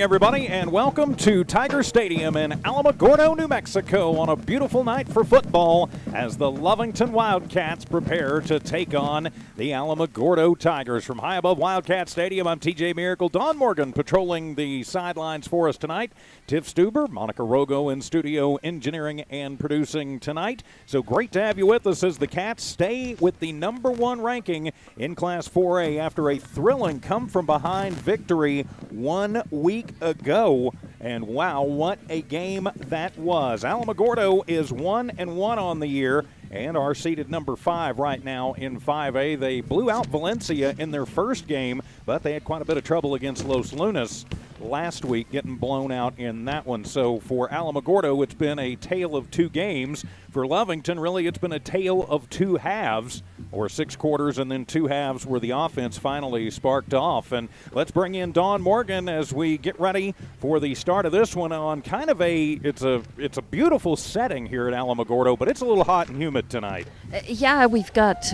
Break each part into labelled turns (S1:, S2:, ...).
S1: morning, everybody, and welcome to Tiger Stadium in Alamogordo, New Mexico on a beautiful night for football as the Lovington Wildcats prepare to take on the Alamogordo Tigers. From high above Wildcat Stadium, I'm TJ Miracle. Don Morgan patrolling the sidelines for us tonight. Tiff Stuber, Monica Rogo in studio engineering and producing tonight. So great to have you with us as the Cats stay with the number one ranking in Class 4A after a thrilling come-from-behind victory 1 week ago. And wow, what a game that was. Alamogordo is 1-1 on the year and are seated number 5 right now in 5A. They blew out Valencia in their first game, but they had quite a bit of trouble against Los Lunas last week, getting blown out in that one. So for Alamogordo, it's been a tale of two games. For Lovington, really, it's been a tale of two halves, or 6 quarters and then 2 halves where the offense finally sparked off. And let's bring in Don Morgan as we get ready for the start of this one on kind of it's a beautiful setting here at Alamogordo, but it's a little hot and humid tonight.
S2: Yeah, we've got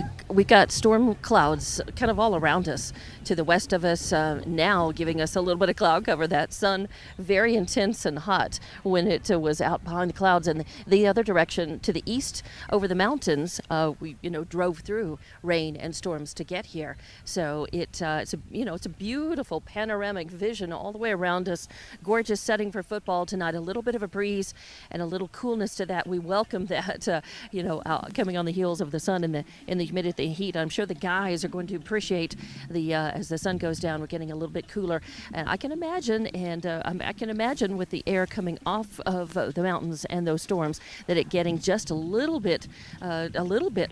S2: storm clouds kind of all around us. To the west of us now, giving us a little bit of cloud cover. That sun very intense and hot when it was out behind the clouds, and the other direction to the east over the mountains, we drove through rain and storms to get here. So it's a beautiful panoramic vision all the way around us. Gorgeous setting for football tonight. A little bit of a breeze and a little coolness to that. We welcome that. Coming on the heels of the sun and the humidity, the heat. I'm sure the guys are going to appreciate as the sun goes down. We're getting a little bit cooler, and I can imagine, with the air coming off of the mountains and those storms, that it getting just a little bit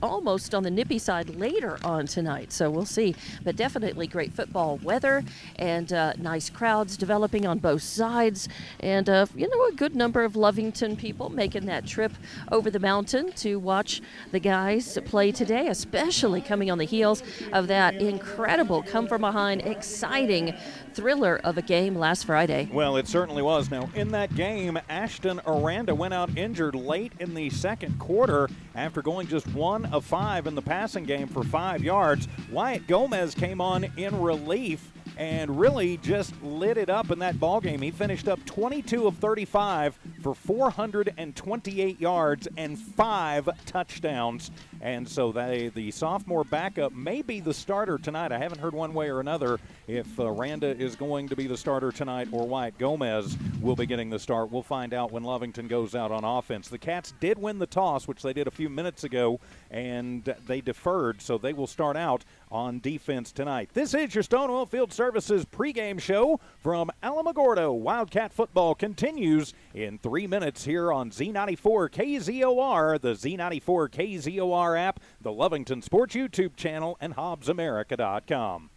S2: almost on the nippy side later on tonight. So we'll see, but definitely great football weather and nice crowds developing on both sides, and a good number of Lovington people making that trip over the mountain to watch the guys play today, especially coming on the heels of that incredible come-from-behind, exciting thriller of a game last Friday.
S1: Well, it certainly was. Now, in that game, Ashton Aranda went out injured late in the second quarter after going just 1 of 5 in the passing game for 5 yards. Wyatt Gomez came on in relief and really just lit it up in that ball game. He finished up 22 of 35 for 428 yards and 5 touchdowns. And so the sophomore backup may be the starter tonight. I haven't heard one way or another if Randa is going to be the starter tonight or Wyatt Gomez will be getting the start. We'll find out when Lovington goes out on offense. The Cats did win the toss, which they did a few minutes ago, and they deferred, so they will start out on defense tonight. This is your Stonewall Field Services pregame show from Alamogordo. Wildcat football continues in 3 minutes here on Z94 KZOR, the Z94 KZOR app, the Lovington Sports YouTube channel, and HobbsAmerica.com.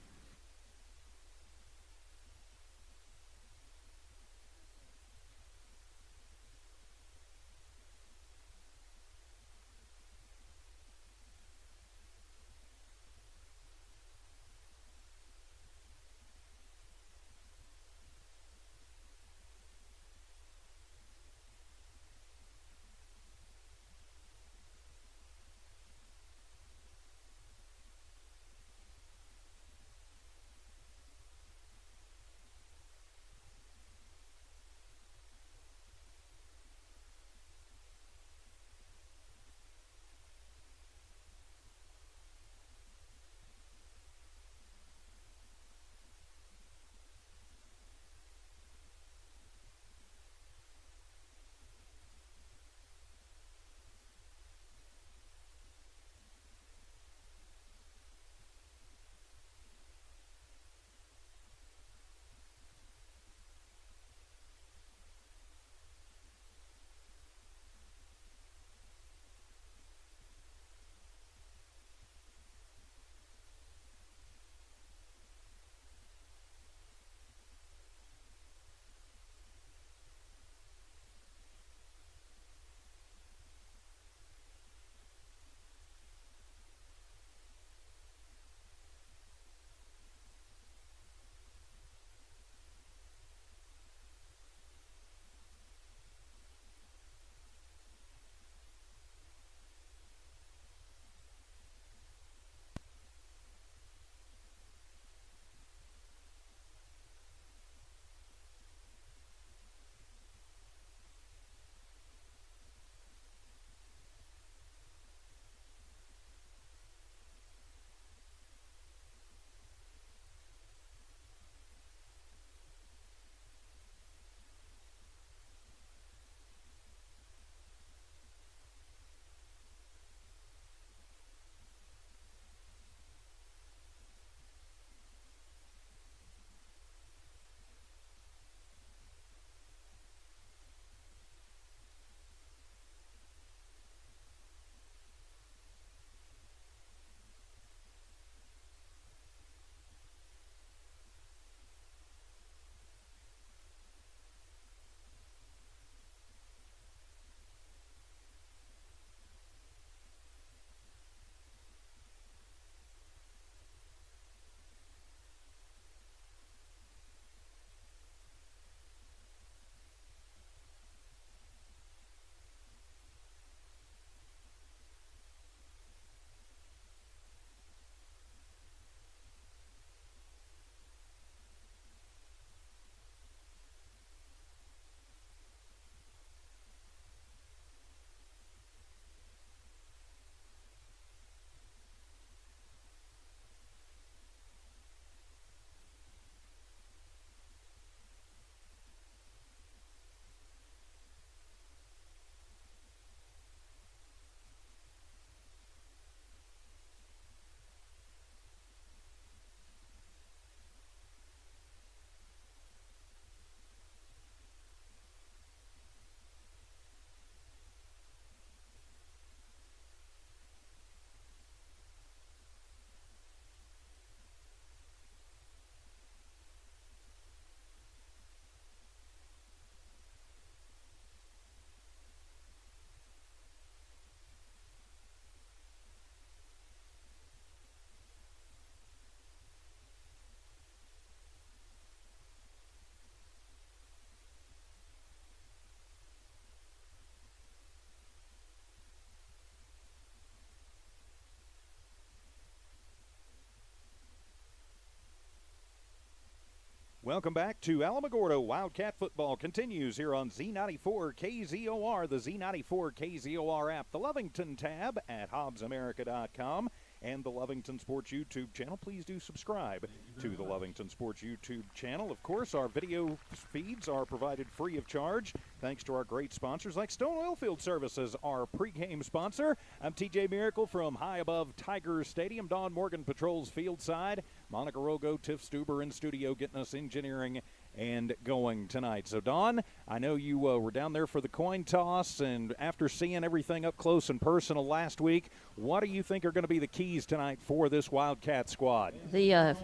S1: Welcome back to Alamogordo. Wildcat football continues here on Z94 KZOR, the Z94 KZOR app, the Lovington tab at HobbsAmerica.com, and the Lovington Sports YouTube channel. Please do subscribe to the Lovington Sports YouTube channel. Of course, our video feeds are provided free of charge thanks to our great sponsors like Stone Oilfield Services, our pregame sponsor. I'm TJ Miracle from high above Tiger Stadium. Don Morgan patrols field side. Monica Rogo, Tiff Stuber in studio getting us engineering and going tonight. So, Don, I know you were down there for the coin toss, and after seeing everything up close and personal last week, what do you think are going to be the keys tonight for this Wildcat squad?
S2: The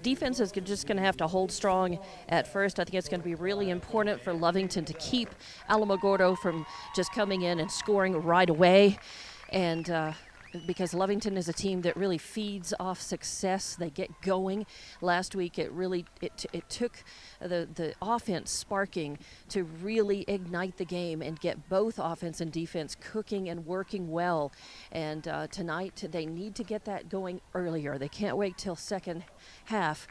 S2: defense is just going to have to hold strong at first. I think it's going to be really important for Lovington to keep Alamogordo from just coming in and scoring right away. And because Lovington is a team that really feeds off success. They get going. Last week it took the offense sparking to really ignite the game and get both offense and defense cooking and working well. And tonight they need to get that going earlier. They can't wait till second half,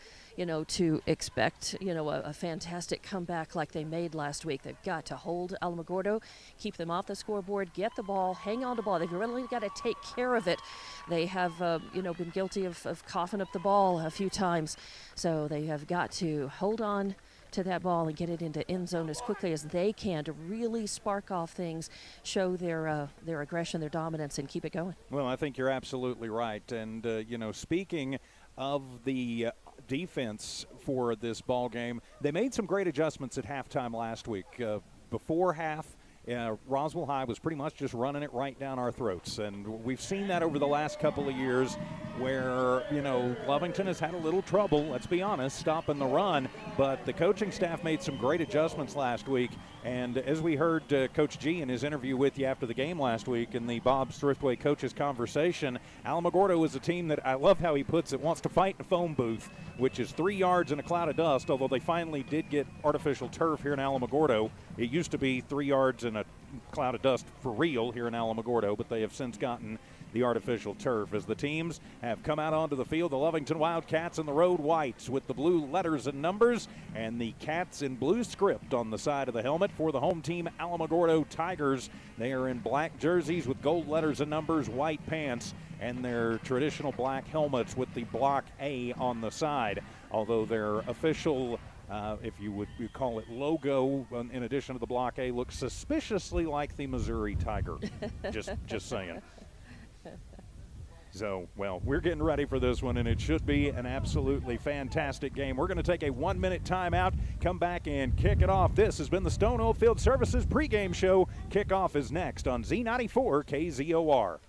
S2: to expect, a fantastic comeback like they made last week. They've got to hold Alamogordo, keep them off the scoreboard, get the ball, hang on to the ball. They've really got to take care of it. They have, been guilty of coughing up the ball a few times. So they have got to hold on to that ball and get it into end zone as quickly as they can to really spark off things, show their aggression, their dominance, and keep it going.
S1: Well, I think you're absolutely right. And, speaking of the defense for this ball game, they made some great adjustments at halftime last week. Before half, Roswell High was pretty much just running it right down our throats, and we've seen that over the last couple of years where, Lovington has had a little trouble, let's be honest, stopping the run, but the coaching staff made some great adjustments last week, and as we heard Coach G in his interview with you after the game last week in the Bob's Thriftway Coaches Conversation, Alamogordo is a team that, I love how he puts it, wants to fight in a foam booth, which is 3 yards in a cloud of dust, although they finally did get artificial turf here in Alamogordo. It used to be 3 yards in a cloud of dust for real here in Alamogordo, but they have since gotten the artificial turf as the teams have come out onto the field. The Lovington Wildcats in the road whites with the blue letters and numbers, and the Cats in blue script on the side of the helmet for the home team, Alamogordo Tigers. They are in black jerseys with gold letters and numbers, white pants, and their traditional black helmets with the block A on the side, although their official if you would call it logo, in addition to the block A, looks suspiciously like the Missouri Tiger. just saying. So, well, we're getting ready for this one, and it should be an absolutely fantastic game. We're going to take a 1-minute timeout, come back and kick it off. This has been the Stone Oilfield Services pregame show. Kickoff is next on Z94 KZOR.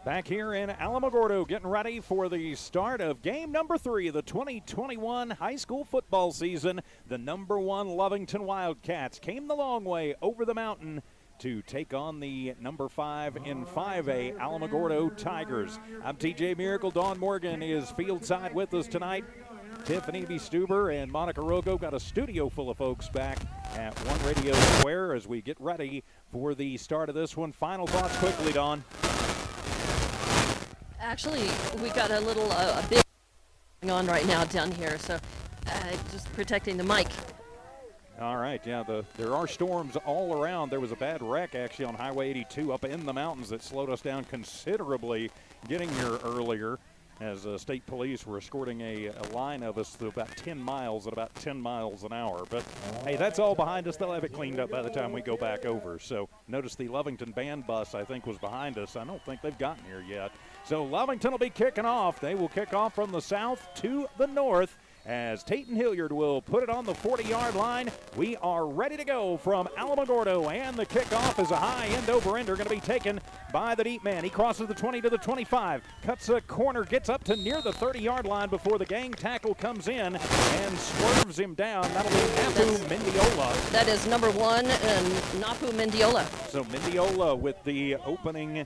S1: Back here in Alamogordo, getting ready for the start of game number 3 of the 2021 high school football season. The number 1 Lovington Wildcats came the long way over the mountain to take on the number 5 in 5A Alamogordo Tigers. I'm TJ Miracle. Dawn Morgan is fieldside with us tonight. Tiffany B. Stuber and Monica Rogo got a studio full of folks back at One Radio Square as we get ready for the start of this one. Final thoughts quickly, Dawn.
S2: Actually, we got a bit going on right now down here, so just protecting the mic.
S1: All right, yeah, there are storms all around. There was a bad wreck actually on Highway 82 up in the mountains that slowed us down considerably getting here earlier. as state police were escorting a line of us through about 10 miles at about 10 miles an hour. But, hey, that's all behind us. They'll have it cleaned up by the time we go back over. So notice the Lovington band bus, I think, was behind us. I don't think they've gotten here yet. So Lovington will be kicking off. They will kick off from the south to the north, as Tayton Hilliard will put it on the 40-yard line. We are ready to go from Alamogordo, and the kickoff is a high end-over-ender going to be taken by the deep man. He crosses the 20 to the 25, cuts a corner, gets up to near the 30-yard line before the gang tackle comes in and swerves him down. That'll be Napu Mendiola.
S2: That is number 1, Napu Mendiola.
S1: So Mendiola with the opening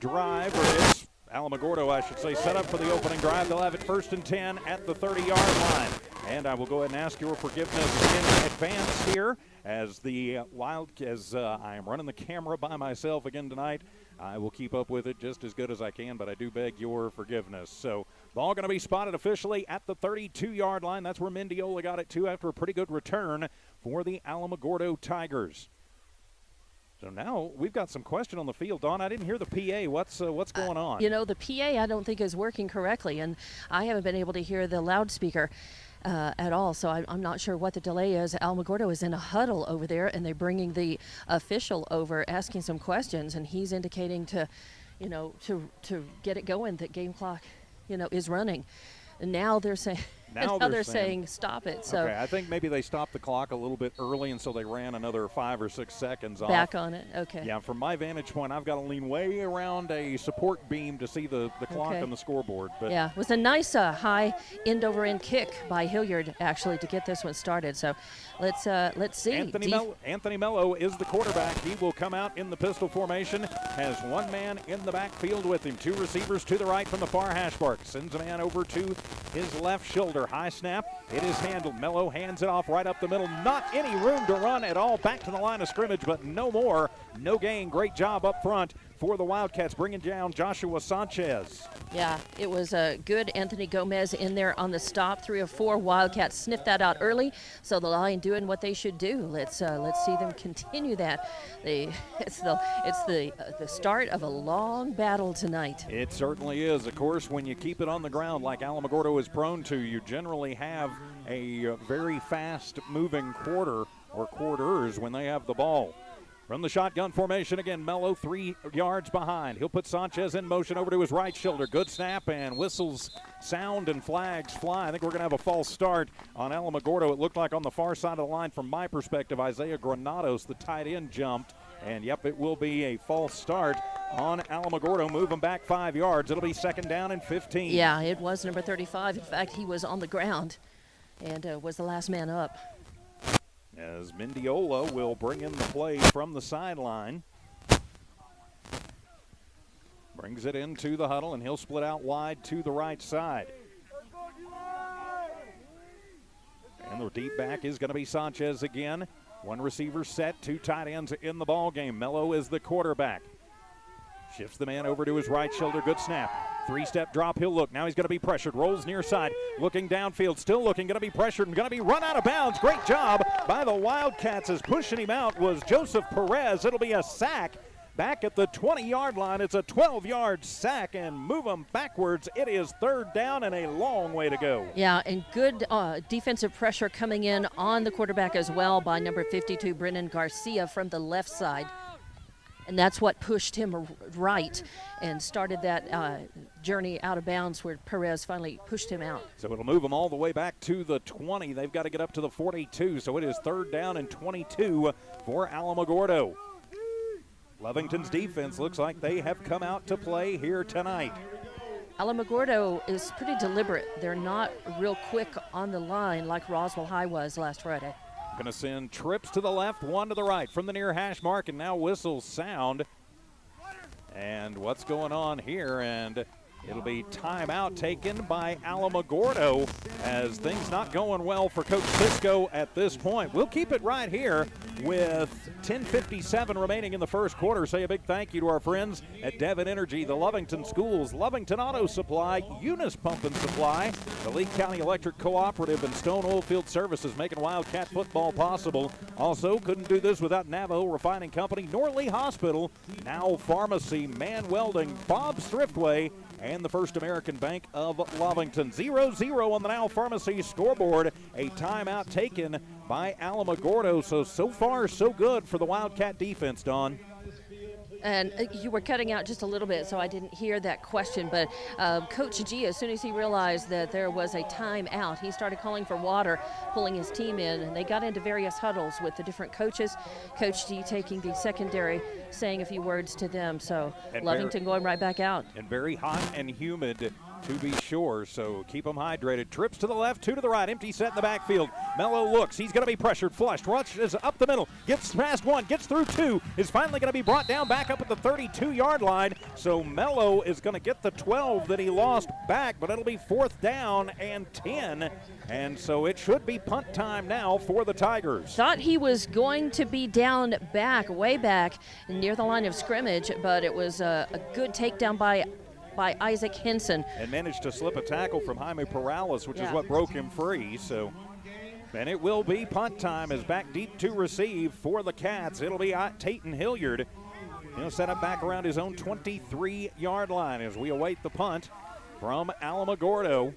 S1: drive, or it's Alamogordo, I should say, set up for the opening drive. They'll have it 1st and 10 at the 30-yard line. And I will go ahead and ask your forgiveness in advance here as I am running the camera by myself again tonight. I will keep up with it just as good as I can, but I do beg your forgiveness. So ball going to be spotted officially at the 32-yard line. That's where Mendiola got it to after a pretty good return for the Alamogordo Tigers. So now we've got some question on the field. Dawn, I didn't hear the PA. What's going on?
S2: The PA I don't think is working correctly, and I haven't been able to hear the loudspeaker at all, so I'm not sure what the delay is. Alamogordo is in a huddle over there, and they're bringing the official over, asking some questions, and he's indicating to get it going, that game clock, is running. And now they're saying... Now they're saying stop it. So
S1: okay, I think maybe they stopped the clock a little bit early, and so they ran another 5 or 6 seconds off.
S2: Back on it, okay.
S1: Yeah, from my vantage point, I've got to lean way around a support beam to see the clock on the scoreboard. But
S2: yeah, it was a nice high end-over-end kick by Hilliard, actually, to get this one started. So let's see.
S1: Anthony Mello is the quarterback. He will come out in the pistol formation, has one man in the backfield with him, 2 receivers to the right from the far hash mark. Sends a man over to his left shoulder. High snap. It is handled. Mello hands it off right up the middle. Not any room to run at all. Back to the line of scrimmage, but no more. No gain. Great job up front for the Wildcats, bringing down Joshua Sanchez.
S2: Yeah, it was a good Anthony Gomez in there on the stop. 3 of 4 Wildcats sniffed that out early, so the line doing what they should do. Let's see them continue that. It's the start of a long battle tonight.
S1: It certainly is. Of course, when you keep it on the ground like Alamogordo is prone to, you generally have a very fast-moving quarter or quarters when they have the ball. From the shotgun formation again, Mello 3 yards behind. He'll put Sanchez in motion over to his right shoulder. Good snap, and whistles sound and flags fly. I think we're going to have a false start on Alamogordo. It looked like on the far side of the line, from my perspective, Isaiah Granados, the tight end, jumped. And, yep, it will be a false start on Alamogordo. Moving back 5 yards. It'll be 2nd down and 15.
S2: Yeah, it was number 35. In fact, he was on the ground and was the last man up.
S1: As Mendiola will bring in the play from the sideline. Brings it into the huddle, and he'll split out wide to the right side. And the deep back is going to be Sanchez again. 1 receiver set, 2 tight ends in the ball game. Mello is the quarterback. Shifts the man over to his right shoulder. Good snap. 3-step drop. He'll look. Now he's going to be pressured. Rolls near side. Looking downfield. Still looking. Going to be pressured and going to be run out of bounds. Great job by the Wildcats, as pushing him out was Joseph Perez. It'll be a sack back at the 20-yard line. It's a 12-yard sack, and move them backwards. It is 3rd down and a long way to go.
S2: Yeah, and good defensive pressure coming in on the quarterback as well by number 52, Brennan Garcia, from the left side. And that's what pushed him right and started that journey out of bounds where Perez finally pushed him out.
S1: So it'll move them all the way back to the 20. They've got to get up to the 42, so it is 3rd down and 22 for Alamogordo. Lovington's defense looks like they have come out to play here tonight.
S2: Alamogordo is pretty deliberate. They're not real quick on the line like Roswell High was last Friday.
S1: Going to send trips to the left, 1 to the right from the near hash mark, and now whistles sound. And what's going on here? And it'll be timeout taken by Alamogordo, as things not going well for Coach Cisco at this point. We'll keep it right here with 10:57 remaining in the first quarter. Say a big thank you to our friends at Devon Energy, the Lovington Schools, Lovington Auto Supply, Eunice Pump and Supply, the Lee County Electric Cooperative, and Stone Oilfield Services, making Wildcat football possible. Also, couldn't do this without Navajo Refining Company, nor Lee Hospital, Now Pharmacy, Man Welding, Bob's Thriftway, and the First American Bank of Lovington. 0-0 on the Now Pharmacy scoreboard. A timeout taken by Alamogordo. So far, so good for the Wildcat defense, Dawn.
S2: And you were cutting out just a little bit, so I didn't hear that question. But Coach G, as soon as he realized that there was a timeout, he started calling for water, pulling his team in, and they got into various huddles with the different coaches. Coach G taking the secondary, saying a few words to them. So and Lovington going right back out.
S1: And very hot and humid, to be sure, so keep them hydrated. Trips to the left, two to the right, empty set in the backfield. Mello looks, he's going to be pressured, flushed, rushes up the middle, gets past one, gets through two, is finally going to be brought down back up at the 32-yard line. So Mello is going to get the 12 that he lost back, but it'll be 4th down and 10. And so it should be punt time now for the Tigers.
S2: Thought he was going to be down back, way back near the line of scrimmage, but it was a good takedown by Isaac Henson.
S1: And managed to slip a tackle from Jaime Perales, which is what broke him free. So, and it will be punt time as back deep to receive for the Cats. It'll be Taton Hilliard. He'll set up back around his own 23-yard line as we await the punt from Alamogordo.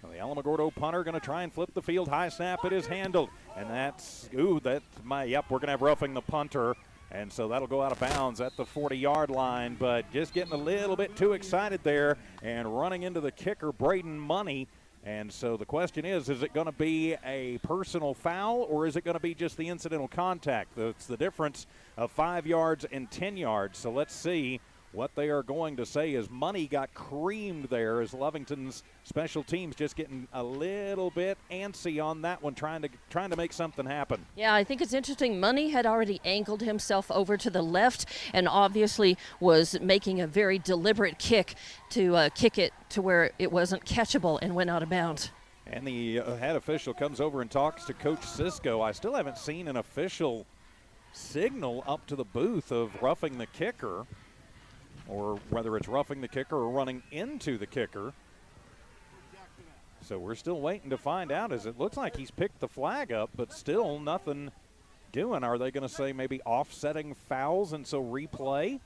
S1: Well, the Alamogordo punter going to try and flip the field. High snap, it is handled. And that's, we're going to have roughing the punter. And so that'll go out of bounds at the 40-yard line, but just getting a little bit too excited there and running into the kicker, Braden Money. And so the question is it going to be a personal foul or is it going to be just the incidental contact? It's the difference of 5 yards and 10 yards. So let's see what they are going to say as Money got creamed there as Lovington's special teams just getting a little bit antsy on that one, trying to make something happen.
S2: Yeah, I think it's interesting. Money had already angled himself over to the left and obviously was making a very deliberate kick to kick it to where it wasn't catchable and went out of bounds.
S1: And the head official comes over and talks to Coach Cisco. I still haven't seen an official signal up to the booth of roughing the kicker, or whether it's roughing the kicker or running into the kicker. So we're still waiting to find out, as it looks like he's picked the flag up, but still nothing doing. Are they going to say maybe offsetting fouls and so replay?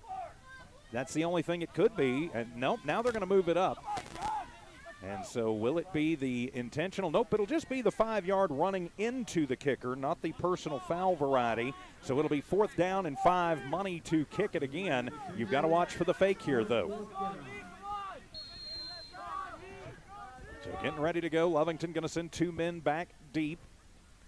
S1: That's the only thing it could be. And nope, now they're going to move it up. And so will it be the intentional? Nope, it'll just be the 5-yard running into the kicker, not the personal foul variety. So it'll be 4th down and 5, Money to kick it again. You've got to watch for the fake here, though. So getting ready to go. Lovington going to send 2 men back deep.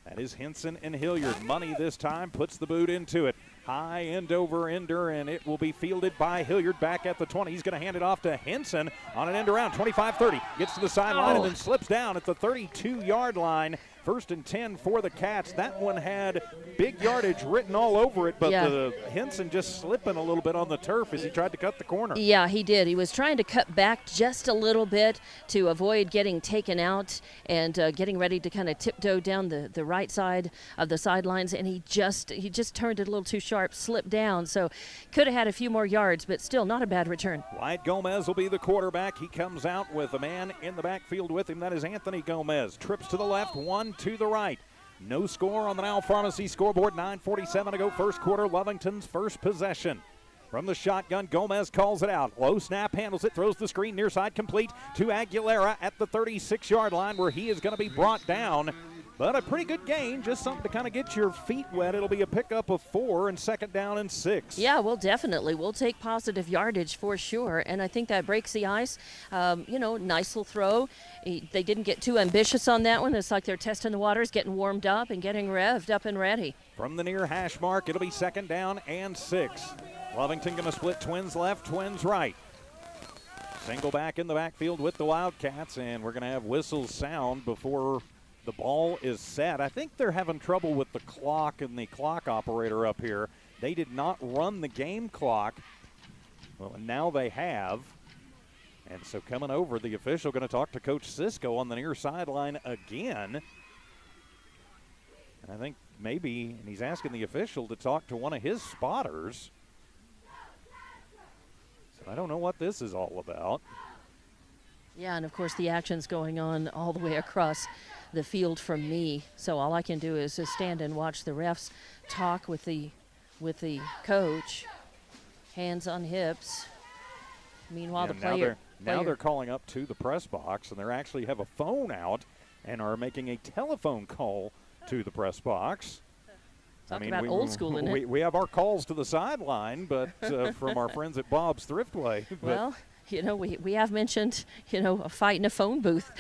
S1: That is Henson and Hilliard. Money this time puts the boot into it. High end over ender, and it will be fielded by Hilliard back at the 20. He's going to hand it off to Henson on an end around, 25-30. Gets to the sideline and then slips down at the 32-yard line. 1st and 10 for the Cats. That one had big yardage written all over it, but the Henson just slipping a little bit on the turf as he tried to cut the corner.
S2: Yeah, he did. He was trying to cut back just a little bit to avoid getting taken out and getting ready to kind of tiptoe down the right side of the sidelines, and he just turned it a little too sharp, slipped down. So could have had a few more yards, but still not a bad return.
S1: Wyatt Gomez will be the quarterback. He comes out with a man in the backfield with him. That is Anthony Gomez. Trips to the left, 1 to the right. No score on the Now Pharmacy scoreboard. 9:47 to go, first quarter. Lovington's first possession. From the shotgun, Gomez calls it out. Low snap, handles it, throws the screen near side, complete to Aguilera at the 36-yard line, where he is going to be brought down. But a pretty good gain, just something to kind of get your feet wet. It'll be a pickup of 4 and 2nd down and 6.
S2: Yeah, well, definitely. We'll take positive yardage for sure, and I think that breaks the ice. Nice little throw. They didn't get too ambitious on that one. It's like they're testing the waters, getting warmed up and getting revved up and ready.
S1: From the near hash mark, it'll be 2nd down and 6. Lovington going to split twins left, twins right. Single back in the backfield with the Wildcats, and we're going to have whistles sound before the ball is set. I think they're having trouble with the clock and the clock operator up here. They did not run the game clock. Well, now they have. And so coming over, the official going to talk to Coach Cisco on the near sideline again. And I think maybe, and he's asking the official to talk to one of his spotters. So I don't know what this is all about.
S2: Yeah, and of course the action's going on all the way across the field from me. So all I can do is just stand and watch the refs talk with the coach, hands on hips. Meanwhile,
S1: Yeah,
S2: the player.
S1: Now they're calling up to the press box, and they actually have a phone out and are making a telephone call to the press box.
S2: Talk about old school, isn't it?
S1: We have our calls to the sideline, but from our friends at Bob's Thriftway.
S2: Well, we have mentioned, a fight in a phone booth.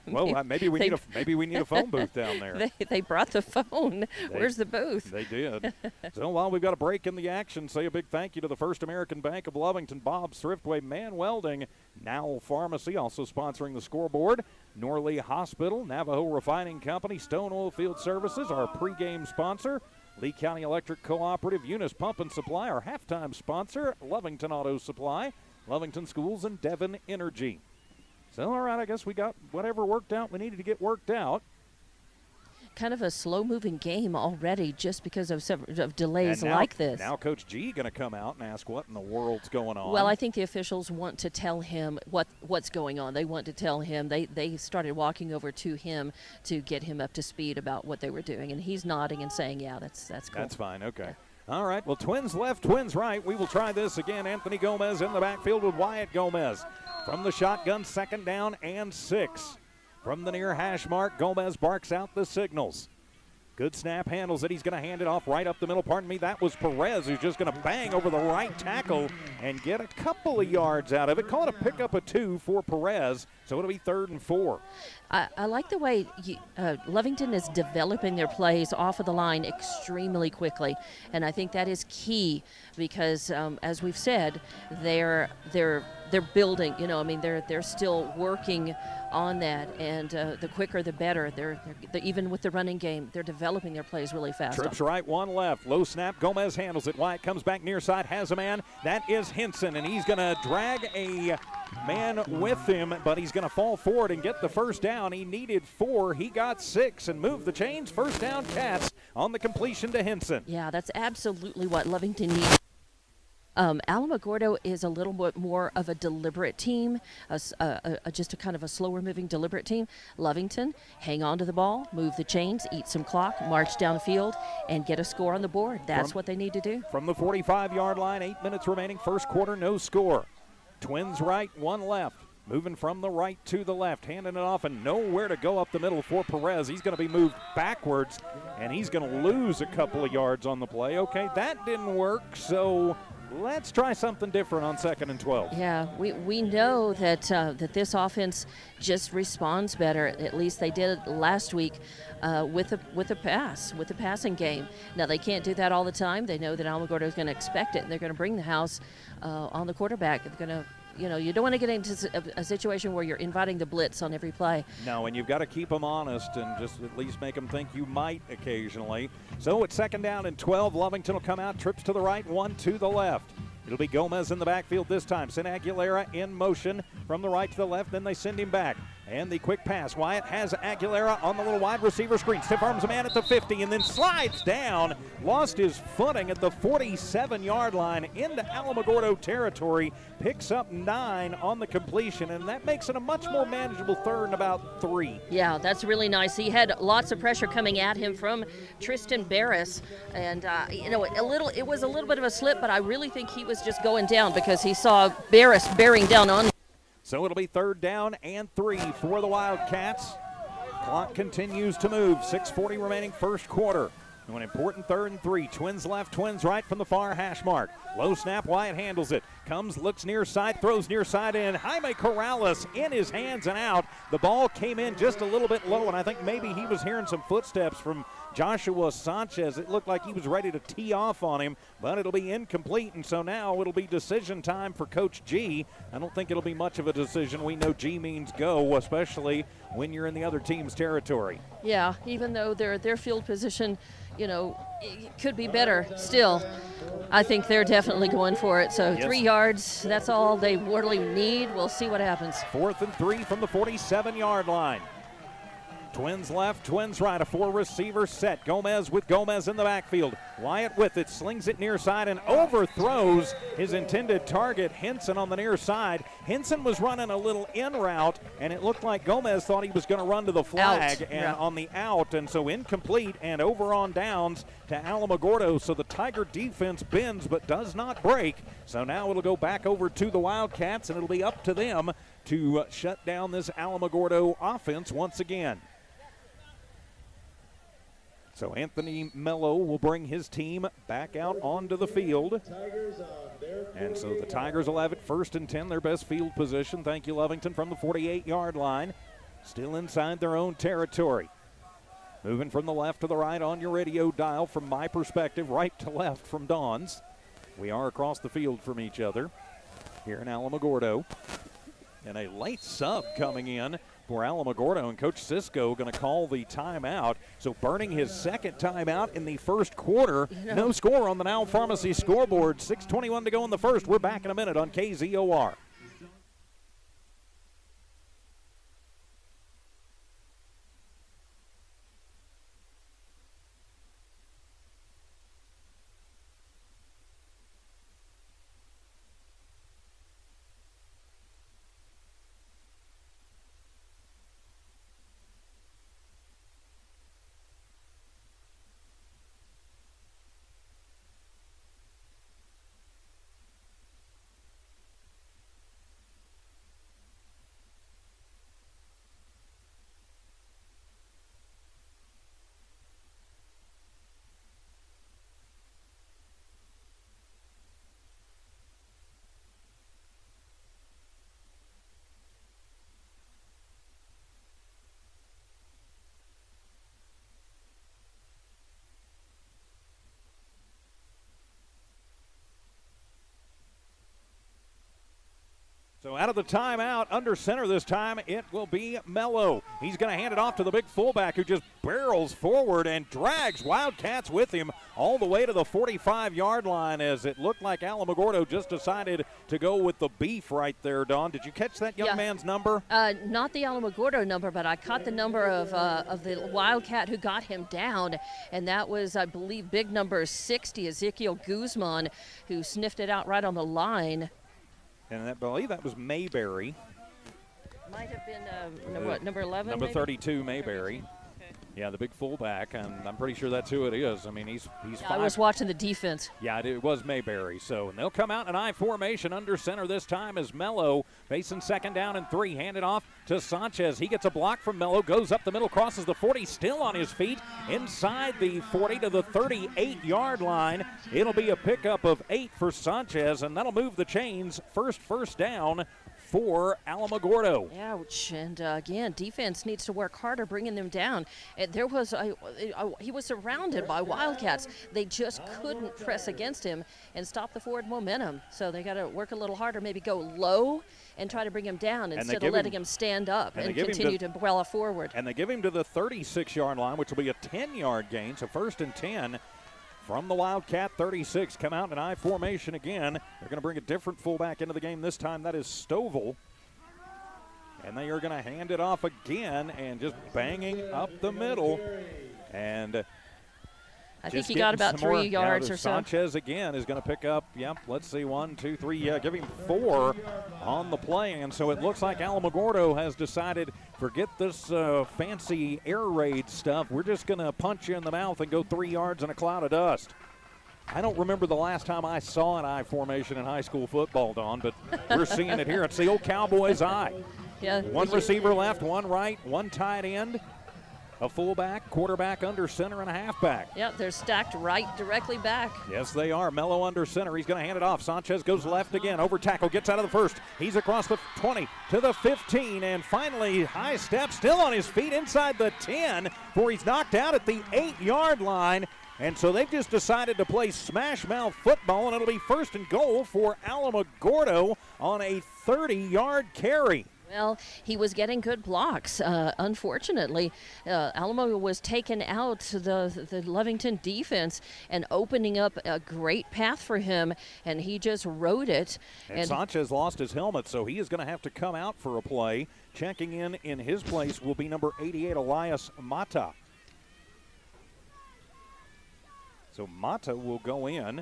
S1: Well, maybe we need a phone booth down there.
S2: They brought the phone. Where's the booth?
S1: They did. So while we've got a break in the action, say a big thank you to the First American Bank of Lovington, Bob's Thriftway, Man Welding, Now Pharmacy, also sponsoring the scoreboard, Norley Hospital, Navajo Refining Company, Stone Oil Field Services, our pregame sponsor, Lee County Electric Cooperative, Eunice Pump and Supply, our halftime sponsor, Lovington Auto Supply, Lovington Schools, and Devon Energy. So, all right, I guess we got whatever worked out we needed to get worked out.
S2: Kind of a slow-moving game already just because of delays
S1: And now,
S2: like this.
S1: Now Coach G going to come out and ask what in the world's going on.
S2: Well, I think the officials want to tell him what's going on. They want to tell him. They started walking over to him to get him up to speed about what they were doing, and he's nodding and saying, yeah, that's cool.
S1: That's fine, okay. Yeah. All right, well, Twins left, Twins right. We will try this again. Anthony Gomez in the backfield with Wyatt Gomez. From the shotgun, 2nd down and 6. From the near hash mark, Gomez barks out the signals. Good snap, handles it. He's going to hand it off right up the middle. Pardon me, that was Perez who's just going to bang over the right tackle and get a couple of yards out of it. Call it a pickup of 2 for Perez, so it'll be 3rd and 4.
S2: I like the way Lovington is developing their plays off of the line extremely quickly, and I think that is key because, as we've said, they're building. They're still working on that, and the quicker the better. They're even with the running game, they're developing their plays really fast.
S1: Trips right, 1 left. Low snap. Gomez handles it. Wyatt comes back near side, has a man. That is Henson, and he's going to drag a man with him, but he's going to fall forward and get the first down. He needed 4. He got 6 and moved the chains. First down, Cats on the completion to Henson.
S2: Yeah, that's absolutely what Lovington needs. Alamogordo is a little bit more of a deliberate team, just a kind of a slower-moving, deliberate team. Lovington, hang on to the ball, move the chains, eat some clock, march downfield, and get a score on the board. That's what they need to do.
S1: From the 45-yard line, 8 minutes remaining, first quarter, no score. Twins right, 1 left. Moving from the right to the left, handing it off, and nowhere to go up the middle for Perez. He's going to be moved backwards, and he's going to lose a couple of yards on the play. Okay, that didn't work, so let's try something different on 2nd and 12.
S2: Yeah, we know that that this offense just responds better. At least they did last week with the passing game. Now they can't do that all the time. They know that Alamogordo is going to expect it, and they're going to bring the house on the quarterback. They're going to. You don't want to get into a situation where you're inviting the blitz on every play.
S1: No, and you've got to keep them honest and just at least make them think you might occasionally. So it's 2nd down and 12. Lovington will come out, trips to the right, 1 to the left. It'll be Gomez in the backfield this time. Send Aguilera in motion from the right to the left, then they send him back. And the quick pass. Wyatt has Aguilera on the little wide receiver screen. Stiff arms a man at the 50 and then slides down. Lost his footing at the 47-yard line into Alamogordo territory. Picks up 9 on the completion, and that makes it a much more manageable 3rd and about 3.
S2: Yeah, that's really nice. He had lots of pressure coming at him from Tristan Barris. And, it was a little bit of a slip, but I really think he was just going down because he saw Barris bearing down on him.
S1: So it'll be 3rd down and 3 for the Wildcats. Clock continues to move. 6:40 remaining first quarter. An important 3rd and 3. Twins left, Twins right from the far hash mark. Low snap, Wyatt handles it. Comes, looks near side, throws near side in. Jaime Corrales in his hands and out. The ball came in just a little bit low, and I think maybe he was hearing some footsteps from Joshua Sanchez. It looked like he was ready to tee off on him, but it'll be incomplete, and so now it'll be decision time for Coach G. I don't think it'll be much of a decision. We know G means go, especially when you're in the other team's territory.
S2: Yeah, even though their field position, it could be better still. I think they're definitely going for it. So 3 yards, that's all they really need. We'll see what happens.
S1: 4th and 3 from the 47-yard line. Twins left, twins right, a 4-receiver set. Gomez with Gomez in the backfield. Wyatt with it, slings it near side and overthrows his intended target, Henson, on the near side. Henson was running a little in route, and it looked like Gomez thought he was going to run to the flag on the out, and so incomplete and over on downs to Alamogordo. So the Tiger defense bends but does not break. So now it'll go back over to the Wildcats, and it'll be up to them to shut down this Alamogordo offense once again. So Anthony Mello will bring his team back out onto the field. And so the Tigers will have it 1st and 10, their best field position. Thank you, Lovington, from the 48-yard line. Still inside their own territory. Moving from the left to the right on your radio dial from my perspective, right to left from Dawn's. We are across the field from each other here in Alamogordo. And a late sub coming in for Alamogordo, and Coach Cisco going to call the timeout. So burning his second timeout in the first quarter. No score on the Now Pharmacy scoreboard. 6:21 to go in the first. We're back in a minute on KZOR. So out of the timeout, under center this time, it will be Mello. He's going to hand it off to the big fullback who just barrels forward and drags Wildcats with him all the way to the 45-yard line, as it looked like Alamogordo just decided to go with the beef right there, Dawn. Did you catch that young man's number?
S2: Not the Alamogordo number, but I caught the number of the Wildcat who got him down, and that was, I believe, big number 60, Ezekiel Guzman, who sniffed it out right on the line.
S1: And I believe that was Mayberry.
S2: Might have been, number 11?
S1: Number
S2: maybe?
S1: 32, Mayberry. Okay. Yeah, the big fullback, and I'm pretty sure that's who it is. I mean, he's
S2: yeah, I was watching the defense.
S1: Yeah, it was Mayberry. So and they'll come out in I formation under center this time as Mello facing 2nd down and 3. Handed off to Sanchez. He gets a block from Mello, goes up the middle, crosses the 40, still on his feet, inside the 40 to the 38-yard line. It'll be a pickup of 8 for Sanchez, and that'll move the chains. First down for Alamogordo.
S2: Ouch. And again, defense needs to work harder bringing them down. There was he was surrounded by Wildcats. They just couldn't press against him and stop the forward momentum. So they got to work a little harder, maybe go low and try to bring him down instead of letting him stand up and continue to barrel forward.
S1: And they give him to the 36-yard line, which will be a 10-yard gain. So 1st and 10 from the Wildcat 36. Come out in I formation again. They're going to bring a different fullback into the game this time. That is Stovall. And they are going to hand it off again and just banging up the middle. And
S2: I think he got about 3 yards or so.
S1: Sanchez again is going to pick up, let's see, 1, 2, 3. Yeah, give him 4 on the play. And so it looks like Alamogordo has decided, forget this fancy air raid stuff. We're just going to punch you in the mouth and go 3 yards in a cloud of dust. I don't remember the last time I saw an I formation in high school football, Dawn, but we're seeing it here. It's the old Cowboys I.
S2: Yeah.
S1: 1 receiver left, 1 right, 1 tight end, a fullback, quarterback under center, and a halfback.
S2: Yep, they're stacked right directly back.
S1: Yes, they are. Mello under center. He's going to hand it off. Sanchez goes left again. Over tackle. Gets out of the first. He's across the 20 to the 15. And finally, high step, still on his feet inside the 10, where he's knocked out at the 8-yard line. And so they've just decided to play smash mouth football, and it'll be 1st and goal for Alamogordo on a 30-yard carry.
S2: Well, he was getting good blocks. Unfortunately, Alamo was taking out the Lovington defense and opening up a great path for him, and he just rode it.
S1: And Sanchez lost his helmet, so he is going to have to come out for a play. Checking in his place will be number 88, Elias Mata. So Mata will go in,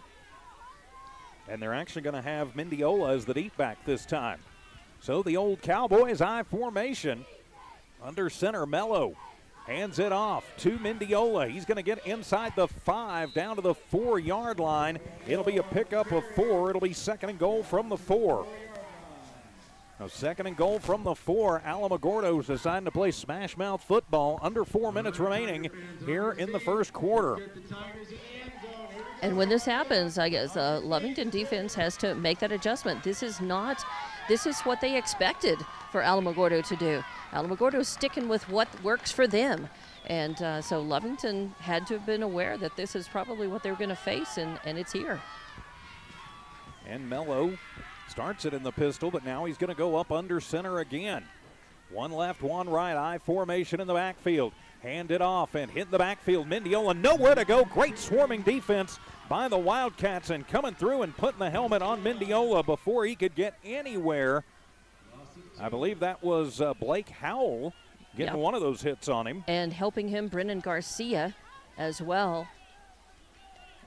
S1: and they're actually going to have Mendiola as the deep back this time. So the old Cowboys I formation. Under center, Mello hands it off to Mendiola. He's going to get inside the 5, down to the 4-yard line. It'll be a pickup of 4. It'll be second and goal from the 4. Now, second and goal from the 4. Alamogordo's deciding to play smash mouth football. Under 4 minutes remaining here in the first quarter.
S2: And when this happens, I guess Lovington defense has to make that adjustment. This is what they expected for Alamogordo to do. Alamogordo's sticking with what works for them. And so Lovington had to have been aware that this is probably what they were going to face, and it's here.
S1: And Mello starts it in the pistol, but now he's going to go up under center again. One left, one right, I formation in the backfield. Hand it off and hit the backfield. Mendiola nowhere to go. Great swarming defense by the Wildcats, and coming through and putting the helmet on Mendiola before he could get anywhere. I believe that was Blake Howell getting one of those hits on him.
S2: And helping him, Brennan Garcia as well.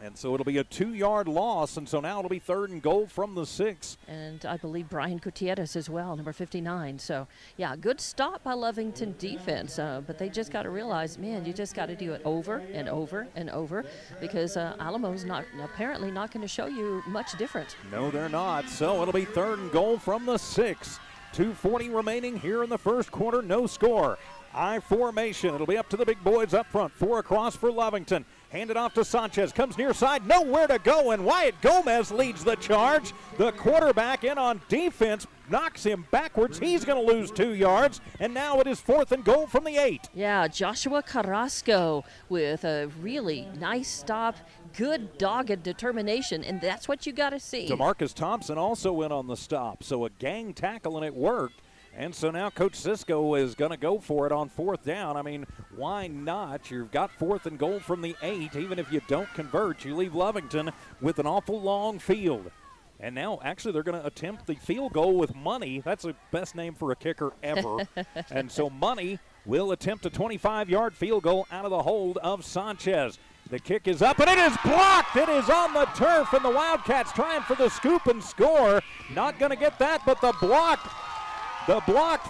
S1: And so it'll be a 2-yard loss, and so now it'll be third and goal from the 6.
S2: And I believe Brian Gutierrez as well, number 59. So, yeah, good stop by Lovington defense. But they just got to realize, man, you just got to do it over and over and over, because Alamo's apparently not going to show you much different.
S1: No, they're not. So it'll be third and goal from the 6. 2:40 remaining here in the first quarter. No score. I formation. It'll be up to the big boys up front. 4 across for Lovington. Handed off to Sanchez. Comes near side. Nowhere to go. And Wyatt Gomez leads the charge. The quarterback in on defense knocks him backwards. He's going to lose 2 yards. And now it is fourth and goal from the 8.
S2: Yeah, Joshua Carrasco with a really nice stop. Good dogged determination. And that's what you got to see.
S1: DeMarcus Thompson also went on the stop. So a gang tackle, and it worked. And so now Coach Cisco is going to go for it on fourth down. I mean, why not? You've got fourth and goal from the 8. Even if you don't convert, you leave Lovington with an awful long field. And now, actually, they're going to attempt the field goal with Money. That's the best name for a kicker ever. And so Money will attempt a 25-yard field goal out of the hold of Sanchez. The kick is up, and it is blocked. It is on the turf, and the Wildcats trying for the scoop and score. Not going to get that, but the blocked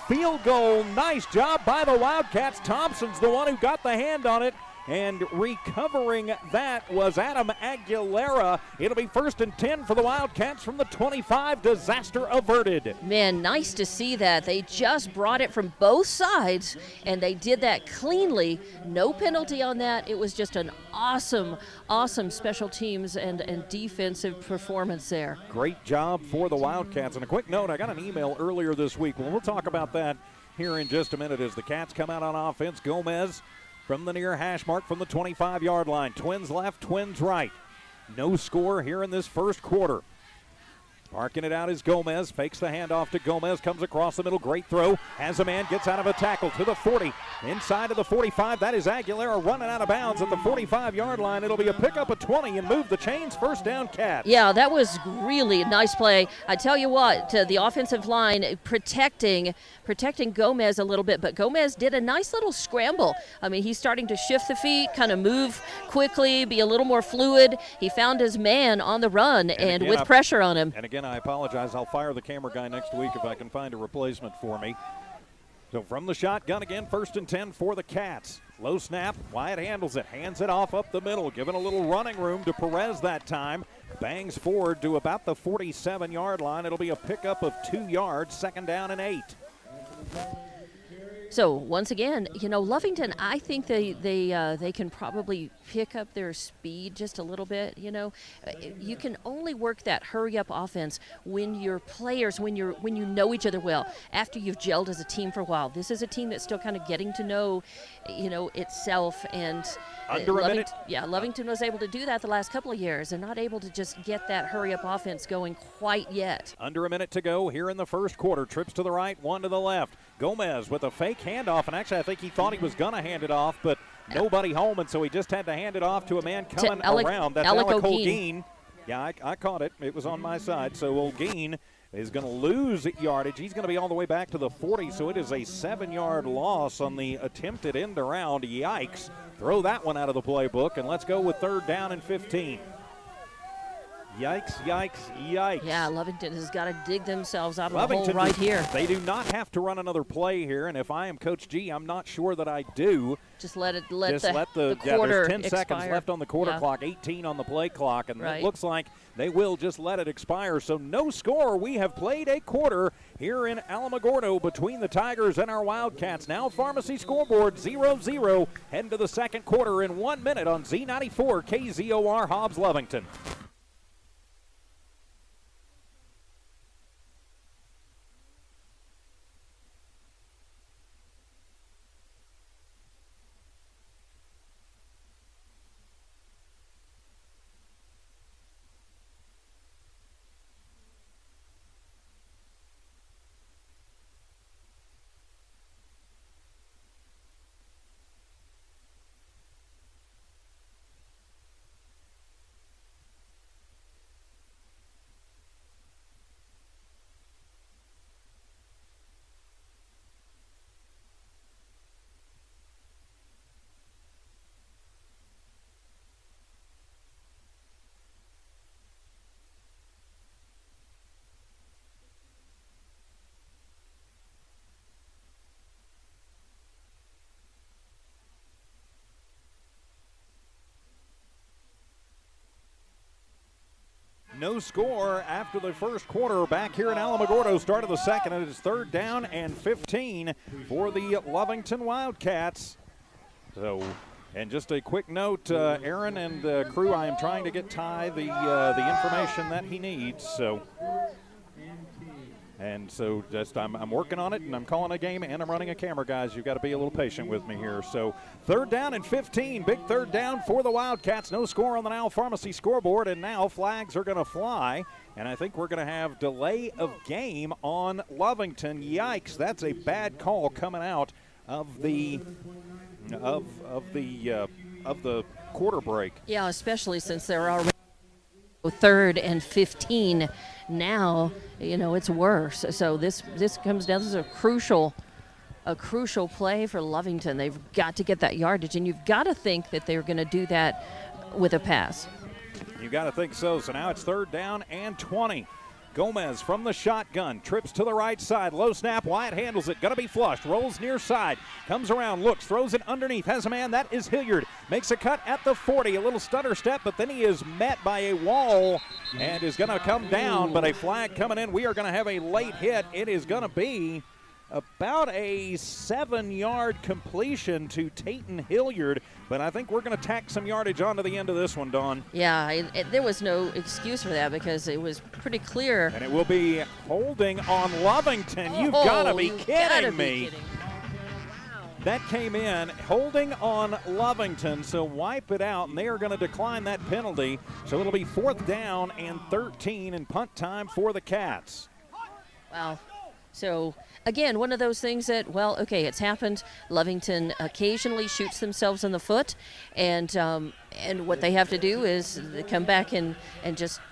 S1: field goal. Nice job by the Wildcats. Thompson's the one who got the hand on it. And recovering that was Adam Aguilera. It'll be first and 10 for the Wildcats from the 25. Disaster averted.
S2: Man, nice to see that. They just brought it from both sides, and they did that cleanly. No penalty on that. It was just an awesome special teams and defensive performance there.
S1: Great job for the Wildcats. And a quick note, I got an email earlier this week. Well, we'll talk about that here in just a minute as the Cats come out on offense. Gomez from the near hash mark from the 25-yard line. Twins left, Twins right. No score here in this first quarter. Marking it out is Gomez. Fakes the handoff to Gomez. Comes across the middle. Great throw. Has a man. Gets out of a tackle to the 40. Inside of the 45. That is Aguilera running out of bounds at the 45-yard line. It'll be a pickup of 20 and move the chains. First down, Cats.
S2: Yeah, that was really a nice play. I tell you what, the offensive line protecting Gomez a little bit, but Gomez did a nice little scramble. I mean, he's starting to shift the feet, kind of move quickly, be a little more fluid. He found his man on the run and again, with pressure on him.
S1: And again, I apologize. I'll fire the camera guy next week if I can find a replacement for me. So from the shotgun again, first and 10 for the Cats. Low snap, Wyatt handles it, hands it off up the middle, giving a little running room to Perez that time. Bangs forward to about the 47-yard line. It'll be a pickup of 2 yards, second down and 8.
S2: So once again, Lovington, I think they can probably pick up their speed just a little bit. You can only work that hurry up offense when your players, when you know each other well, after you've gelled as a team for a while. This is a team that's still kind of getting to know, itself, and
S1: Under a minute.
S2: Yeah, Lovington was able to do that the last couple of years. They're not able to just get that hurry up offense going quite yet.
S1: Under a minute to go here in the first quarter. Trips to the right, one to the left. Gomez with a fake handoff, and actually I think he thought he was going to hand it off, but nobody home, and so he just had to hand it off to a man coming around. That's Alec Holguin. Yeah, I caught it. It was on my side. So Holguin is going to lose yardage. He's going to be all the way back to the 40, so it is a 7-yard loss on the attempted end around. Yikes. Throw that one out of the playbook, and let's go with 3rd down and 15. Yikes, yikes, yikes.
S2: Yeah, Lovington has got to dig themselves out of the hole right here.
S1: They do not have to run another play here, and if I am Coach G, I'm not sure that I do.
S2: Just let the quarter
S1: there's 10
S2: expire.
S1: seconds left on the quarter clock, 18 on the play clock, and it looks like they will just let it expire. So no score. We have played a quarter here in Alamogordo between the Tigers and our Wildcats. Now Pharmacy scoreboard 0-0. Heading to the second quarter in 1 minute on Z94 KZOR Hobbs Lovington. No score after the first quarter back here in Alamogordo. Start of the second, and it is 3rd down and 15 for the Lovington Wildcats. So, and just a quick note, Aaron and crew, I am trying to get Ty the information that he needs. So just I'm working on it, and I'm calling a game, and I'm running a camera, guys. You've got to be a little patient with me here. So 3rd down and 15, big 3rd down for the Wildcats. No score on the Now Pharmacy scoreboard, and now flags are going to fly, and I think we're going to have delay of game on Lovington. Yikes, that's a bad call coming out of the quarter break.
S2: Yeah, especially since they're already 3rd and 15. Now, it's worse. So this comes down. This is a crucial play for Lovington. They've got to get that yardage, and you've got to think that they're going to do that with a pass.
S1: You got to think so. So now it's 3rd down and 20. Gomez from the shotgun, trips to the right side, low snap, Wyatt handles it, gonna be flushed, rolls near side, comes around, looks, throws it underneath, has a man, that is Hilliard, makes a cut at the 40, a little stutter step, but then he is met by a wall and is gonna come down, but a flag coming in. We are gonna have a late hit. It is gonna be about a 7-yard completion to Tayton Hilliard, but I think we're going to tack some yardage onto the end of this one, Dawn.
S2: Yeah, there was no excuse for that because it was pretty clear.
S1: And it will be holding on Lovington. You've got to be kidding me.
S2: Wow.
S1: That came in, holding on Lovington, so wipe it out, and they are going to decline that penalty. So it'll be 4th down and 13 and punt time for the Cats.
S2: Wow. So, again, one of those things that, it's happened. Lovington occasionally shoots themselves in the foot, and what they have to do is come back and just,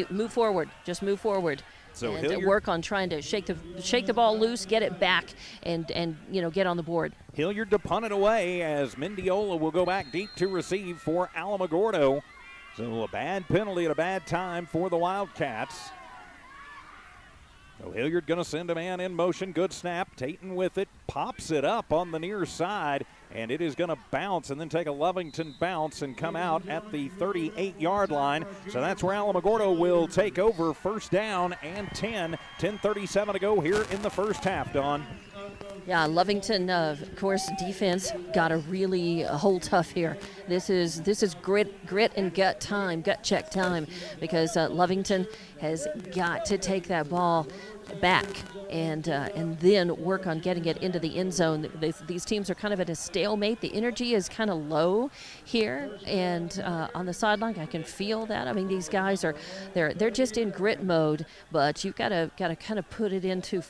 S2: move forward. Just move forward.
S1: So
S2: and work on trying to shake the ball loose, get it back, and get on the board.
S1: Hilliard to punt it away as Mendiola will go back deep to receive for Alamogordo. So a bad penalty at a bad time for the Wildcats. So Hilliard going to send a man in motion. Good snap. Tayton with it. Pops it up on the near side. And it is going to bounce and then take a Lovington bounce and come out at the 38-yard line. So that's where Alamogordo will take over. 1st down and 10. 10:37 to go here in the first half, Dawn.
S2: Yeah, Lovington, of course, defense got to really hold tough here. This is grit and gut check time, because Lovington has got to take that ball back and then work on getting it into the end zone. These teams are kind of at a stalemate. The energy is kind of low here, and on the sideline, I can feel that. I mean, these guys they're just in grit mode, but you've got to kind of put it into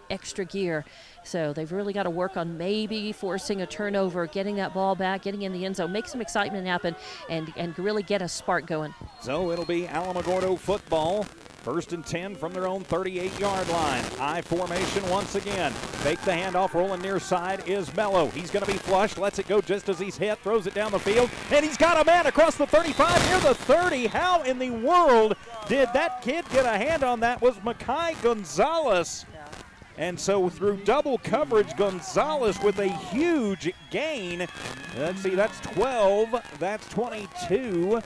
S2: extra gear. So they've really got to work on maybe forcing a turnover, getting that ball back, getting in the end zone, make some excitement happen, and really get a spark going.
S1: So it'll be Alamogordo football. 1st and 10 from their own 38-yard line. I formation once again. Fake the handoff, rolling near side is Mello. He's going to be flushed, lets it go just as he's hit, throws it down the field, and he's got a man across the 35 near the 30. How in the world did that kid get a hand on that? Was Makai Gonzalez. And so through double coverage, Gonzalez with a huge gain. Let's see, that's 12, that's 22.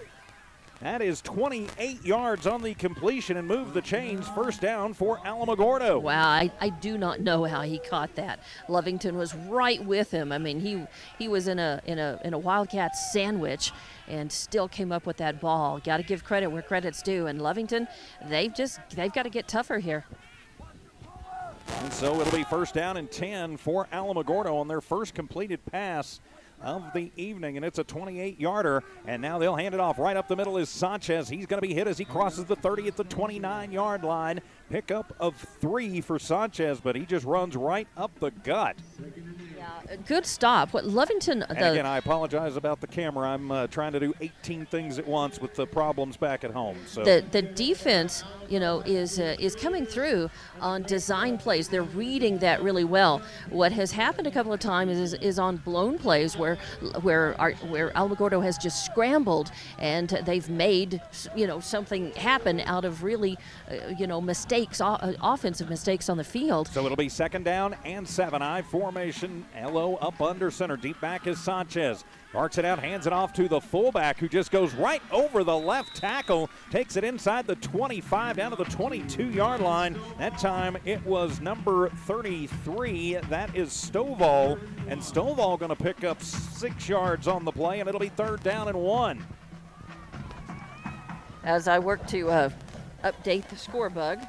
S1: That is 28 yards on the completion and moved the chains. First down for Alamogordo.
S2: Wow, I do not know how he caught that. Lovington was right with him. I mean, he was in a Wildcat sandwich and still came up with that ball. Got to give credit where credit's due. And Lovington, they've got to get tougher here.
S1: And so it'll be 1st down and 10 for Alamogordo on their first completed pass of the evening, and it's a 28-yarder, and now they'll hand it off. Right up the middle is Sanchez. He's going to be hit as he crosses the 30 at the 29-yard line. Pickup of 3 for Sanchez, but he just runs right up the gut.
S2: Yeah, good stop. What Lovington?
S1: And again, I apologize about the camera. I'm trying to do 18 things at once with the problems back at home. So
S2: the defense, is coming through on design plays. They're reading that really well. What has happened a couple of times is on blown plays where Alamogordo has just scrambled and they've made something happen out of really mistakes, offensive mistakes on the field.
S1: So it'll be 2nd down and 7. I formation. Elo up under center. Deep back is Sanchez. Marks it out, hands it off to the fullback, who just goes right over the left tackle, takes it inside the 25 down to the 22-yard line. That time it was number 33. That is Stovall, and Stovall going to pick up 6 yards on the play, and it'll be 3rd down and 1.
S2: As I work to update the score bug.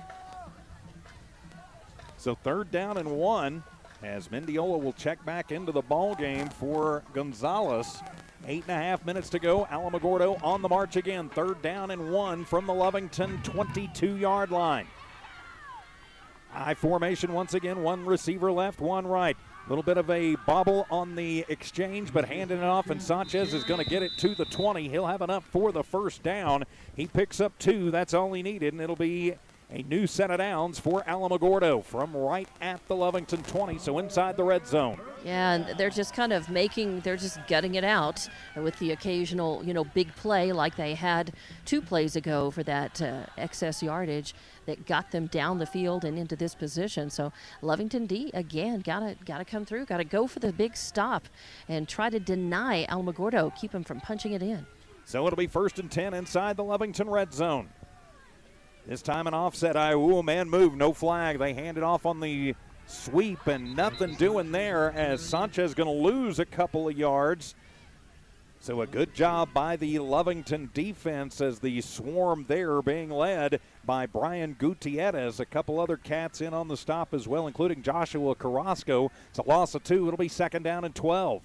S1: So 3rd down and 1. As Mendiola will check back into the ball game for Gonzalez. 8.5 minutes to go. Alamogordo on the march again. 3rd down and 1 from the Lovington 22-yard line. I formation once again. 1 receiver left, 1 right. A little bit of a bobble on the exchange, but handing it off, and Sanchez is going to get it to the 20. He'll have enough for the 1st down. He picks up 2. That's all he needed, and it'll be a new set of downs for Alamogordo from right at the Lovington 20, so inside the red zone.
S2: Yeah, and they're just kind of they're just gutting it out with the occasional, big play like they had 2 plays ago for that excess yardage that got them down the field and into this position. So Lovington D, again, gotta come through, gotta go for the big stop and try to deny Alamogordo, keep them from punching it in.
S1: So it'll be 1st and 10 inside the Lovington red zone. This time an offset. Man move, no flag. They hand it off on the sweep and nothing doing there as Sanchez going to lose a couple of yards. So a good job by the Lovington defense as the swarm there being led by Brian Gutierrez. A couple other cats in on the stop as well, including Joshua Carrasco. It's a loss of 2. It'll be 2nd down and 12.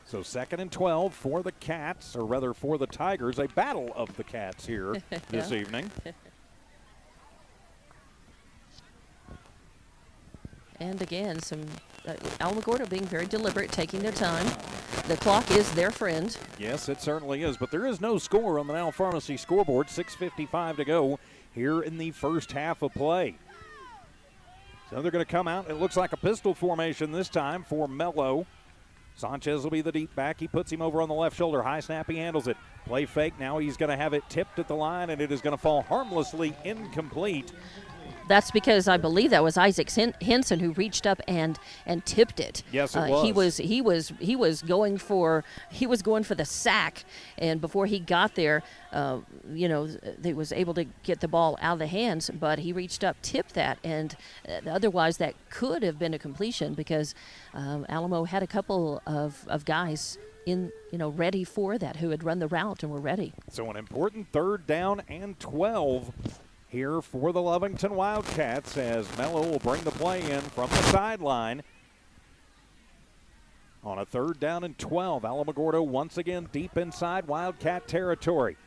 S1: So 2nd and 12 for the Cats, or rather for the Tigers. A battle of the Cats here this evening.
S2: And again, some Alamogordo being very deliberate, taking their time. The clock is their friend.
S1: Yes, it certainly is. But there is no score on the Now Pharmacy scoreboard. 6:55 to go here in the first half of play. So they're going to come out. It looks like a pistol formation this time for Mello. Sanchez will be the deep back. He puts him over on the left shoulder. High snap, he handles it. Play fake. Now he's going to have it tipped at the line, and it is going to fall harmlessly incomplete.
S2: that's because I believe that was Isaac Henson who reached up and tipped it.
S1: Yes, it was.
S2: He was going for the sack, and before he got there, they was able to get the ball out of the hands, but he reached up, tipped that, and otherwise that could have been a completion because Alamo had a couple of guys ready for that who had run the route and were ready.
S1: So an important 3rd down and 12 here for the Lovington Wildcats as Mello will bring the play in from the sideline. On a 3rd down and 12, Alamogordo once again deep inside Wildcat territory.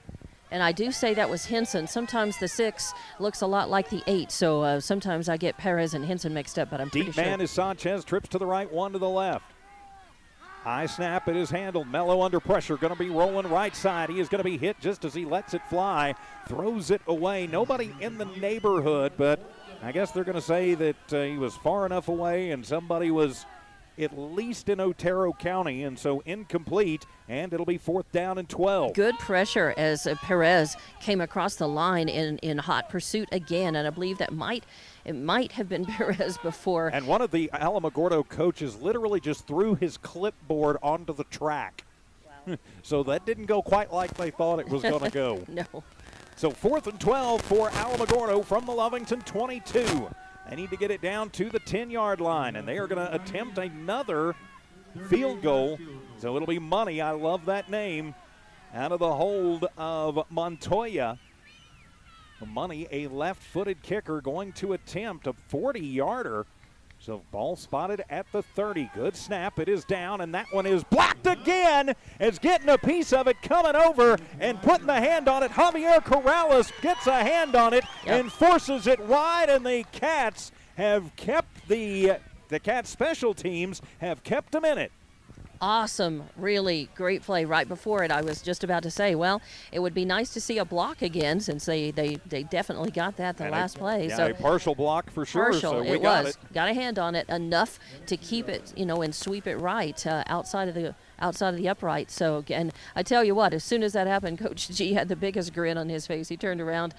S2: And I do say that was Henson. Sometimes the 6 looks a lot like the 8, so sometimes I get Perez and Henson mixed up, but I'm pretty sure.
S1: Deep man is Sanchez, trips to the right, one to the left. High snap, it is handled. Mello under pressure, going to be rolling right side. He is going to be hit just as he lets it fly, throws it away. Nobody in the neighborhood, but I guess they're going to say that he was far enough away and somebody was at least in Otero County, and so incomplete, and it'll be 4th down and 12.
S2: Good pressure as Perez came across the line in hot pursuit again, and I believe that it might have been Perez before.
S1: And one of the Alamogordo coaches literally just threw his clipboard onto the track. Wow. So that didn't go quite like they thought it was going to go.
S2: No.
S1: So 4th and 12 for Alamogordo from the Lovington 22. They need to get it down to the 10-yard line, and they are going to attempt another field goal. So it'll be Money, I love that name, out of the hold of Montoya. Money, a left-footed kicker, going to attempt a 40-yarder. So ball spotted at the 30. Good snap. It is down, and that one is blocked again. It's getting a piece of it, coming over and putting the hand on it. Javier Corrales gets a hand on it and forces it wide, and the Cats have kept the Cats special teams have kept them in it.
S2: Awesome, really great play. Right before it, I was just about to say, well, it would be nice to see a block again since they definitely got that the last play.
S1: Yeah,
S2: so
S1: a partial block for sure.
S2: Partial,
S1: so we
S2: it
S1: got
S2: was.
S1: it.
S2: Got a hand on it enough to keep it, and sweep it right outside of the upright. So again, I tell you what, as soon as that happened, Coach G had the biggest grin on his face. He turned around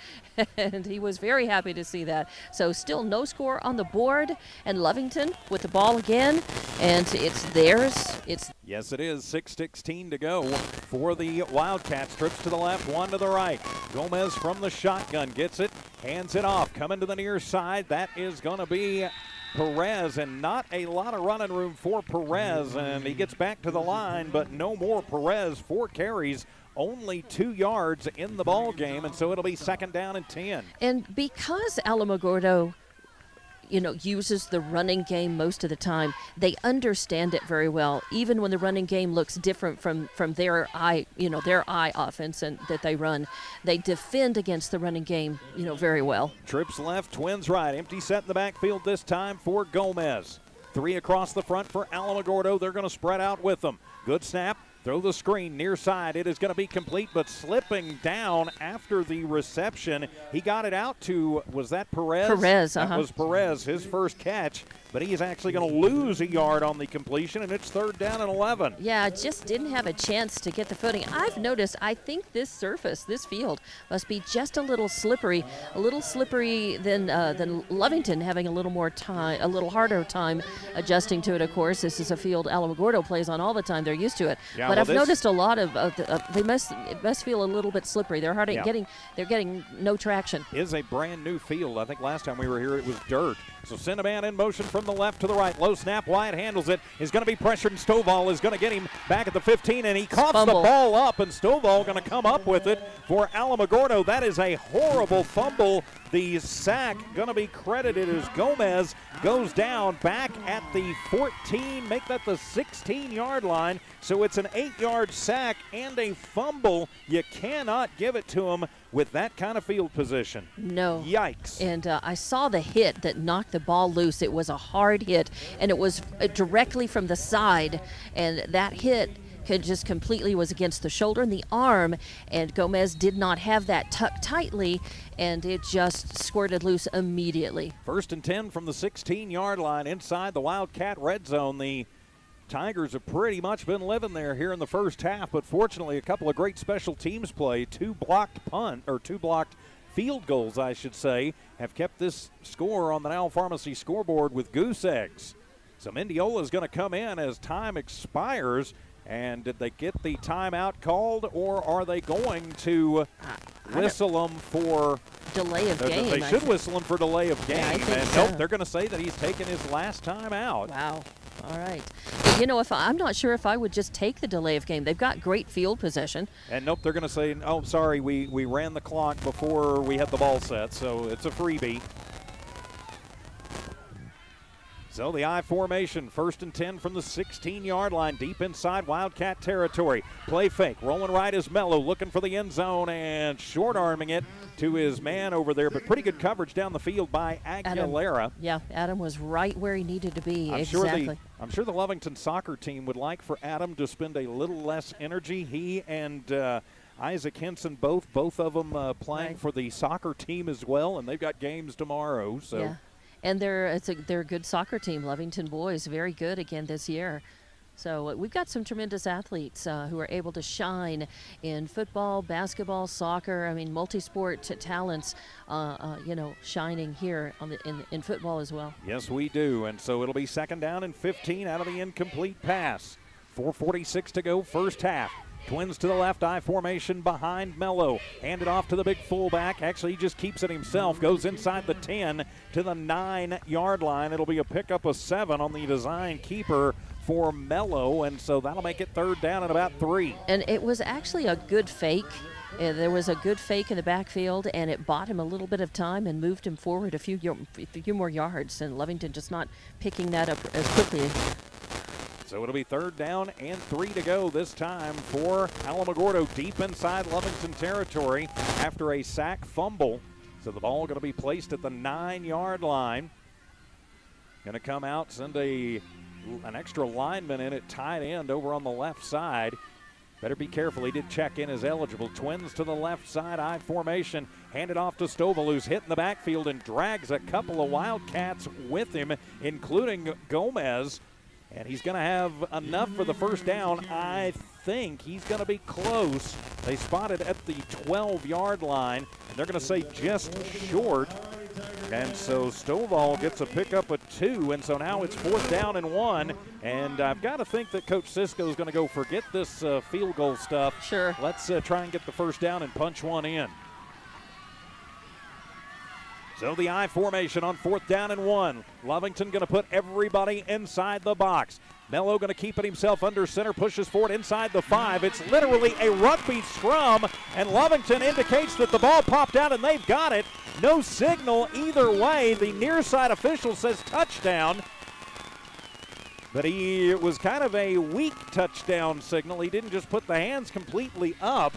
S2: and he was very happy to see that. So still no score on the board, and Lovington with the ball again, and it's theirs.
S1: Yes, it is. 6:16 to go for the Wildcats. Trips to the left, one to the right. Gomez from the shotgun gets it, hands it off, coming to the near side. That is going to be Perez, and not a lot of running room for Perez, and he gets back to the line, but no more Perez. 4 carries, only 2 yards in the ball game, and so it'll be 2nd down and 10.
S2: And because Alamogordo uses the running game most of the time, they understand it very well, even when the running game looks different from their eye offense and that they run. They defend against the running game, very well.
S1: Trips left, twins right. Empty set in the backfield this time for Gomez. 3 across the front for Alamogordo. They're going to spread out with them. Good snap. Throw the screen near side. It is going to be complete, but slipping down after the reception. He got it out to, was that Perez?
S2: Perez,
S1: That was Perez, his first catch. But he is actually going to lose a yard on the completion, and it's 3rd down and 11.
S2: Yeah, just didn't have a chance to get the footing. I've noticed, I think this field, must be just a little slippery than Lovington, having a little harder time adjusting to it. Of course, this is a field Alamogordo plays on all the time. They're used to it.
S1: Yeah,
S2: but I've noticed a lot of it must feel a little bit slippery. They're getting no traction.
S1: It is a brand new field. I think last time we were here it was dirt. So send a man in motion from the left to the right. Low snap, Wyatt handles it. Is going to be pressured, and Stovall is going to get him back at the 15, and he coughs the ball up, and Stovall going to come up with it for Alamogordo. That is a horrible fumble. The sack going to be credited as Gomez goes down back at the 14, make that the 16-yard line. So it's an 8-yard sack and a fumble. You cannot give it to him with that kind of field position.
S2: No.
S1: Yikes.
S2: And I saw the hit that knocked the ball loose. It was a hard hit, and it was directly from the side, and that hit just completely was against the shoulder and the arm, and Gomez did not have that tucked tightly, and it just squirted loose immediately.
S1: 1st and 10 from the 16-yard line inside the Wildcat red zone. The Tigers have pretty much been living there here in the first half, but fortunately a couple of great special teams play, 2 blocked field goals, I should say, have kept this score on the Now Pharmacy scoreboard with goose eggs. So Mendiola is going to come in as time expires. And did they get the timeout called, or are they going to whistle him for
S2: delay of game?
S1: They should whistle him for delay of game.
S2: Yeah, I think
S1: and
S2: so.
S1: nope, they're going to say that he's taken his last time out.
S2: Wow. All right. You know, I'm not sure if I would just take the delay of game. They've got great field possession.
S1: And nope, they're going to say, oh, sorry, we ran the clock before we had the ball set, so it's a freebie. So the I formation, 1st and 10 from the 16-yard line, deep inside Wildcat territory. Play fake, rolling right is Mello, looking for the end zone and short-arming it to his man over there, but pretty good coverage down the field by Aguilera.
S2: Adam was right where he needed to be.
S1: I'm
S2: exactly.
S1: sure the Lovington soccer team would like for Adam to spend a little less energy. He and Isaac Henson, both of them playing for the soccer team as well, and they've got games tomorrow. So.
S2: Yeah. And they're a good soccer team, Lovington boys, very good again this year. So we've got some tremendous athletes who are able to shine in football, basketball, soccer. I mean, multi-sport talents, shining here in football as well.
S1: Yes, we do. And so it'll be 2nd down and 15 out of the incomplete pass. 4:46 to go, first half. Twins to the left, I formation behind Mello. Hand it off to the big fullback. Actually, he just keeps it himself. Goes inside the 10 to the 9-yard line. It'll be a pickup of 7 on the design keeper for Mello, and so that'll make it 3rd down and about 3.
S2: And it was actually a good fake. There was a good fake in the backfield, and it bought him a little bit of time and moved him forward a few more yards, and Lovington just not picking that up as quickly.
S1: So it'll be 3rd down and 3 to go this time for Alamogordo, deep inside Lovington territory after a sack fumble. So the ball going to be placed at the 9-yard line. Going to come out, send an extra lineman in at tight end over on the left side. Better be careful. He did check in as eligible. Twins to the left side, I formation. Handed off to Stovall, who's hit in the backfield and drags a couple of Wildcats with him, including Gomez. And he's going to have enough for the 1st down. I think he's going to be close. They spotted at the 12-yard line, and they're going to say just short. And so Stovall gets a pickup of 2, and so now it's 4th down and 1. And I've got to think that Coach Cisco is going to go forget this field goal stuff.
S2: Sure.
S1: Let's try and get the 1st down and punch one in. So the I formation on 4th down and 1. Lovington going to put everybody inside the box. Mello going to keep it himself under center, pushes forward inside the 5. It's literally a rugby scrum, and Lovington indicates that the ball popped out and they've got it. No signal either way. The near side official says touchdown, but it was kind of a weak touchdown signal. He didn't just put the hands completely up.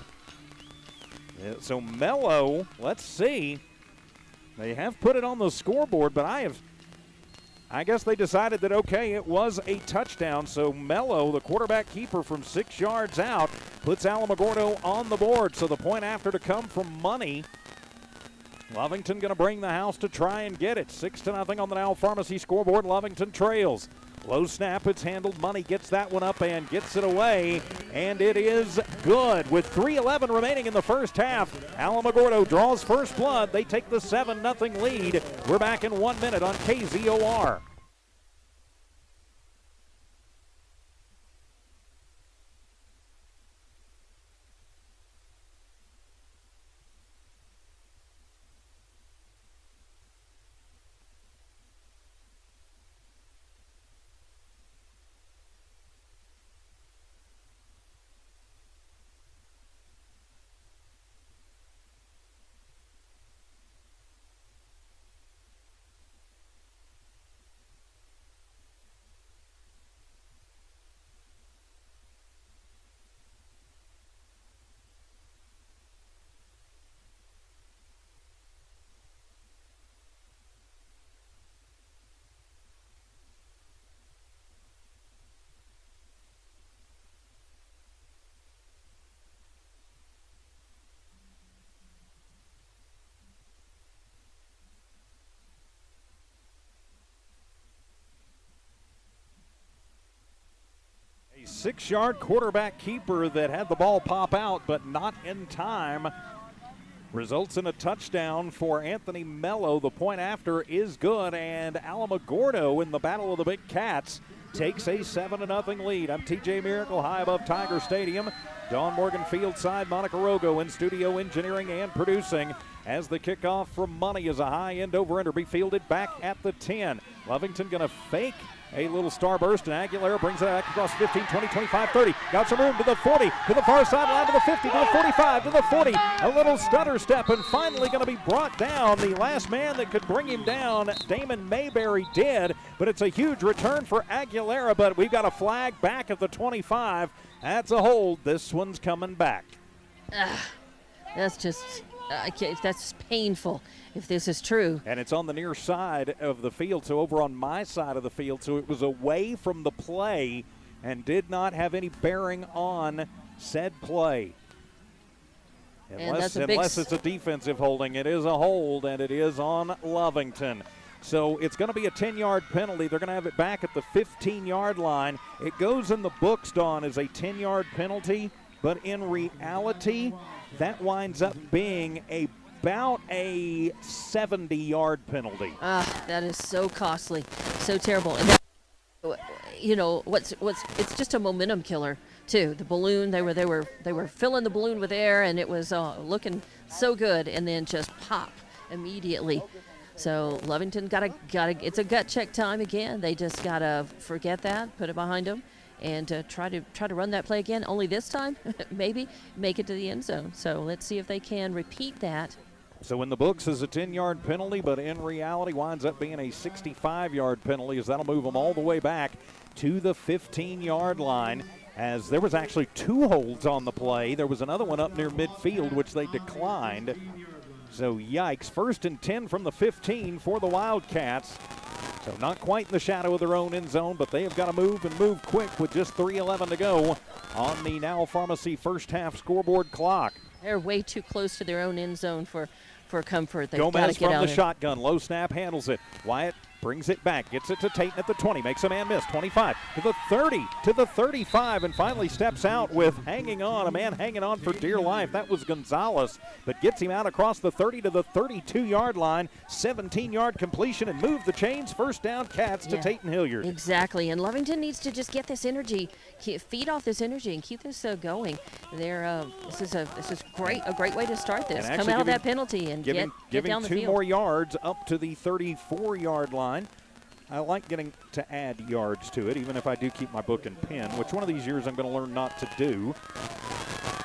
S1: So Mello, let's see. They have put it on the scoreboard, but I guess they decided that, okay, it was a touchdown. So Mello, the quarterback keeper from 6 yards out, puts Alamogordo on the board. So the point after to come from Money. Lovington going to bring the house to try and get it. 6-0 on the Now Pharmacy scoreboard. Lovington trails. Low snap, it's handled. Money gets that one up and gets it away, and it is good. With 3:11 remaining in the first half, Alamogordo draws first blood. They take the 7-0 lead. We're back in 1 minute on KZOR. A 6-yard quarterback keeper that had the ball pop out, but not in time. results in a touchdown for Anthony Mello. The point after is good, and Alamogordo in the Battle of the Big Cats takes a 7-0 lead. I'm TJ Miracle, high above Tiger Stadium. Dawn Morgan field side, Monica Rogo in studio engineering and producing. As the kickoff from Money is a high-end over-under, be fielded back at the 10. Lovington going to fake a little starburst, and Aguilera brings it back across 15, 20, 25, 30. Got some room to the 40, to the far sideline, to the 50, to the 45, to the 40. A little stutter step, and finally going to be brought down. The last man that could bring him down, Damon Mayberry, did, but it's a huge return for Aguilera, but we've got a flag back at the 25. That's a hold. This one's coming back.
S2: That's just... that's painful if this is true.
S1: And it's on the near side of the field, so over on my side of the field, so it was away from the play and did not have any bearing on said play. Unless it's a defensive holding. It is a hold, and it is on Lovington. So it's going to be a 10-yard penalty. They're going to have it back at the 15-yard line. It goes in the books, Dawn, as a 10-yard penalty, but in reality, that winds up being about a 70-yard penalty.
S2: That is so costly, so terrible. And that, it's just a momentum killer too. The balloon, they were filling the balloon with air, and it was looking so good, and then just pop immediately. So Lovington gotta. It's a gut check time again. They just gotta forget that, put it behind them, and try to run that play again. Only this time, maybe make it to the end zone. So let's see if they can repeat that.
S1: So in the books is a 10-yard penalty, but in reality winds up being a 65-yard penalty, as that'll move them all the way back to the 15-yard line. As there was actually 2 holds on the play. There was another one up near midfield, which they declined. So yikes, 1st and 10 from the 15 for the Wildcats. So not quite in the shadow of their own end zone, but they have got to move and move quick with just 3:11 to go on the Now Pharmacy first half scoreboard clock.
S2: They're way too close to their own end zone for comfort. They've
S1: Gomez
S2: get
S1: from
S2: out
S1: the shotgun, low snap, handles it. Wyatt brings it back, gets it to Tate at the 20, makes a man miss, 25, to the 30, to the 35, and finally steps out with a man hanging on for dear life. That was Gonzalez, but gets him out across the 30 to the 32-yard line, 17-yard completion, and move the chains. First down, Cats to Tate and Hilliard.
S2: Exactly, and Lovington needs to just get this energy, feed off this energy, and keep this going. This is a great way to start this. Come out of that penalty and get down the field.
S1: 2 more yards up to the 34-yard line. I like getting to add yards to it, even if I do keep my book and pen, which one of these years I'm going to learn not to do.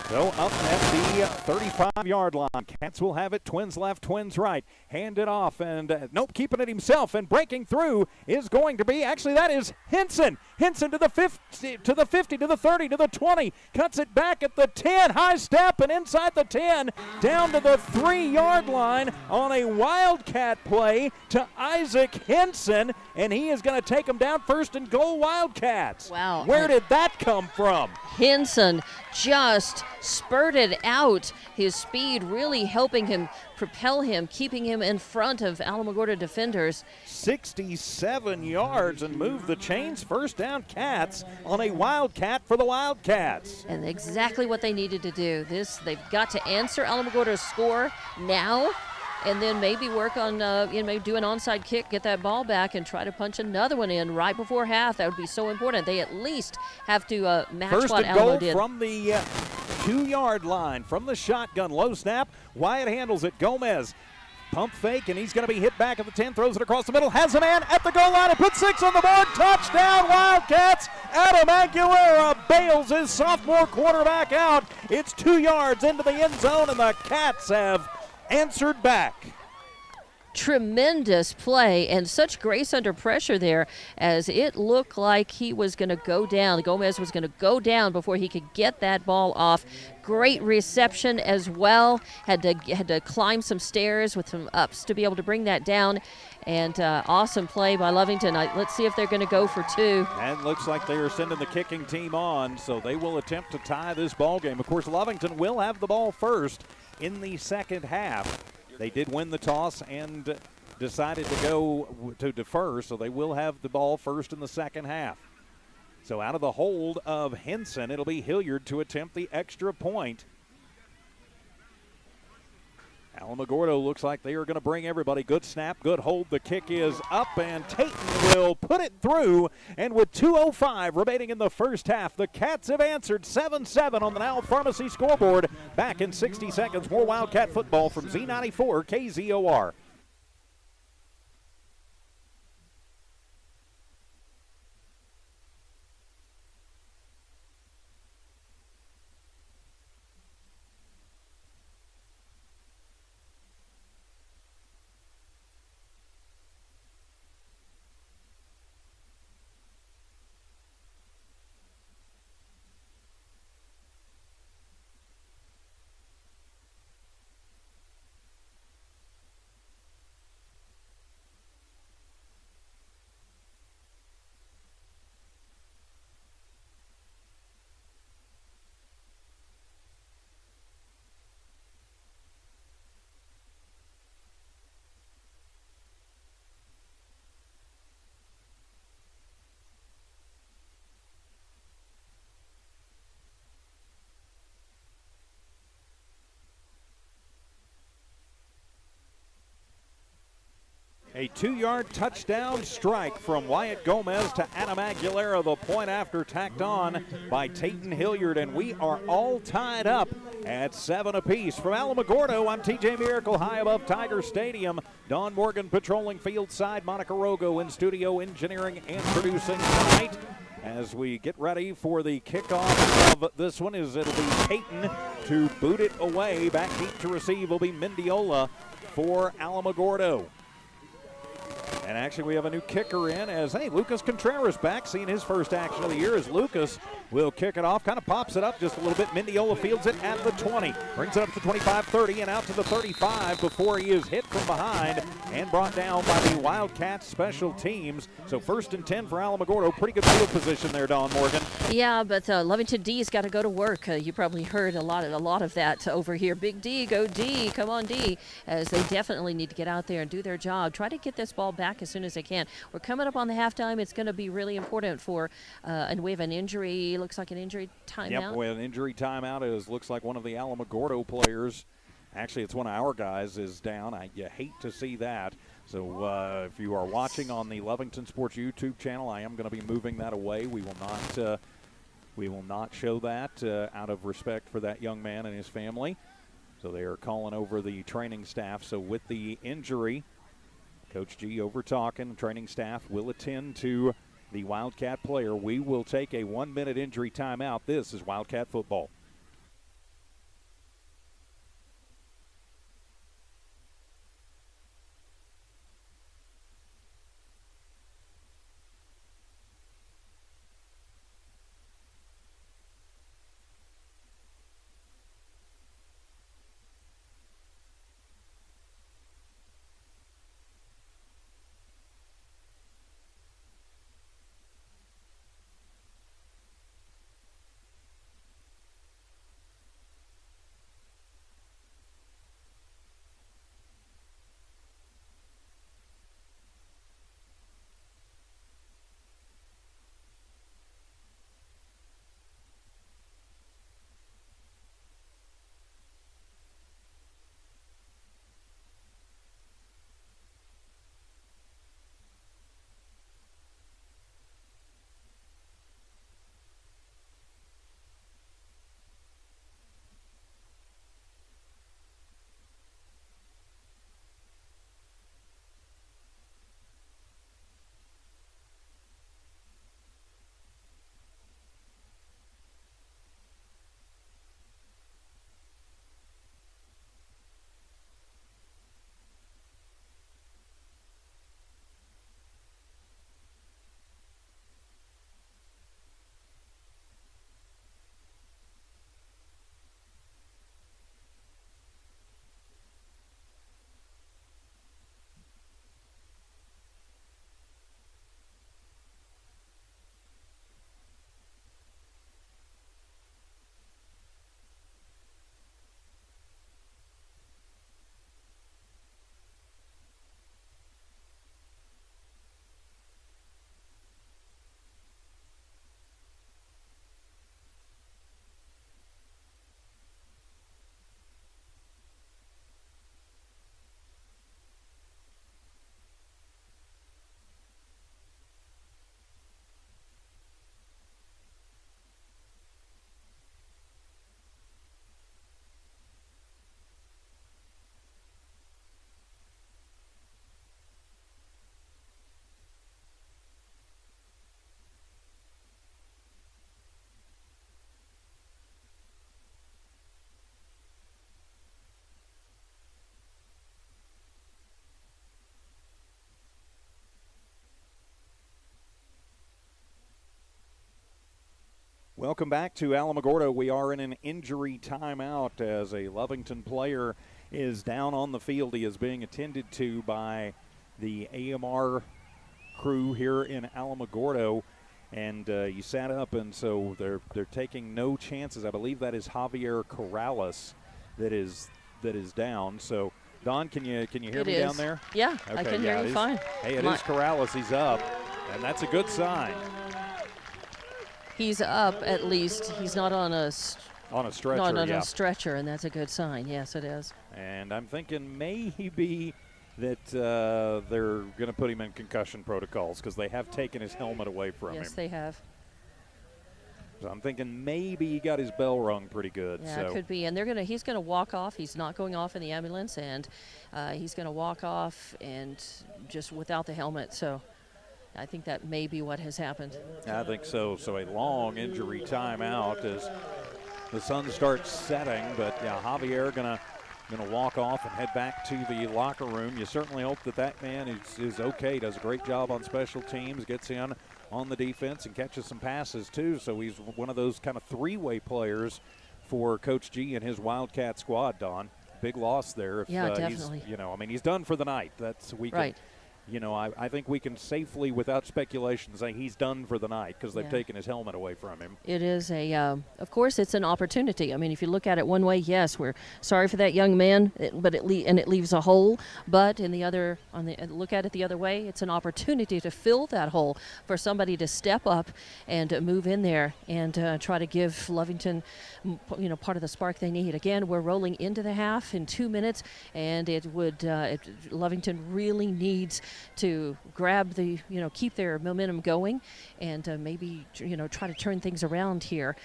S1: So up at the 35-yard line. Cats will have it. Twins left, Twins right. Hand it off, and keeping it himself, and breaking through is going to be, actually that is Henson. Henson to the 50, to the 50, to the 30, to the 20. Cuts it back at the 10. High step, and inside the 10, down to the 3-yard line on a Wildcat play to Isaac Henson, and he is going to take him down. 1st and goal, Wildcats.
S2: Wow.
S1: Where did that come from?
S2: Henson just spurted out, his speed really helping him propel him, keeping him in front of Alamogordo defenders.
S1: 67 yards and move the chains. First down, Cats on a Wildcat for the Wildcats.
S2: And exactly what they needed to do. They've got to answer Alamogordo's score now, and then maybe work on, maybe do an onside kick, get that ball back, and try to punch another one in right before half. That would be so important. They at least have to match what Alamo did.
S1: First and goal from the 2-yard line, from the shotgun, low snap. Wyatt handles it. Gomez, pump fake, and he's going to be hit back at the 10, throws it across the middle, has a man at the goal line, and puts 6 on the board. Touchdown, Wildcats. Adam Aguilera bails his sophomore quarterback out. It's 2 yards into the end zone, and the Cats have answered back.
S2: Tremendous play and such grace under pressure there, as it looked like he was going to go down. Gomez was going to go down before he could get that ball off. Great reception as well. Had to climb some stairs with some ups to be able to bring that down. And awesome play by Lovington. Let's see if they're going to go for 2.
S1: And looks like they are sending the kicking team on, so they will attempt to tie this ball game. Of course, Lovington will have the ball first in the second half. They did win the toss and decided to go to defer, so they will have the ball first in the second half. So out of the hold of Henson, it'll be Hilliard to attempt the extra point. Alamogordo looks like they are going to bring everybody. Good snap, good hold. The kick is up, and Tayton will put it through. And with 2:05 remaining in the first half, the Cats have answered 7-7 on the Now Pharmacy scoreboard. Back in 60 seconds, more Wildcat football from Z94 KZOR. A 2-yard touchdown strike from Wyatt Gomez to Adam Aguilera. The point after tacked on by Tayton Hilliard, and we are all tied up at 7 apiece. From Alamogordo, I'm TJ Miracle, high above Tiger Stadium. Don Morgan patrolling field side. Monica Rogo in studio engineering and producing tonight. As we get ready for the kickoff of this one, it'll be Tayton to boot it away. Back deep to receive will be Mendiola for Alamogordo. And actually, we have a new kicker in as, Lucas Contreras back, seeing his first action of the year as Lucas will kick it off. Kind of pops it up just a little bit. Mendiola fields it at the 20. Brings it up to the 25-30 and out to the 35 before he is hit from behind and brought down by the Wildcats special teams. So 1st and 10 for Alamogordo. Pretty good field position there, Dawn Morgan.
S2: Yeah, but Lovington D's got to go to work. You probably heard a lot of that over here. Big D, go D, come on D, as they definitely need to get out there and do their job. Try to get this ball back as soon as they can. We're coming up on the halftime. It's going to be really important for, and we have an injury. Looks like an injury timeout.
S1: Yep, we have an injury timeout. Looks like one of the Alamogordo players. Actually, it's one of our guys is down. You hate to see that. So if you are watching on the Lovington Sports YouTube channel, I am going to be moving that away. We will not show that out of respect for that young man and his family. So they are calling over the training staff. So with the injury, Coach G over talking. Training staff will attend to the Wildcat player. We will take a 1-minute injury timeout. This is Wildcat football. Welcome back to Alamogordo. We are in an injury timeout as a Lovington player is down on the field. He is being attended to by the AMR crew here in Alamogordo, and he sat up, and so they're taking no chances. I believe that is Javier Corrales that is down. So Don, can you hear me down there?
S2: Yeah,
S1: okay,
S2: I can hear you fine.
S1: Hey, it is Corrales. He's up, and that's a good sign.
S2: He's up at least. He's not on a
S1: stretcher.
S2: Not on a stretcher, and that's a good sign. Yes, it is.
S1: And I'm thinking maybe that they're going to put him in concussion protocols because they have taken his helmet away from him.
S2: Yes, they have.
S1: So I'm thinking maybe he got his bell rung pretty good.
S2: Yeah,
S1: so.
S2: it could be. And he's going to walk off. He's not going off in the ambulance, and he's going to walk off and just without the helmet. So I think that may be what has happened.
S1: I think so. So a long injury timeout as the sun starts setting. But yeah, Javier gonna walk off and head back to the locker room. You certainly hope that man is okay. Does a great job on special teams. Gets in on the defense and catches some passes too. So he's one of those kind of three-way players for Coach G and his Wildcat squad. Don, big loss there.
S2: Yeah, definitely.
S1: He's done for the night. That's
S2: right.
S1: I think we can safely, without speculation, say he's done for the night because they've taken his helmet away from him.
S2: It is of course, it's an opportunity. I mean, if you look at it one way, yes, we're sorry for that young man, but it leaves a hole. But look at it the other way, it's an opportunity to fill that hole for somebody to step up and move in there and try to give Lovington, part of the spark they need. Again, we're rolling into the half in 2 minutes, and Lovington really needs to grab keep their momentum going and maybe, try to turn things around here.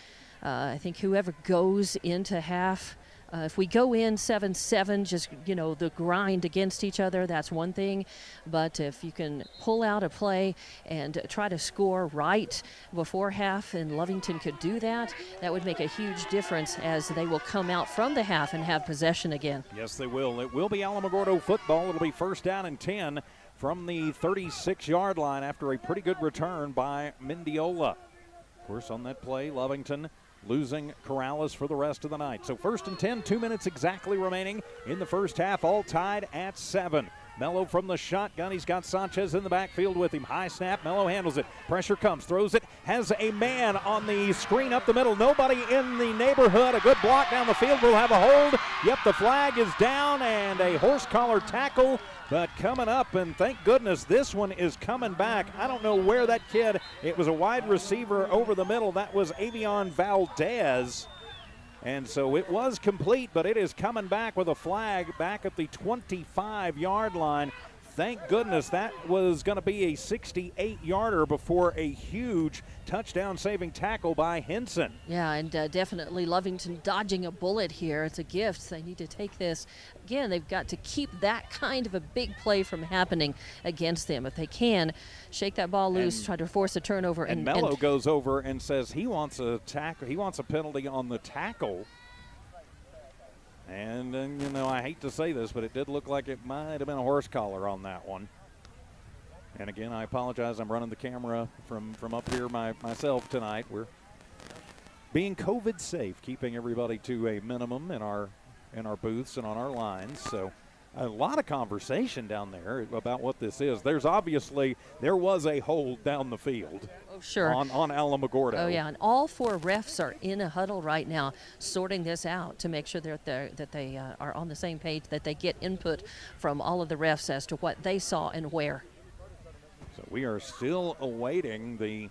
S2: I think whoever goes into half, if we go in 7-7, just, the grind against each other, that's one thing. But if you can pull out a play and try to score right before half, and Lovington could do that, that would make a huge difference as they will come out from the half and have possession again.
S1: Yes, they will. It will be Alamogordo football. It'll be 1st down and 10 from the 36-yard line after a pretty good return by Mendiola. Of course, on that play, Lovington losing Corrales for the rest of the night. So 1st and 10, 2 minutes exactly remaining in the first half, all tied at 7. Mello from the shotgun. He's got Sanchez in the backfield with him. High snap. Mello handles it. Pressure comes. Throws it. Has a man on the screen up the middle. Nobody in the neighborhood. A good block down the field. Will have a hold. Yep, the flag is down and a horse collar tackle. But coming up, and thank goodness this one is coming back. I don't know where that kid, it was a wide receiver over the middle. That was Avion Valdez. And so it was complete, but it is coming back with a flag back at the 25-yard line. Thank goodness that was going to be a 68-yarder before a huge touchdown-saving tackle by Henson.
S2: Yeah, and definitely Lovington dodging a bullet here. It's a gift. They need to take this. Again, they've got to keep that kind of a big play from happening against them. If they can, shake that ball loose, try to force a turnover.
S1: And Mello goes over and says he wants a tackle. He wants a penalty on the tackle. And, I hate to say this, but it did look like it might have been a horse collar on that one. And, again, I apologize. I'm running the camera from up here myself tonight. We're being COVID safe, keeping everybody to a minimum in our booths and on our lines. So a lot of conversation down there about what this is. There was a hold down the field.
S2: Oh, sure.
S1: On Alamogordo.
S2: Oh, yeah, and all 4 refs are in a huddle right now sorting this out to make sure that they are on the same page, that they get input from all of the refs as to what they saw and where.
S1: So we are still awaiting the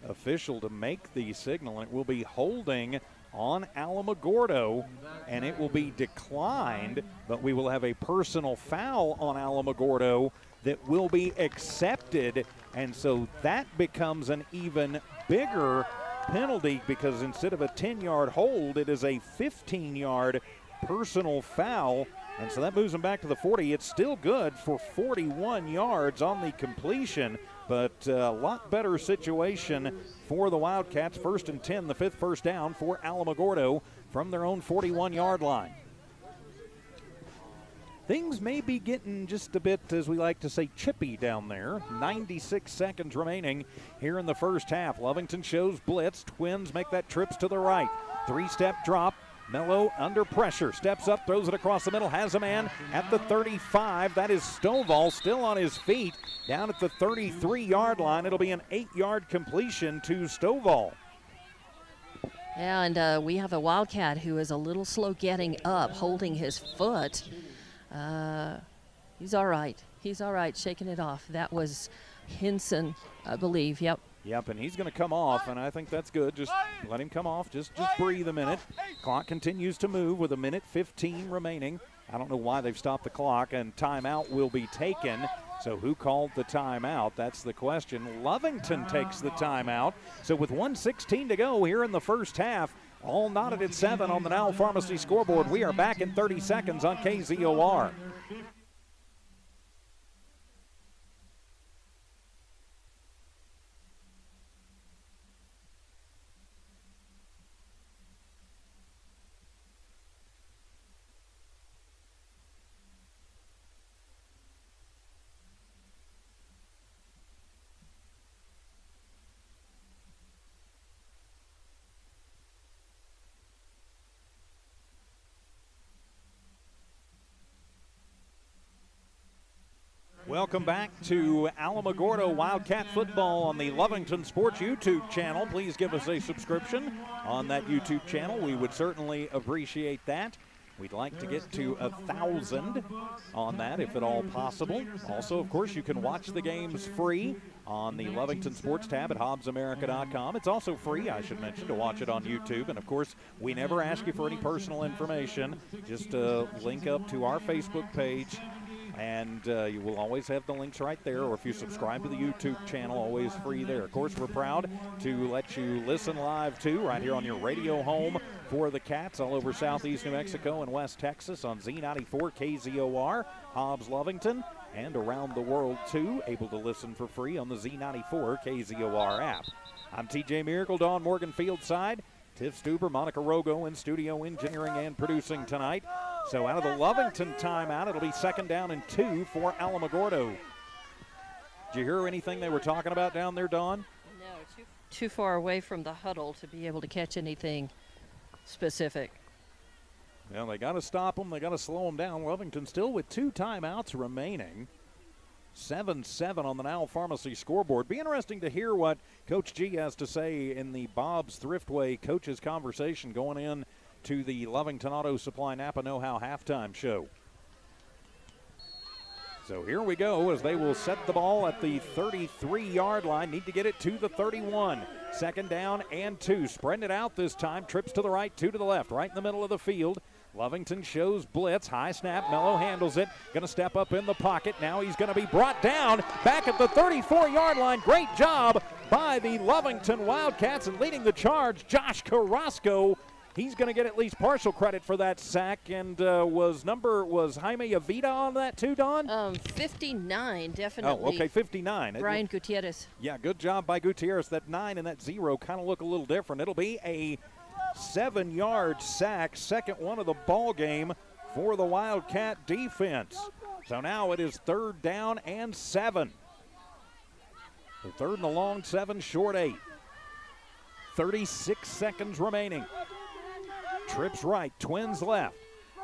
S1: official to make the signal, and it will be holding on Alamogordo, and it will be declined, but we will have a personal foul on Alamogordo that will be accepted, and so that becomes an even bigger penalty because instead of a 10-yard hold, it is a 15-yard personal foul, and so that moves them back to the 40. It's still good for 41 yards on the completion, but a lot better situation for the Wildcats. 1st and 10, the 5th first down for Alamogordo from their own 41-yard line. things may be getting just a bit, as we like to say, chippy down there. 96 seconds remaining here in the first half. Lovington shows blitz. Twins make that trips to the right. 3-step drop. Mello under pressure, steps up, throws it across the middle, has a man at the 35. That is Stovall, still on his feet, down at the 33-yard line. It'll be an 8-yard completion to Stovall.
S2: Yeah, and we have a Wildcat who is a little slow getting up, holding his foot. He's all right. He's all right, shaking it off. That was Hinson, I believe. Yep.
S1: Yep, and he's going to come off, and I think that's good. Just let him come off. Just breathe a minute. Clock continues to move with 1:15 remaining. I don't know why they've stopped the clock, and timeout will be taken. So who called the timeout? That's the question. Lovington takes the timeout. So with 1:16 to go here in the first half, all knotted at 7 on the Now Pharmacy scoreboard. We are back in 30 seconds on KZOR. Welcome back to Alamogordo Wildcat football on the Lovington Sports YouTube channel. Please give us a subscription on that YouTube channel. We would certainly appreciate that. We'd like to get to 1,000 on that, if at all possible. Also, of course, you can watch the games free on the Lovington Sports tab at HobbsAmerica.com. It's also free, I should mention, to watch it on YouTube. And, of course, we never ask you for any personal information. Just link up to our Facebook page. And you will always have the links right there, or if you subscribe to the YouTube channel, always free there. Of course, we're proud to let you listen live, too, right here on your radio home for the Cats all over southeast New Mexico and West Texas on Z94 KZOR, Hobbs Lovington, and around the world, too, able to listen for free on the Z94 KZOR app. I'm TJ Miracle, Dawn Morgan Fieldside. Tiff Stuber, Monica Rogo in studio engineering and producing tonight. So out of the Lovington timeout, it'll be 2nd down and 2 for Alamogordo. Did you hear anything they were talking about down there, Dawn?
S2: No, too far away from the huddle to be able to catch anything specific.
S1: Well, they got to stop them. They got to slow them down. Lovington still with 2 timeouts remaining. 7-7 on the Now Pharmacy scoreboard. Be interesting to hear what Coach G has to say in the Bob's Thriftway coaches conversation going in to the Lovington Auto Supply Napa Know-How halftime show. So here we go as they will set the ball at the 33-yard line. Need to get it to the 31. 2nd down and 2. Spreading it out this time. Trips to the right, 2 to the left. Right in the middle of the field. Lovington shows blitz. High snap. Mello handles it. Going to step up in the pocket. Now he's going to be brought down back at the 34-yard line. Great job by the Lovington Wildcats, and leading the charge, Josh Carrasco. He's going to get at least partial credit for that sack. And was Jaime Avita on that too, Don?
S2: 59, definitely.
S1: Oh, okay, 59.
S2: Brian Gutierrez.
S1: Yeah, good job by Gutierrez. That 9 and that 0 kind of look a little different. It'll be a 7-yard sack, second one of the ball game for the Wildcat defense. So now it is 3rd down and 7. The 3rd and the long, 7 short 8. 36 seconds remaining. Trips right, Twins left.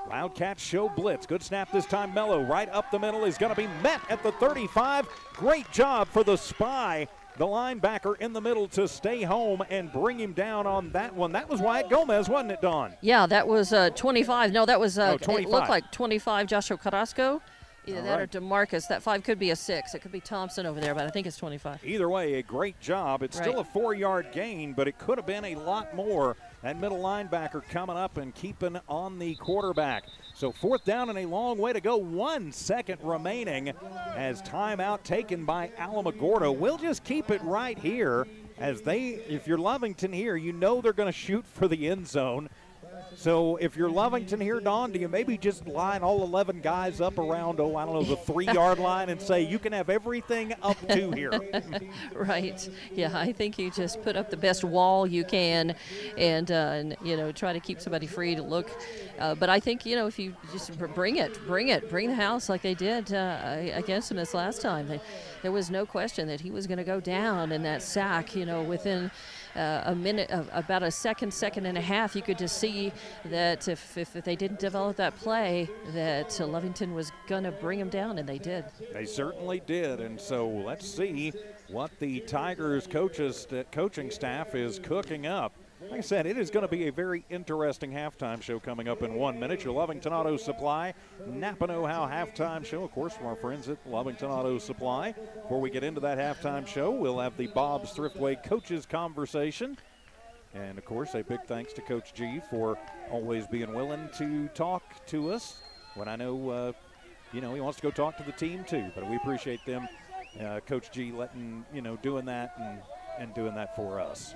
S1: Wildcats show blitz. Good snap this time. Mello right up the middle is going to be met at the 35. Great job for the spy, the linebacker in the middle, to stay home and bring him down on that one. That was Wyatt Gomez, wasn't it, Don?
S2: Yeah, that was 25. No, that was
S1: 25.
S2: It looked like 25 Joshua Carrasco. Either
S1: All
S2: that
S1: right.
S2: or DeMarcus. That 5 could be a 6. It could be Thompson over there, but I think it's 25.
S1: Either way, a great job. It's still a 4-yard gain, but it could have been a lot more. That middle linebacker coming up and keeping on the quarterback. So 4th down and a long way to go. 1 second remaining as timeout taken by Alamogordo. We'll just keep it right here as if you're Lovington here, you know they're going to shoot for the end zone. So if you're Lovington here, Dawn, do you maybe just line all 11 guys up around, the 3-yard line and say, you can have everything up to here?
S2: Right. Yeah, I think you just put up the best wall you can and try to keep somebody free to look. But I think, if you just bring the house like they did against him this last time. There was no question that he was going to go down in that sack, within a minute, about a second and a half. You could just see that if they didn't develop that play, that Lovington was going to bring him down, and they did.
S1: They certainly did, and so let's see what the Tigers coaching staff is cooking up. Like I said, it is going to be a very interesting halftime show coming up in 1 minute. Your Lovington Auto Supply, Napa Know-How halftime show, of course, from our friends at Lovington Auto Supply. Before we get into that halftime show, we'll have the Bob's Thriftway Coaches Conversation. And, of course, a big thanks to Coach G for always being willing to talk to us when I know, he wants to go talk to the team too. But we appreciate them, Coach G, doing that and doing that for us.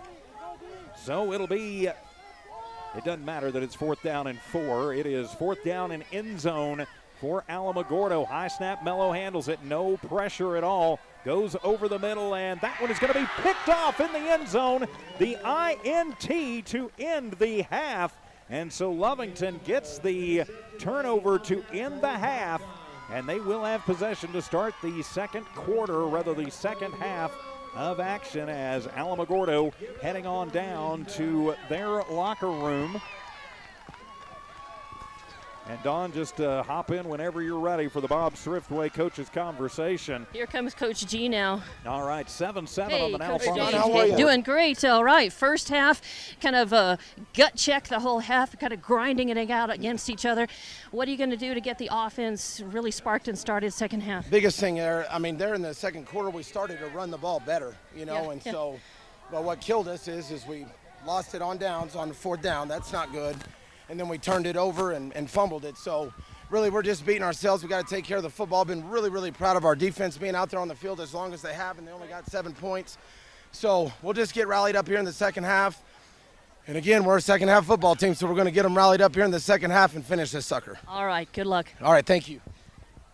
S1: So it doesn't matter that it's 4th down and 4. It is 4th down and end zone for Alamogordo. High snap, Mello handles it. No pressure at all. Goes over the middle, and that one is going to be picked off in the end zone. The INT to end the half. And so Lovington gets the turnover to end the half, and they will have possession to start the second half of action as Alamogordo heading on down to their locker room. And Dawn, just hop in whenever you're ready for the Bob's Thriftway Coaches Conversation.
S2: Here comes Coach G now.
S1: All right, 7-7
S2: hey,
S1: on the now.
S2: Coach G. How are you? Doing great. All right, first half, kind of gut check the whole half, kind of grinding it out against each other. What are you going to do to get the offense really sparked and started second half?
S3: Biggest thing there, there in the second quarter, we started to run the ball better, So, but what killed us is we lost it on downs on the 4th down. That's not good. And then we turned it over and fumbled it. So really we're just beating ourselves. We got to take care of the football. Been really, really proud of our defense being out there on the field as long as they have, and they only got 7 points. So we'll just get rallied up here in the second half. And again, we're a second half football team, so we're going to get them rallied up here in the second half and finish this sucker.
S2: All right, good luck.
S3: All right, thank you.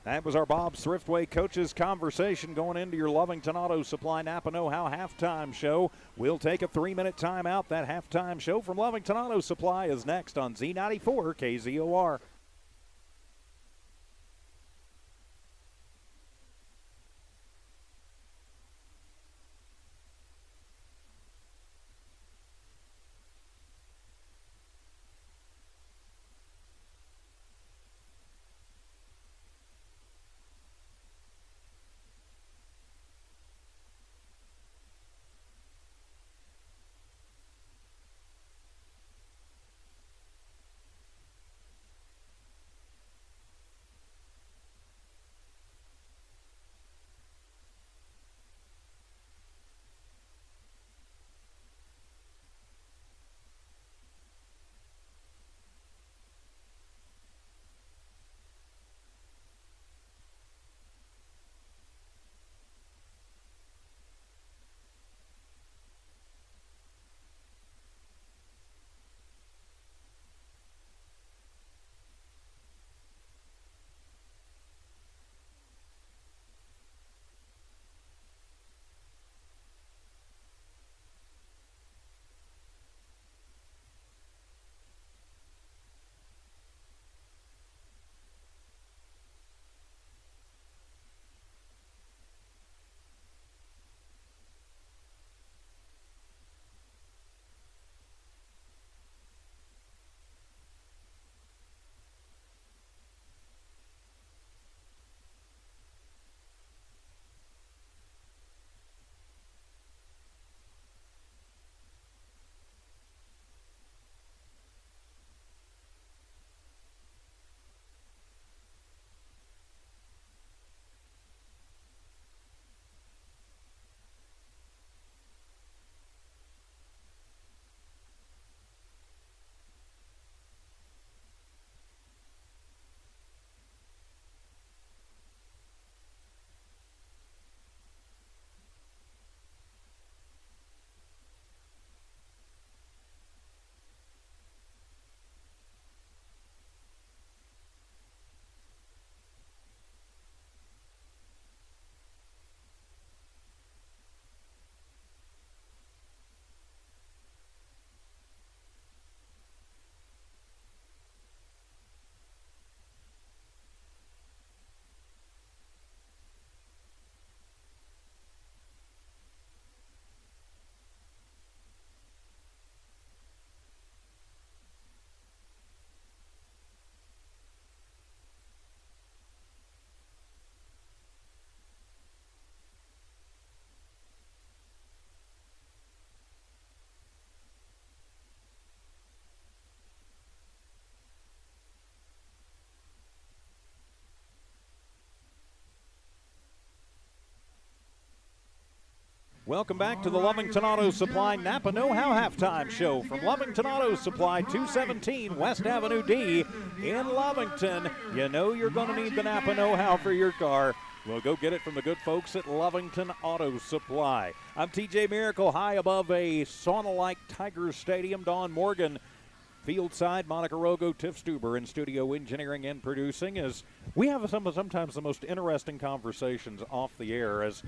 S1: That was our Bob's Thriftway Coaches Conversation going into your Lovington Auto Supply Napa Know-How halftime show. We'll take a 3-minute timeout. That halftime show from Lovington Auto Supply is next on Z94 KZOR. Welcome back to the Lovington Auto Supply Napa Know-How Halftime Show from Lovington Auto Supply, 217 West Avenue D in Lovington. You know you're going to need the Napa Know-How for your car. Well, go get it from the good folks at Lovington Auto Supply. I'm TJ Miracle, high above a sauna-like Tigers Stadium. Dawn Morgan, fieldside, Monica Rogo, Tiff Stuber in studio engineering and producing, as we have sometimes the most interesting conversations off the air, as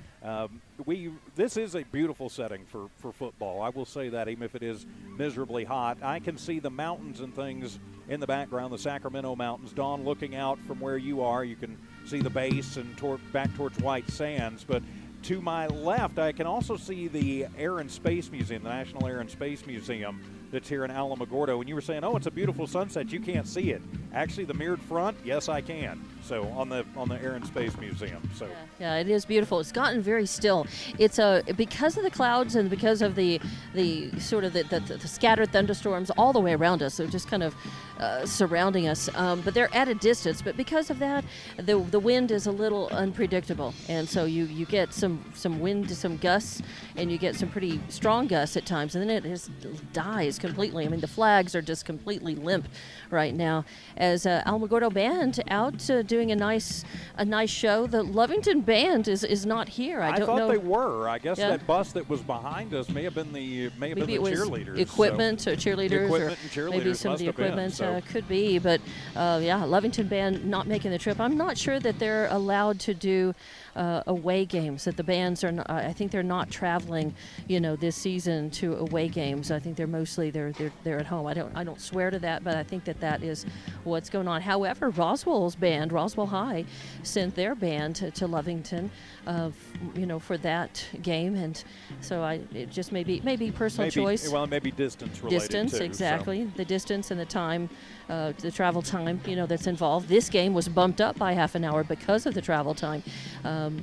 S1: this is a beautiful setting for football. I will say that, even if it is miserably hot. I can see the mountains and things in the background, the Sacramento Mountains. Dawn, looking out from where you are, you can see the base and back towards White Sands, but to my left, I can also see the Air and Space Museum, the National Air and Space Museum that's here in Alamogordo. And you were saying, oh, it's a beautiful sunset. You can't see it. Actually, the mirrored front, yes, I can. So on the Air and Space Museum. So
S2: yeah, it is beautiful. It's gotten very still. It's because of the clouds and because of the sort of the scattered thunderstorms all the way around us. They're just kind of surrounding us, but they're at a distance. But because of that, the wind is a little unpredictable, and so you get some wind, some gusts, and you get some pretty strong gusts at times, and then it just dies completely. I mean, the flags are just completely limp right now. As Alamogordo Band out doing a nice show. The Lovington Band is not here. I don't know.
S1: I thought they were. I guess that bus that was behind us may have been the cheerleaders.
S2: Equipment or cheerleaders,
S1: equipment and cheerleaders,
S2: maybe some of the equipment could be. But Lovington Band not making the trip. I'm not sure that they're allowed to do away games. That the bands are. I think they're not traveling, this season to away games. I think they're mostly they're at home. I don't swear to that, but I think that is what's going on. However, Roswell's band, Roswell High, sent their band to Lovington, for that game, and so it just may be personal choice.
S1: Well, maybe distance related.
S2: Distance, exactly. So. The distance and the time, the travel time, that's involved. This game was bumped up by half an hour because of the travel time.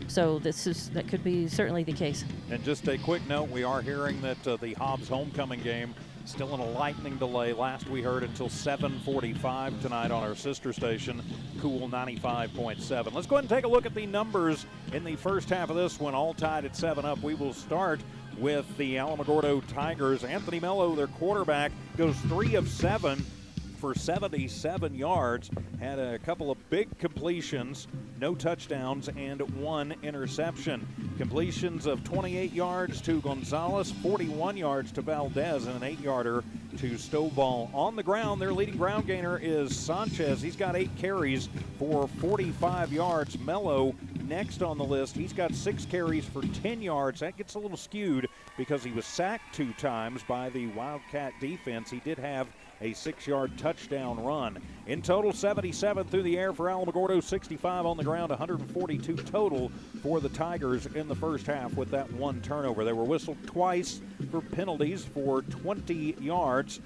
S2: So that could be certainly the case.
S1: And just a quick note, we are hearing that the Hobbs homecoming game still in a lightning delay. Last we heard until 7:45 tonight on our sister station, Cool 95.7. Let's go ahead and take a look at the numbers in the first half of this one, all tied at 7-up. We will start with the Alamogordo Tigers. Anthony Mello, their quarterback, goes 3 of 7 for 77 yards. Had a couple of big completions, no touchdowns, and 1 interception. Completions of 28 yards to Gonzalez, 41 yards to Valdez, and an 8-yarder to Stovall. On the ground, their leading ground gainer is Sanchez. He's got 8 carries for 45 yards. Mello next on the list. He's got 6 carries for 10 yards. That gets a little skewed because he was sacked 2 times by the Wildcat defense. He did have a 6-yard touchdown run. In total, 77 through the air for Alamogordo, 65 on the ground, 142 total for the Tigers in the first half with that 1 turnover. They were whistled twice for penalties for 20 yards.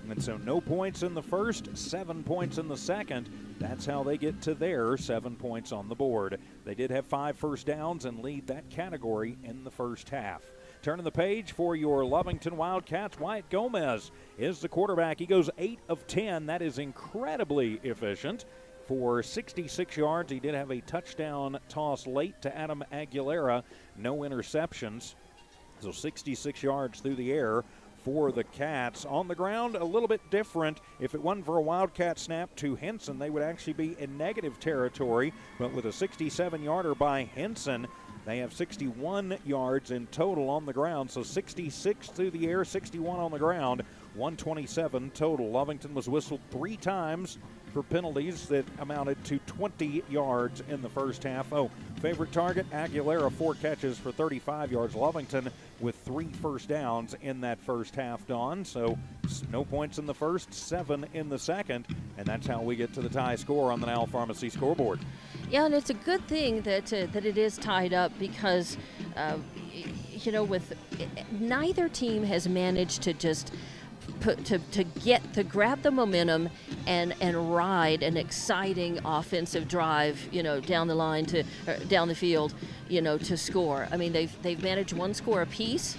S1: And so no points in the first, 7 points in the second. That's how they get to their 7 points on the board. They did have 5 first downs and lead that category in the first half. Turning the page for your Lovington Wildcats, Wyatt Gomez is the quarterback. He goes 8 of 10. That is incredibly efficient for 66 yards. He did have a touchdown toss late to Adam Aguilera. No interceptions. So 66 yards through the air for the Cats. On the ground, a little bit different. If it wasn't for a Wildcat snap to Henson, they would actually be in negative territory. But with a 67-yarder by Henson, they have 61 yards in total on the ground, so 66 through the air, 61 on the ground, 127 total. Lovington was whistled 3 times for penalties that amounted to 20 yards in the first half. Favorite target, Aguilera, 4 catches for 35 yards. Lovington with 3 first downs in that first half, Dawn. So no points in the first, 7 in the second, and that's how we get to the tie score on the Now Pharmacy scoreboard.
S2: Yeah, and it's a good thing that it is tied up because, with neither team has managed to just grab the momentum and ride an exciting offensive drive, down the line down the field, to score. I mean, they've managed 1 score apiece.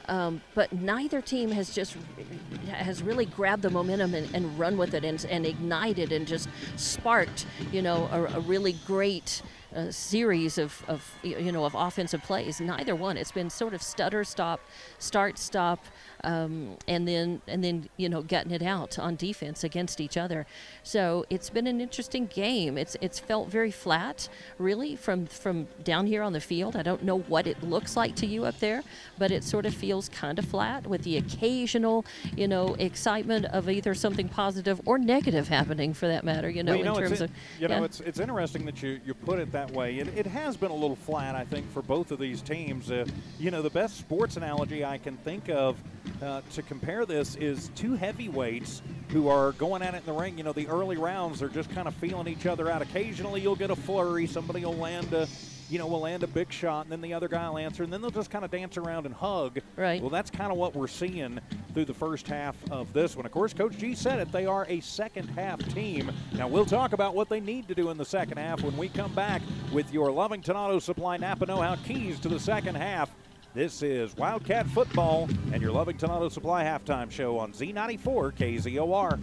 S2: But neither team has really grabbed the momentum and run with it and ignited and just sparked, a really great series of of offensive plays. Neither one. It's been sort of stutter stop, start stop, and then gutting it out on defense against each other. So it's been an interesting game. It's felt very flat, really, from down here on the field. I don't know what it looks like to you up there, but it sort of feels kind of flat with the occasional, excitement of either something positive or negative happening, for that matter. In terms of
S1: it's interesting that you put it that way. It has been a little flat, I think, for both of these teams. The best sports analogy I can think of to compare this is two heavyweights who are going at it in the ring. The early rounds are just kind of feeling each other out. Occasionally you'll get a flurry. Somebody will land a big shot, and then the other guy will answer, and then they'll just kind of dance around and hug.
S2: Right.
S1: Well, that's kind of what we're seeing through the first half of this one. Of course, Coach G said it. They are a second-half team. Now, we'll talk about what they need to do in the second half when we come back with your Lovington Auto Supply Napa Know-How keys to the second half. This is Wildcat Football and your Lovington Auto Supply halftime show on Z94 KZOR.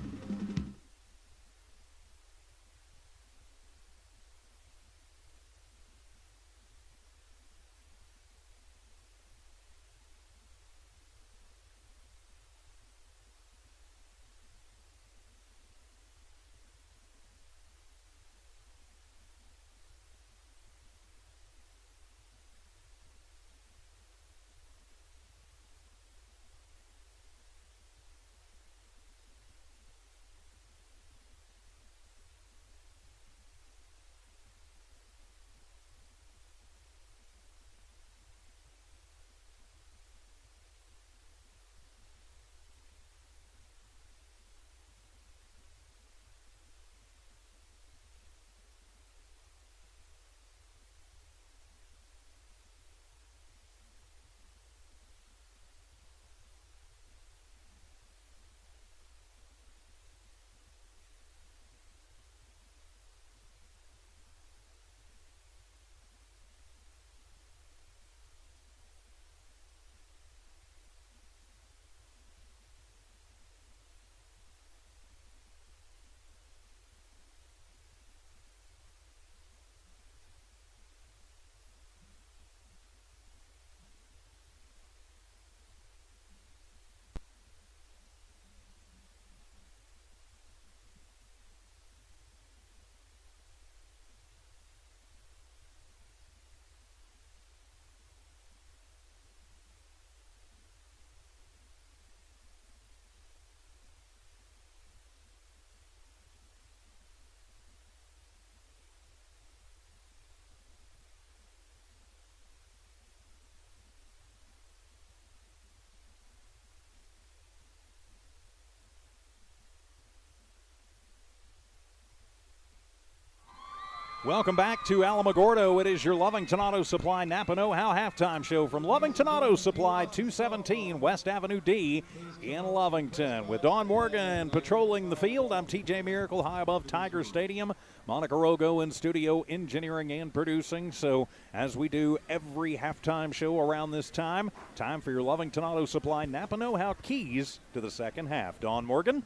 S1: Welcome back to Alamogordo. It is your Lovington Auto Supply Napa Know-How halftime show from Lovington Auto Supply, 217 West Avenue D in Lovington. With Dawn Morgan patrolling the field, I'm TJ Miracle high above Tiger Stadium. Monica Rogo in studio engineering and producing. So as we do every halftime show around this time for your Lovington Auto Supply Napa Know-How keys to the second half. Dawn Morgan.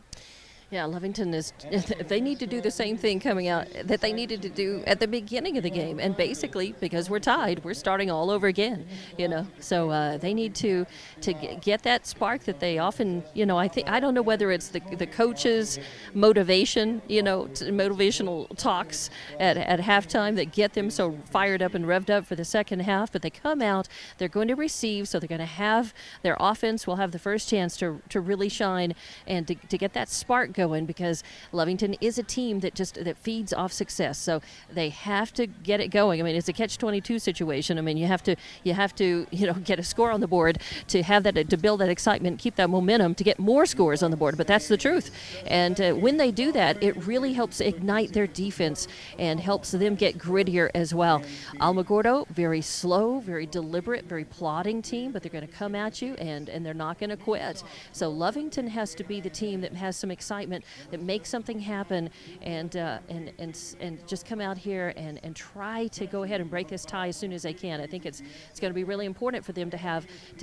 S2: Yeah, Lovington they need to do the same thing coming out that they needed to do at the beginning of the game. And basically, because we're tied, we're starting all over again, So they need to get that spark that they often, I don't know whether it's the coaches' motivation, motivational talks at halftime that get them so fired up and revved up for the second half. But they come out, they're going to receive, so they're going to have their offense will have the first chance to really shine and to get that spark going, because Lovington is a team that feeds off success. So they have to get it going. I mean, it's a catch-22 situation. I mean, you have to get a score on the board to have that, to build that excitement, keep that momentum, to get more scores on the board. But that's the truth. And when they do that, it really helps ignite their defense and helps them get grittier as well. Alamogordo, very slow, very deliberate, very plodding team, but they're going to come at you and they're not going to quit. So Lovington has to be the team that has some excitement excitement, that make something happen, and just come out here and try to go ahead and break this tie as soon as they can. I think it's going to be really important for them to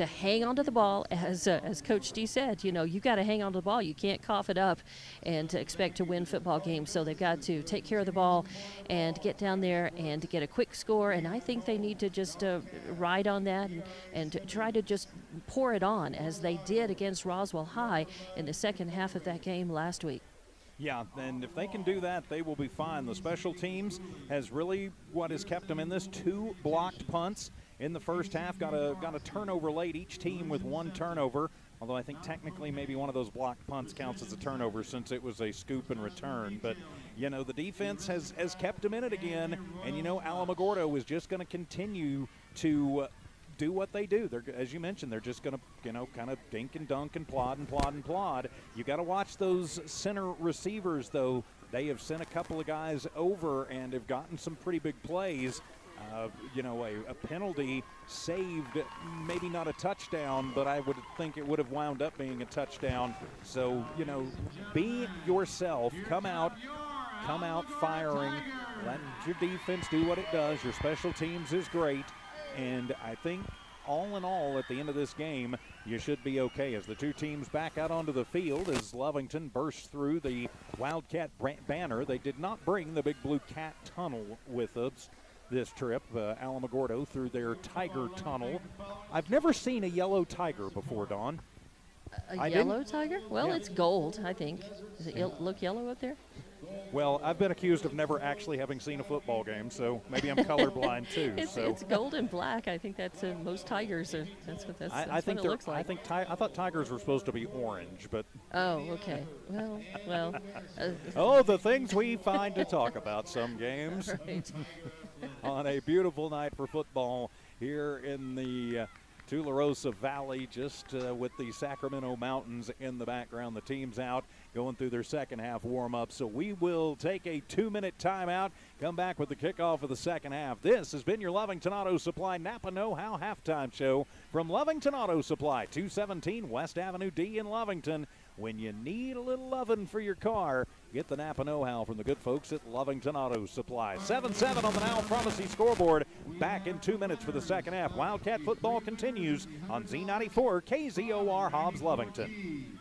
S2: hang on to the ball, as Coach D said. You got to hang on to the ball. You can't cough it up and to expect to win football games. So they've got to take care of the ball and get down there and get a quick score. And I think they need to just ride on that and try to just pour it on, as they did against Roswell High in the second half of that game last week.
S1: Yeah, and if they can do that, they will be fine. The special teams has really what has kept them in this. 2 blocked punts in the first half. Got a turnover late, each team with 1 turnover, although I think technically maybe one of those blocked punts counts as a turnover since it was a scoop and return. But, the defense has kept them in it again, and, Alamogordo is just going to continue to do what they do. They're, as you mentioned, they're just going to, kind of dink and dunk and plod and plod and plod. You got to watch those center receivers, though. They have sent a couple of guys over and have gotten some pretty big plays. A penalty saved, maybe not a touchdown, but I would think it would have wound up being a touchdown. So, be yourself. Come out firing. Let your defense do what it does. Your special teams is great. And I think all in all, at the end of this game, you should be okay as the 2 teams back out onto the field as Lovington bursts through the Wildcat banner. They did not bring the Big Blue Cat Tunnel with us this trip. Alamogordo through their Tiger Tunnel. I've never seen a yellow tiger before, Dawn.
S2: A yellow tiger? Well, yeah. It's gold, I think. Does it look yellow up there?
S1: Well, I've been accused of never actually having seen a football game, so maybe I'm colorblind too.
S2: It's gold and black. I think that's most tigers are. That's what it looks like.
S1: I thought tigers were supposed to be orange, but.
S2: Oh, okay. Well.
S1: Oh, the things we find to talk about some games.
S2: Right.
S1: On a beautiful night for football here in the Tularosa Valley, just with the Sacramento Mountains in the background. The team's out going through their second half warm-up. So we will take a 2-minute timeout, come back with the kickoff of the second half. This has been your Lovington Auto Supply Napa Know-How halftime show from Lovington Auto Supply, 217 West Avenue D in Lovington. When you need a little loving for your car, get the Napa Know-How from the good folks at Lovington Auto Supply. 7-7 on the Now Pharmacy scoreboard. Back in 2 minutes for the second half. Wildcat football continues on Z94 KZOR Hobbs Lovington.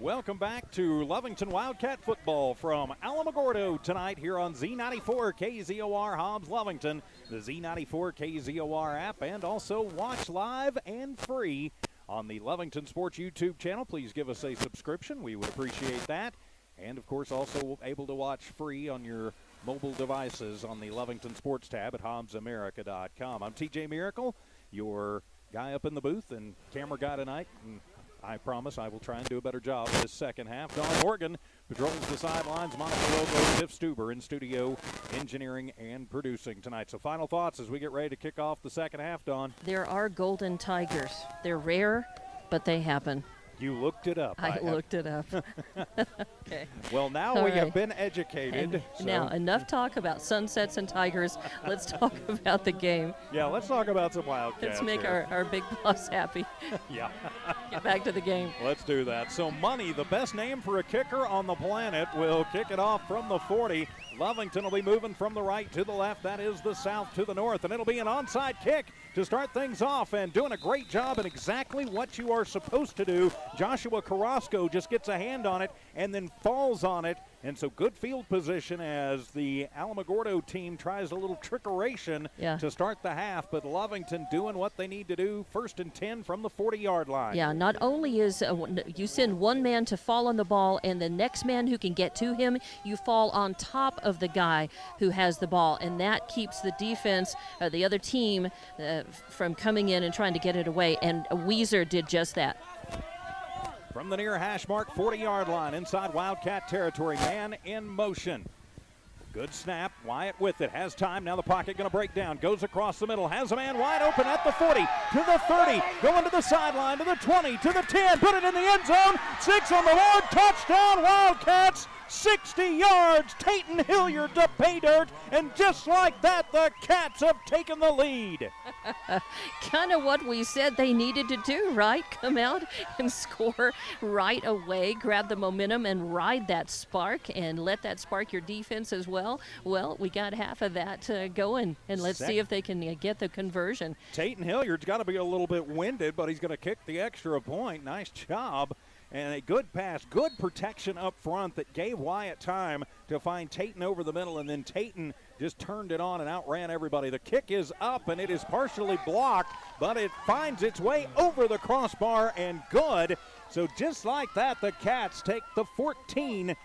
S1: Welcome back to Lovington Wildcat football from Alamogordo tonight here on Z94 KZOR Hobbs Lovington, the Z94 KZOR app, and also watch live and free on the Lovington Sports YouTube channel. Please give us a subscription. We would appreciate that. And, of course, also able to watch free on your mobile devices on the Lovington Sports tab at HobbsAmerica.com. I'm TJ Miracle, your guy up in the booth and camera guy tonight. And I promise I will try and do a better job this second half. Don Morgan patrols the sidelines. Monica Logo, Tiff Stuber in studio, engineering and producing tonight. So final thoughts as we get ready to kick off the second half, Don.
S2: There are golden tigers. They're rare, but they happen.
S1: You looked it up.
S2: I looked it up. Okay.
S1: Well, now
S2: All
S1: we
S2: right.
S1: have been educated.
S2: Now, enough talk about sunsets and tigers. Let's talk about the game.
S1: Yeah, let's talk about some Wildcats.
S2: Let's make
S1: here.
S2: our big boss happy.
S1: Yeah.
S2: Get back to the game.
S1: Let's do that. So Money, the best name for a kicker on the planet, will kick it off from the 40. Lovington will be moving from the right to the left. That is the south to the north. And it'll be an onside kick to start things off, and doing a great job in exactly what you are supposed to do. Joshua Carrasco just gets a hand on it and then falls on it. And so good field position as the Alamogordo team tries a little trickeration to start the half, but Lovington doing what they need to do. 1st and 10 from the 40-yard line.
S2: Yeah, not only is you send one man to fall on the ball, and the next man who can get to him, you fall on top of the guy who has the ball, and that keeps the defense, the other team, from coming in and trying to get it away, and Weezer did just that.
S1: From the near hash mark 40-yard line, inside Wildcat territory, man in motion. Good snap, Wyatt with it, has time, now the pocket going to break down, goes across the middle, has a man wide open at the 40, to the 30, going to the sideline, to the 20, to the 10, put it in the end zone, 6 on the board, touchdown Wildcats, 60 yards, Tayton Hilliard to pay dirt, and just like that, the Cats have taken the lead.
S2: Kind of what we said they needed to do, right? Come out and score right away, grab the momentum and ride that spark, and let that spark your defense as well. Well, we got half of that going, and let's see if they can get the conversion.
S1: Tayton Hilliard's got to be a little bit winded, but he's going to kick the extra point. Nice job. And a good pass, good protection up front that gave Wyatt time to find Tayton over the middle, and then Tayton just turned it on and outran everybody. The kick is up, and it is partially blocked, but it finds its way over the crossbar and good. So just like that, the Cats take the 14-7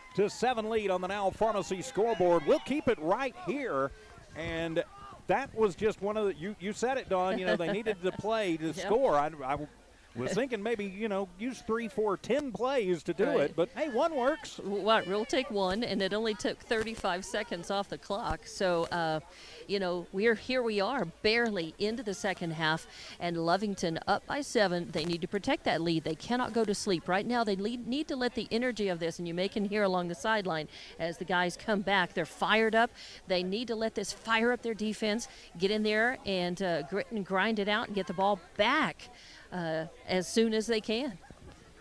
S1: lead on the Now Pharmacy scoreboard. We'll keep it right here, and that was just one of the, you said it, Dawn, they needed to play to score. I was thinking maybe, use 3, 4, 10 plays to do it, but hey, one works.
S2: Well, we'll take one, and it only took 35 seconds off the clock. So, we are barely into the second half, and Lovington up by 7. They need to protect that lead. They cannot go to sleep. Right now, they need to let the energy of this, and you may can hear along the sideline as the guys come back. They're fired up. They need to let this fire up their defense, get in there and grit and grind it out and get the ball back as soon as they can.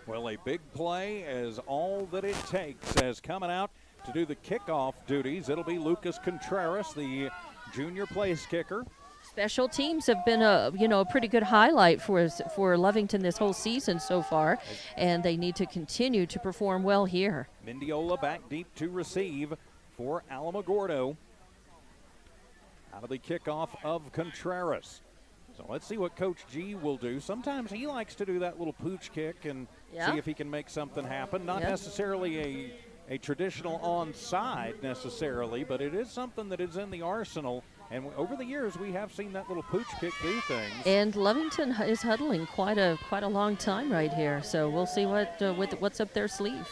S1: Well, a big play is all that it takes. As coming out to do the kickoff duties, it'll be Lucas Contreras, the junior place kicker.
S2: Special teams have been a pretty good highlight for Lovington this whole season so far, and they need to continue to perform well here.
S1: Mendiola back deep to receive for Alamogordo. Out of the kickoff of Contreras. So let's see what Coach G will do. Sometimes he likes to do that little pooch kick and see if he can make something happen. Not necessarily a traditional onside necessarily, but it is something that is in the arsenal. And over the years, we have seen that little pooch kick do things.
S2: And Lovington is huddling quite a long time right here. So we'll see what's up their sleeve.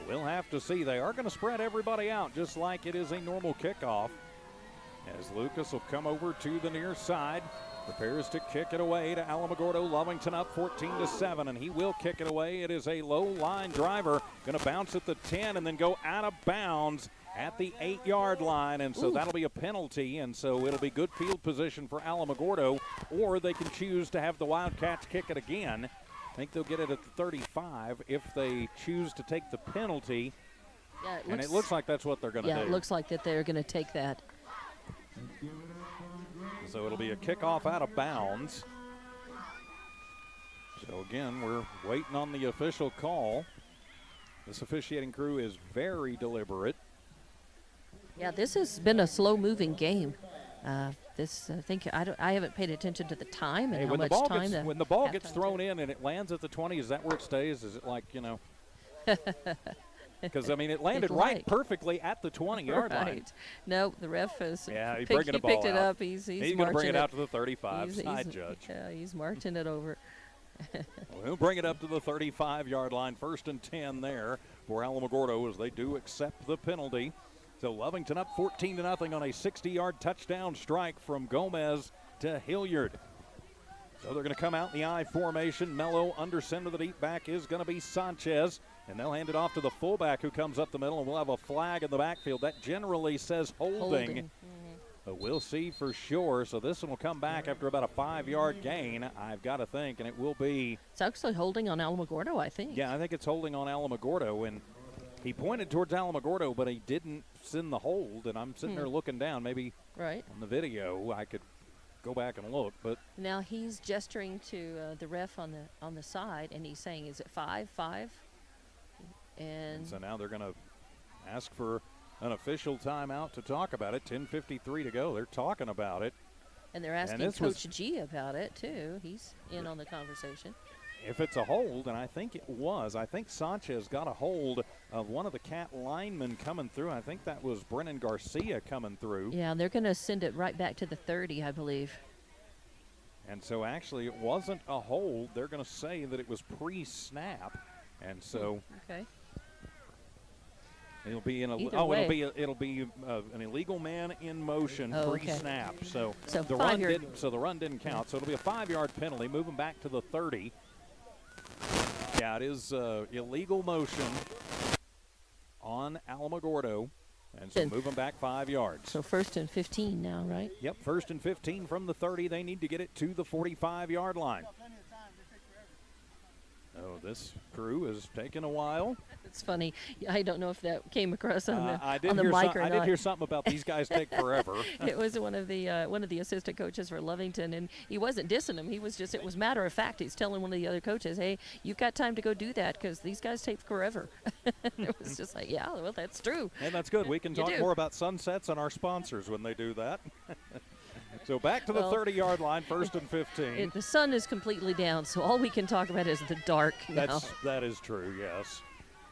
S1: We'll have to see. They are going to spread everybody out just like it is a normal kickoff. As Lucas will come over to the near side. Prepares to kick it away to Alamogordo. Lovington up 14-7, and he will kick it away. It is a low line driver. Going to bounce at the 10 and then go out of bounds at the 8-yard line, and so that'll be a penalty, and so it'll be good field position for Alamogordo, or they can choose to have the Wildcats kick it again. I think they'll get it at the 35 if they choose to take the penalty, and it looks like that's what they're going to do.
S2: Yeah, it looks like that they're going to take that.
S1: So it'll be a kickoff out of bounds. So again, we're waiting on the official call. This officiating crew is very deliberate.
S2: Yeah, this has been a slow-moving game. I think I haven't paid attention to the time and how much time.
S1: When the ball gets thrown in and it lands at the 20, is that where it stays? Is it like, Because, it landed right perfectly at the 20-yard line.
S2: No, the ref is.
S1: Yeah, he
S2: picked it up. He's
S1: going to bring it out to the 35, side judge.
S2: Yeah, he's marching it over.
S1: We'll bring it up to the 35-yard line. 1st and 10 there for Alamogordo as they do accept the penalty. So Lovington up 14-0 on a 60-yard touchdown strike from Gomez to Hilliard. So they're going to come out in the I formation. Mello under center. The deep back is going to be Sanchez. And they'll hand it off to the fullback who comes up the middle, and we'll have a flag in the backfield. That generally says holding.
S2: Mm-hmm.
S1: But we'll see for sure. So this one will come back after about a 5-yard gain, I've got to think, and it will be.
S2: It's actually holding on Alamogordo, I think.
S1: Yeah, I think it's holding on Alamogordo. And he pointed towards Alamogordo, but he didn't send the hold. And I'm sitting there looking down. Maybe on the video I could go back and look. But
S2: now he's gesturing to the ref on the side, and he's saying, is it 5-5? And
S1: so now they're going to ask for an official timeout to talk about it. 10:53 to go. They're talking about it.
S2: And they're asking Coach G about it, too. He's in on the conversation.
S1: If it's a hold, and I think it was, I think Sanchez got a hold of one of the Cat linemen coming through. I think that was Brennan Garcia coming through.
S2: Yeah, they're going to send it right back to the 30, I believe.
S1: And so actually it wasn't a hold. They're going to say that it was pre-snap. And so it'll be an illegal man in motion pre-snap. So the run didn't count. So it'll be a 5-yard penalty. Moving back to the 30. Yeah, it is illegal motion on Alamogordo. And so moving back 5 yards.
S2: So 1st and 15 now, right?
S1: Yep, 1st and 15 from the 30. They need to get it to the 45-yard line. Oh, this crew is taking a while.
S2: It's funny. I don't know if that came across on the mic or not.
S1: I did hear something about these guys take forever.
S2: It was one of the assistant coaches for Lovington, and he wasn't dissing him. He was just, it was matter of fact. He's telling one of the other coaches, hey, you've got time to go do that because these guys take forever. It was just like, yeah, well, that's true.
S1: And that's good. We can talk more about sunsets and our sponsors when they do that. So back to the 30-yard line, 1st and 15.
S2: The sun is completely down, so all we can talk about is the dark now.
S1: That is true, yes.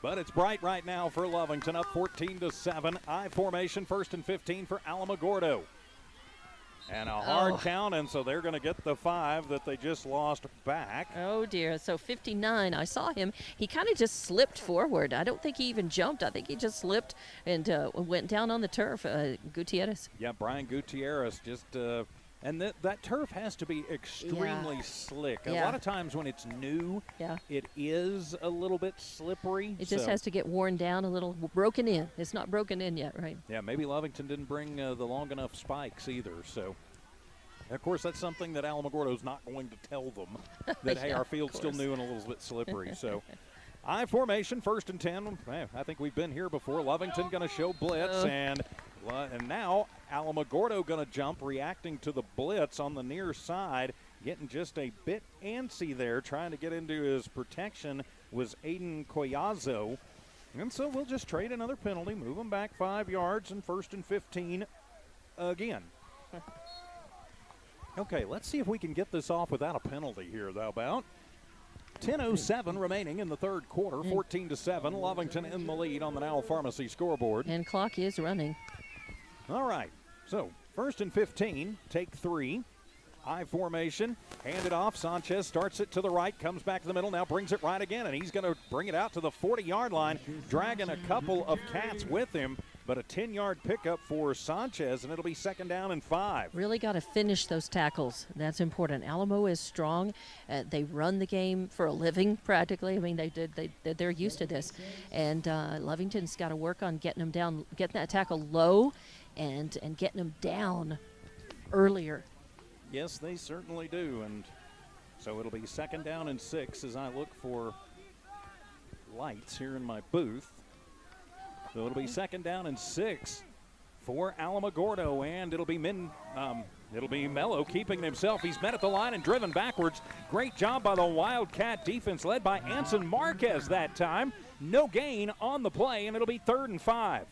S1: But it's bright right now for Lovington, up 14-7. I formation, 1st and 15 for Alamogordo. And a hard count, and so they're going to get the 5 that they just lost back.
S2: Oh, dear. So 59, I saw him. He kind of just slipped forward. I don't think he even jumped. I think he just slipped and went down on the turf. Gutierrez.
S1: Yeah, Brian Gutierrez just and that turf has to be extremely slick. A lot of times when it's new, it is a little bit slippery.
S2: It just has to get worn down a little, broken in. It's not broken in yet, right?
S1: Yeah, maybe Lovington didn't bring the long enough spikes either. So, of course, that's something that Alamogordo's not going to tell them, that, hey, our field's still new and a little bit slippery. So, I formation, 1st and 10. I think we've been here before. Lovington going to show blitz, and now Alamogordo going to jump, reacting to the blitz on the near side, getting just a bit antsy there, trying to get into his protection was Aiden Collazo. And so we'll just trade another penalty, move him back 5 yards, and 1st and 15 again. Okay, let's see if we can get this off without a penalty here, though, about. 10:07 remaining in the third quarter, 14-7. Lovington in the lead on the Now Pharmacy scoreboard.
S2: And clock is running.
S1: All right, so 1st and 15, take 3. I formation, hand it off. Sanchez starts it to the right, comes back to the middle, now brings it right again, and he's going to bring it out to the 40-yard line, dragging a couple of Cats with him. But a 10-yard pickup for Sanchez, and it'll be 2nd down and 5.
S2: Really got to finish those tackles. That's important. Alamo is strong. They run the game for a living, practically. I mean, they're used to this. And Lovington's got to work on getting them down, getting that tackle low, and getting them down earlier.
S1: Yes, they certainly do. And so it'll be 2nd down and 6 as I look for lights here in my booth. So it'll be 2nd down and 6 for Alamogordo, and it'll be Mello keeping himself. He's met at the line and driven backwards. Great job by the Wildcat defense led by Anson Marquez that time. no gain on the play, and it'll be 3rd and 5.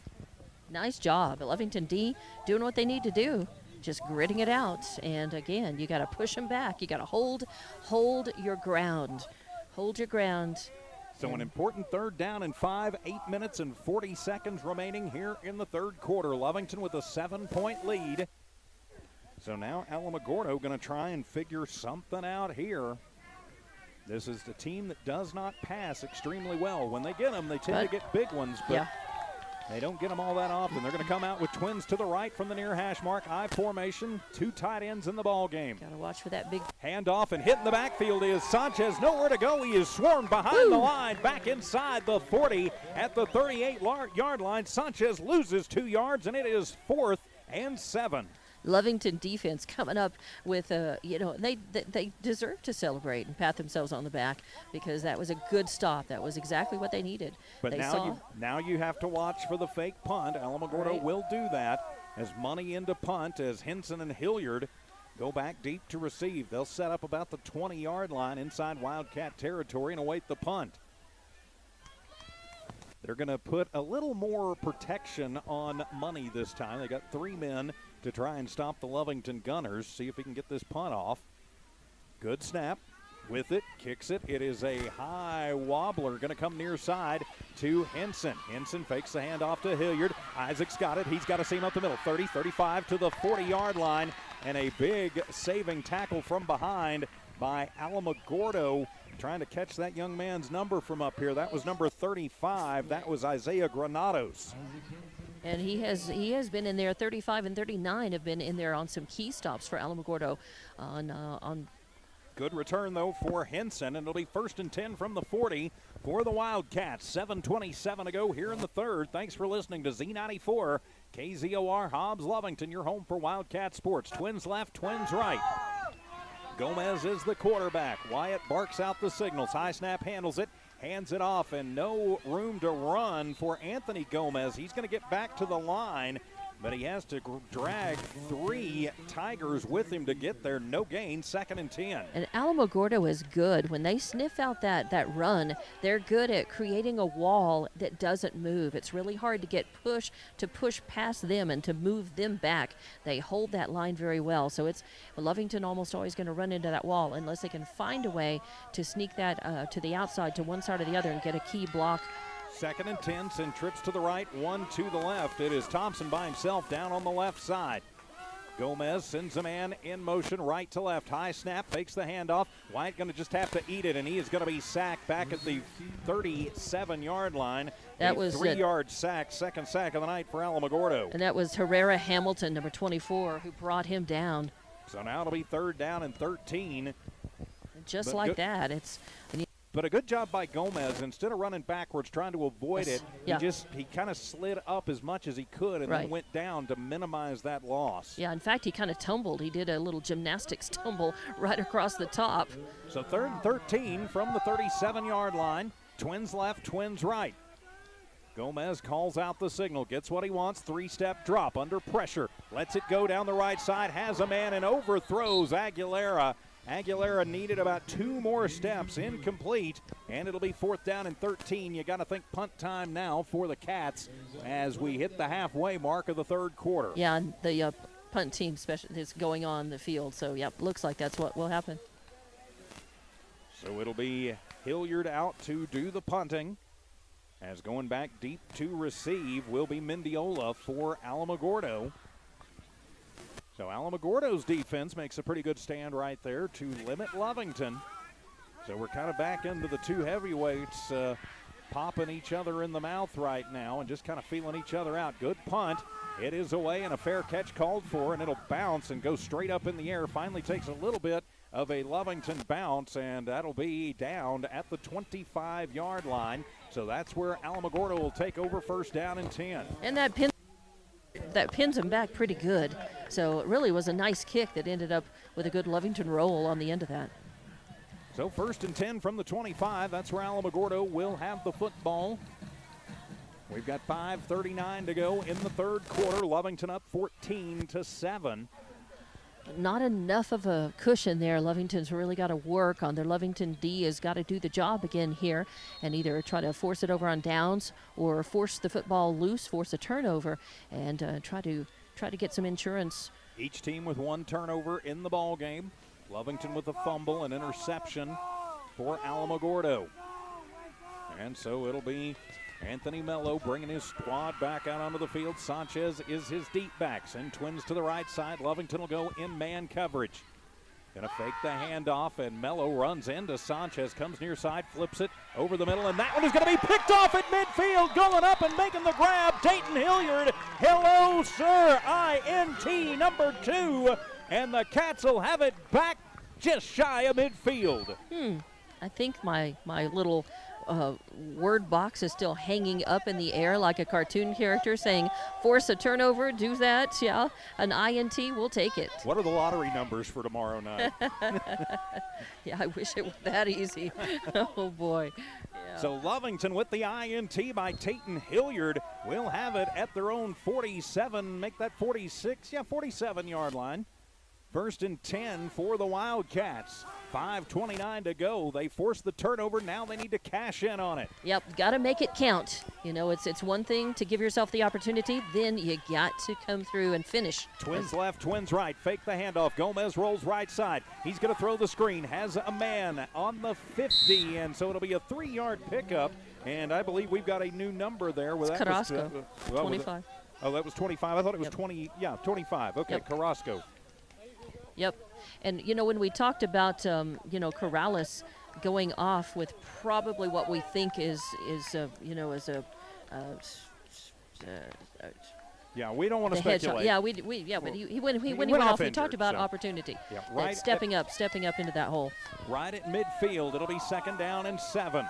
S2: Nice job. Lovington D doing what they need to do, just gritting it out. And again, you got to push them back. You got to hold your ground. Hold your ground.
S1: So an important 3rd down and 5, 8 minutes and 40 seconds remaining here in the 3rd quarter. Lovington with a 7-point lead. So now Alamogordo going to try and figure something out here. This is the team that does not pass extremely well. When they get them, they tend to get big ones, but they don't get them all that often. They're going to come out with twins to the right from the near hash mark. I formation, 2 tight ends in the ball game.
S2: Got to watch for that big
S1: handoff, and hitting the backfield is Sanchez. Nowhere to go. He is swarmed behind the line, back inside the 40 at the 38-yard line. Sanchez loses 2 yards, and it is 4th and 7.
S2: Lovington defense coming up with they deserve to celebrate and pat themselves on the back because that was a good stop. That was exactly what they needed.
S1: But now you have to watch for the fake punt. Alamogordo will do that as money into punt as Henson and Hilliard go back deep to receive. They'll set up about the 20-yard line inside Wildcat territory and await the punt. They're going to put a little more protection on money this time. They got 3 men to try and stop the Lovington Gunners. See if he can get this punt off. Good snap. With it, kicks it. It is a high wobbler. Going to come near side to Henson. Henson fakes the handoff to Hilliard. Isaac's got it. He's got to seam up the middle. 30, 35 to the 40-yard line. And a big saving tackle from behind by Alamogordo, trying to catch that young man's number from up here. That was number 35. That was Isaiah Granados.
S2: And he has been in there. 35 and 39 have been in there on some key stops for Alamogordo on
S1: Good return, though, for Henson, and it'll be 1st and 10 from the 40 for the Wildcats. 7:27 to go here in the 3rd. Thanks for listening to Z94, KZOR Hobbs Lovington, your home for Wildcat sports. Twins left, twins right. Gomez is the quarterback. Wyatt barks out the signals. High snap, handles it, hands it off, and no room to run for Anthony Gomez. He's going to get back to the line, but he has to drag 3 Tigers with him to get there. No gain, 2nd and 10.
S2: And Alamogordo is good. When they sniff out that run, they're good at creating a wall that doesn't move. It's really hard to push past them and to move them back. They hold that line very well. So it's Lovington almost always going to run into that wall unless they can find a way to sneak that to the outside, to one side or the other, and get a key block.
S1: 2nd and 10, send trips to the right, 1 to the left. It is Thompson by himself down on the left side. Gomez sends a man in motion right to left. High snap, fakes the handoff. Wyatt going to just have to eat it, and he is going to be sacked back at the 37-yard line.
S2: That was
S1: 3-yard sack, 2nd sack of the night for Alamogordo.
S2: And that was Herrera Hamilton, number 24, who brought him down.
S1: So now it'll be 3rd down and 13.
S2: Just like that.
S1: But a good job by Gomez. Instead of running backwards, trying to avoid it, he kind of slid up as much as he could and then went down to minimize that loss.
S2: Yeah, in fact, he kind of tumbled. He did a little gymnastics tumble right across the top.
S1: So 3rd and 13 from the 37-yard line. Twins left, twins right. Gomez calls out the signal, gets what he wants, 3-step drop under pressure. Lets it go down the right side, has a man and overthrows Aguilera. Aguilera needed about 2 more steps, incomplete, and it'll be 4th down and 13. You got to think punt time now for the Cats as we hit the halfway mark of the 3rd quarter.
S2: Yeah, and the punt team is going on the field, so looks like that's what will happen.
S1: So it'll be Hilliard out to do the punting, as going back deep to receive will be Mendiola for Alamogordo. So Alamogordo's defense makes a pretty good stand right there to limit Lovington. So we're kind of back into the 2 heavyweights popping each other in the mouth right now and just kind of feeling each other out. Good punt. It is away and a fair catch called for, and it'll bounce and go straight up in the air. Finally takes a little bit of a Lovington bounce, and that'll be down at the 25-yard line. So that's where Alamogordo will take over 1st down and 10.
S2: And that pins him back pretty good. So it really was a nice kick that ended up with a good Lovington roll on the end of that.
S1: So 1st and 10 from the 25. That's where Alamogordo will have the football. We've got 5:39 to go in the 3rd quarter. Lovington up 14-7.
S2: not enough of a cushion there. Lovington's really got to work on their Lovington D has got to do the job again here and either try to force it over on downs or force the football loose, force a turnover, and try to get some insurance.
S1: Each team with one turnover in the ball game. Lovington with a fumble and interception for Alamogordo. And so it'll be Anthony Mello bringing his squad back out onto the field. Sanchez is his deep back. Send twins to the right side. Lovington will go in man coverage. Gonna fake the handoff, and Mello runs into Sanchez, comes near side, flips it over the middle, and that one is gonna be picked off at midfield. Going up and making the grab, Dayton Hilliard. Hello, sir, INT number 2. And the Cats will have it back just shy of midfield.
S2: I think my little word box is still hanging up in the air like a cartoon character saying, force a turnover, do that, yeah. An INT, we'll take it.
S1: What are the lottery numbers for tomorrow night?
S2: Yeah, I wish it were that easy. Oh, boy. Yeah.
S1: So Lovington with the INT by Dayton Hilliard will have it at their own 47, make that 47-yard line. First and 10 for the Wildcats. 5:29 to go. They forced the turnover. Now they need to cash in on it.
S2: Yep, got to make it count. You know, it's one thing to give yourself the opportunity, then you got to come through and finish.
S1: Twins left, twins right. Fake the handoff. Gomez rolls right side. He's going to throw the screen. Has a man on the 50, and so it'll be a 3-yard pickup. And I believe we've got a new number there.
S2: It's Carrasco, 25.
S1: That was 25. I thought it was 20. Yeah, 25. Okay, yep. Carrasco.
S2: Yep. And, you know, when we talked about, Corrales going off with probably what we think is
S1: yeah, we don't want to speculate.
S2: Yeah, but he went off, we talked about opportunity.
S1: Yeah, right.
S2: Stepping up into that hole.
S1: Right at midfield, it'll be 2nd down and 7.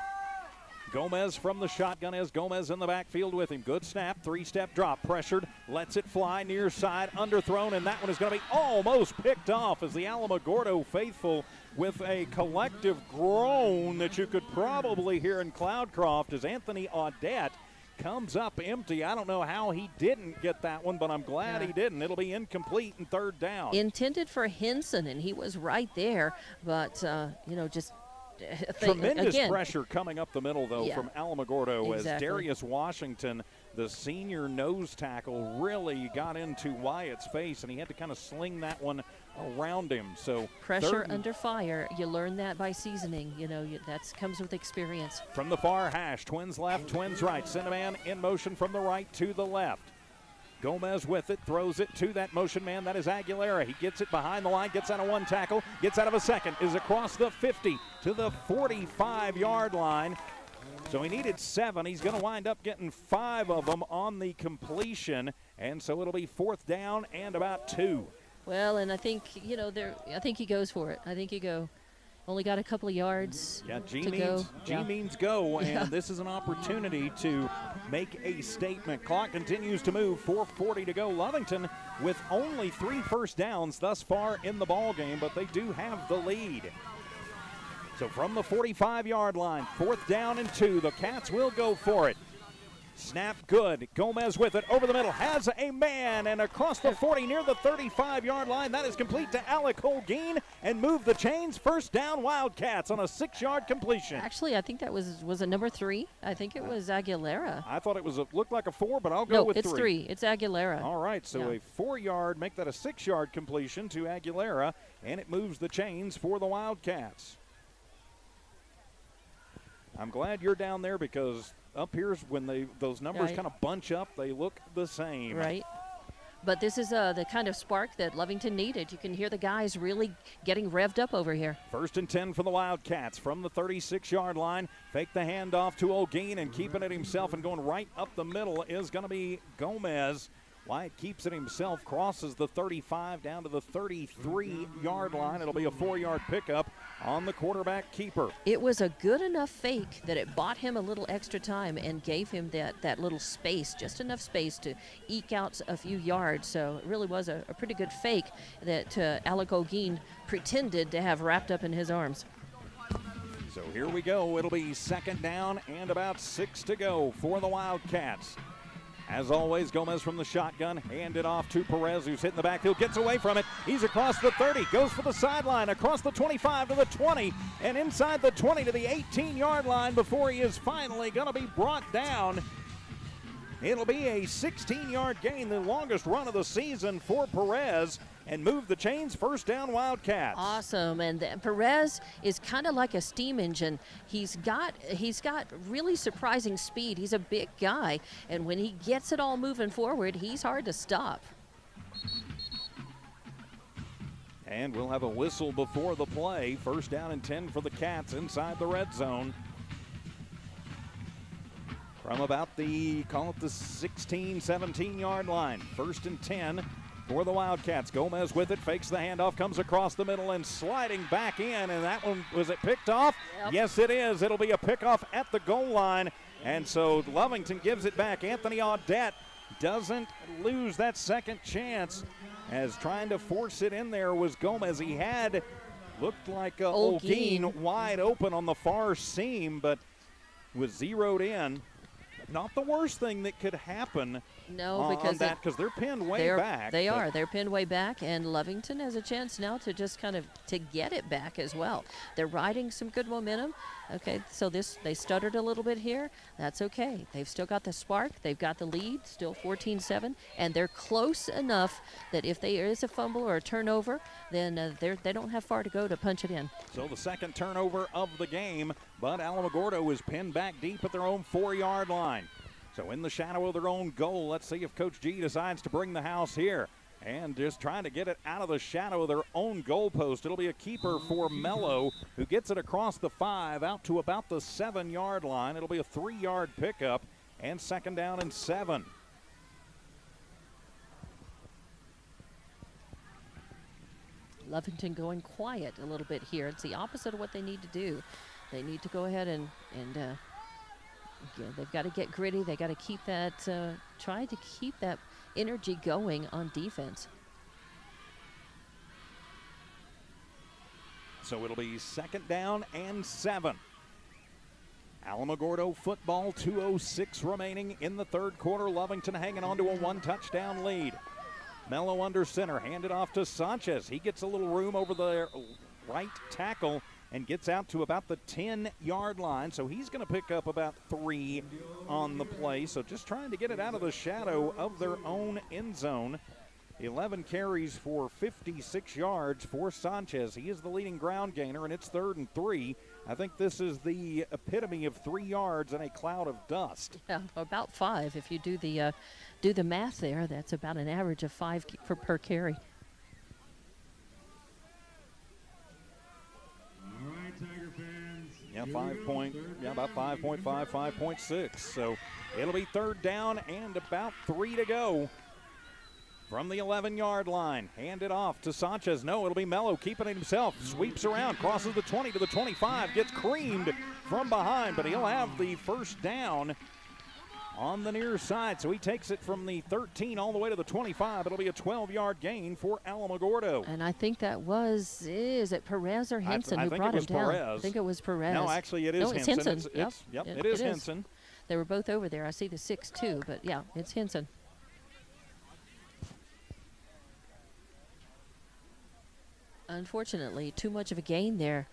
S1: Gomez from the shotgun has Gomez in the backfield with him. Good snap, 3-step drop, pressured, lets it fly near side, underthrown, and that one is going to be almost picked off as the Alamogordo faithful with a collective groan that you could probably hear in Cloudcroft as Anthony Audette comes up empty. I don't know how he didn't get that one, but I'm glad he didn't. It'll be incomplete and 3rd down.
S2: Intended for Henson, and he was right there, but, just
S1: tremendous pressure coming up the middle, though, from Alamogordo
S2: exactly.
S1: as Darius Washington, the senior nose tackle, really got into Wyatt's face, and he had to kind of sling that one around him. So
S2: pressure under fire, you learn that by seasoning. That comes with experience.
S1: From the far hash, twins left, twins right. Send a man in motion from the right to the left. Gomez with it, throws it to that motion man. That is Aguilera. He gets it behind the line, gets out of one tackle, gets out of a second, is across the 50 to the 45-yard line. So he needed 7. He's going to wind up getting 5 of them on the completion, and so it'll be 4th down and about 2.
S2: Well, and I think, I think he goes for it. I think you go. Only got a couple of yards
S1: G means go, and this is an opportunity to make a statement. Clock continues to move, 4:40 to go. Lovington with only 3 first downs thus far in the ball game, but they do have the lead. So from the 45-yard line, 4th down and 2, the Cats will go for it. Snap good. Gomez with it over the middle. Has a man and across the 40 near the 35-yard line. That is complete to Alec Holguin and move the chains. 1st down Wildcats on a 6-yard completion.
S2: Actually, I think that was a number 3. I think it was Aguilera.
S1: I thought it looked like a 4, but I'll go with 3.
S2: No, it's 3. It's Aguilera.
S1: All right, so a 4-yard, make that a 6-yard completion to Aguilera, and it moves the chains for the Wildcats. I'm glad you're down there because up here, when those numbers kind of bunch up, they look the same.
S2: Right. But this is the kind of spark that Lovington needed. You can hear the guys really getting revved up over here. 1st
S1: and 10 for the Wildcats from the 36-yard line. Fake the handoff to Holguin and keeping it himself and going right up the middle is going to be Gomez. Wyatt keeps it himself, crosses the 35 down to the 33-yard line. It'll be a 4-yard pickup on the quarterback keeper.
S2: It was a good enough fake that it bought him a little extra time and gave him that little space, just enough space to eke out a few yards. So it really was a pretty good fake that Alec Holguin pretended to have wrapped up in his arms.
S1: So here we go. It'll be 2nd down and about 6 to go for the Wildcats. As always, Gomez from the shotgun, hand it off to Perez, who's hitting the backfield, gets away from it. He's across the 30, goes for the sideline, across the 25 to the 20, and inside the 20 to the 18-yard line before he is finally going to be brought down. It'll be a 16-yard gain, the longest run of the season for Perez, and move the chains. First down, Wildcats.
S2: Awesome, and Perez is kind of like a steam engine. He's got really surprising speed. He's a big guy, and when he gets it all moving forward, he's hard to stop.
S1: And we'll have a whistle before the play. First down and 10 for the Cats inside the red zone. From about the 16, 17-yard line. First and 10 for the Wildcats. Gomez with it, fakes the handoff, comes across the middle and sliding back in. And that one, was it picked off?
S2: Yep.
S1: Yes, it is. It'll be a pickoff at the goal line. And so Lovington gives it back. Anthony Audette doesn't lose that second chance, as trying to force it in there was Gomez. He had looked like Olguin wide open on the far seam, but was zeroed in. Not the worst thing that could happen.
S2: No, because
S1: they're pinned way back.
S2: They're pinned way back, and Lovington has a chance now to just kind of to get it back as well. They're riding some good momentum. Okay, so they stuttered a little bit here. That's okay. They've still got the spark. They've got the lead, still 14-7, and they're close enough that if there is a fumble or a turnover, then they don't have far to go to punch it in.
S1: So the second turnover of the game, but Alamogordo is pinned back deep at their own 4-yard line. So in the shadow of their own goal, let's see if Coach G decides to bring the house here. And just trying to get it out of the shadow of their own goalpost. It'll be a keeper for Mello, who gets it across the 5 out to about the 7-yard line. It'll be a 3-yard pickup and second down and 7.
S2: Lovington going quiet a little bit here. It's the opposite of what they need to do. They need to go ahead and they've got to get gritty. They got to keep that, try to keep that energy going on defense.
S1: So it'll be second down and 7. Alamogordo football, 2:06 remaining in the third quarter. Lovington hanging on to a 1-touchdown lead. Mello under center, handed off to Sanchez. He gets a little room over the right tackle and gets out to about the 10-yard line. So he's going to pick up about 3 on the play. So just trying to get it out of the shadow of their own end zone. 11 carries for 56 yards for Sanchez. He is the leading ground gainer, and it's 3rd and 3. I think this is the epitome of 3 yards in a cloud of dust.
S2: Yeah, about 5. If you do the math there, that's about an average of 5 per carry.
S1: Yeah, about 5.5, 5.6. So it'll be third down and about 3 to go from the 11-yard line. Hand it off to Sanchez. No, it'll be Mello keeping it himself. Sweeps around, crosses the 20 to the 25, gets creamed from behind, but he'll have the first down on the near side. So he takes it from the 13 all the way to the 25. It'll be a 12-yard gain for Alamogordo.
S2: And I think that is it Perez or Henson who brought him down?
S1: Perez.
S2: I think it was Perez.
S1: No, actually it is
S2: Henson.
S1: Henson. It is Henson.
S2: They were both over there. I see the 6-2, but yeah, it's Henson. Unfortunately, too much of a gain there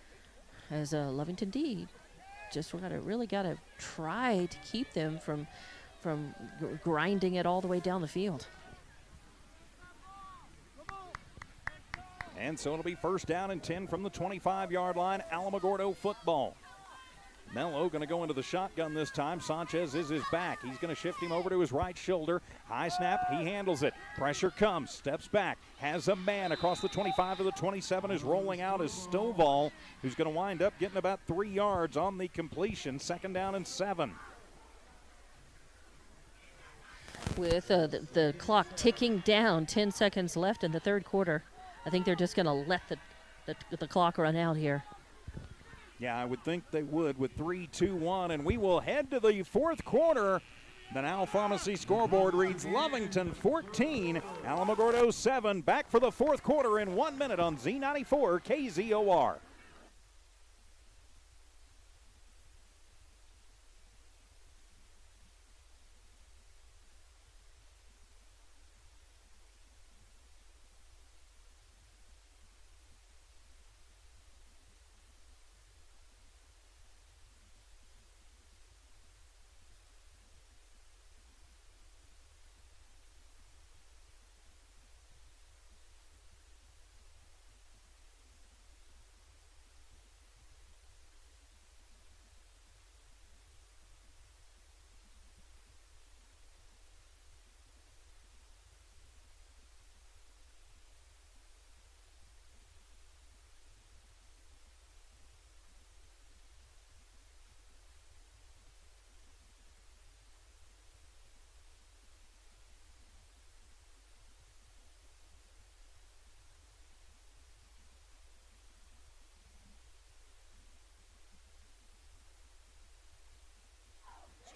S2: as Lovington D just really got to try to keep them from grinding it all the way down the field.
S1: And so it'll be first down and 10 from the 25-yard line. Alamogordo football. Mello going to go into the shotgun this time. Sanchez is his back. He's going to shift him over to his right shoulder. High snap. He handles it. Pressure comes. Steps back. Has a man across the 25 to the 27. Is rolling out as Stovall, who's going to wind up getting about 3 yards on the completion. Second down and 7.
S2: With the clock ticking down, 10 seconds left in the third quarter. I think they're just going to let the clock run out here.
S1: Yeah, I would think they would with 3, 2, 1. And we will head to the fourth quarter. The Now Pharmacy scoreboard reads Lovington 14, Alamogordo 7. Back for the fourth quarter in 1 minute on Z94 KZOR.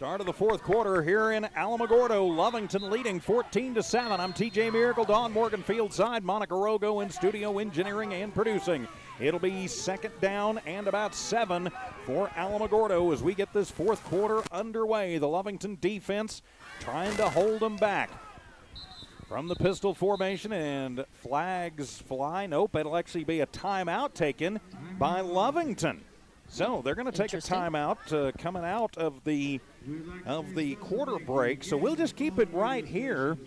S1: Start of the fourth quarter here in Alamogordo. Lovington leading 14-7. I'm TJ Miracle, Don Morgan fieldside, Monica Rogo in studio engineering and producing. It'll be second down and about 7 for Alamogordo as we get this fourth quarter underway. The Lovington defense trying to hold them back. From the pistol formation, and flags fly. Nope, it'll actually be a timeout taken by Lovington. So they're going to take a timeout coming out of the quarter break. So we'll just keep it right here.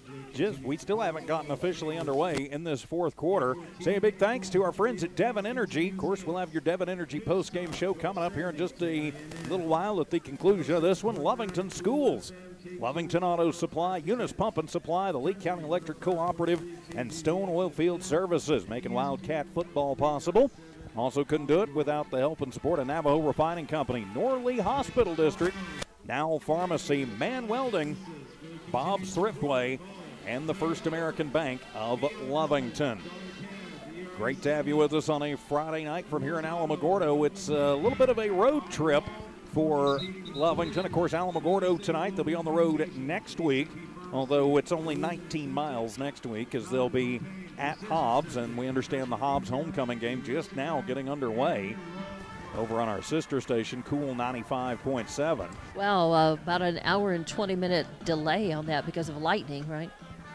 S1: We still haven't gotten officially underway in this fourth quarter. Say a big thanks to our friends at Devon Energy. Of course, we'll have your Devon Energy post-game show coming up here in just a little while at the conclusion of this one. Lovington Schools, Lovington Auto Supply, Eunice Pump and Supply, the Lee County Electric Cooperative, and Stone Oilfield Services, making Wildcat football possible. Also couldn't do it without the help and support of Navajo Refining Company, Norley Hospital District, Now Pharmacy, Man Welding, Bob's Thriftway, and the First American Bank of Lovington. Great to have you with us on a Friday night from here in Alamogordo. It's a little bit of a road trip for Lovington. Of course, Alamogordo tonight. They'll be on the road next week, although it's only 19 miles next week as they'll be at Hobbs, and we understand the Hobbs homecoming game just now getting underway over on our sister station, Cool 95.7.
S2: Well, about an hour and 20-minute delay on that because of lightning, right?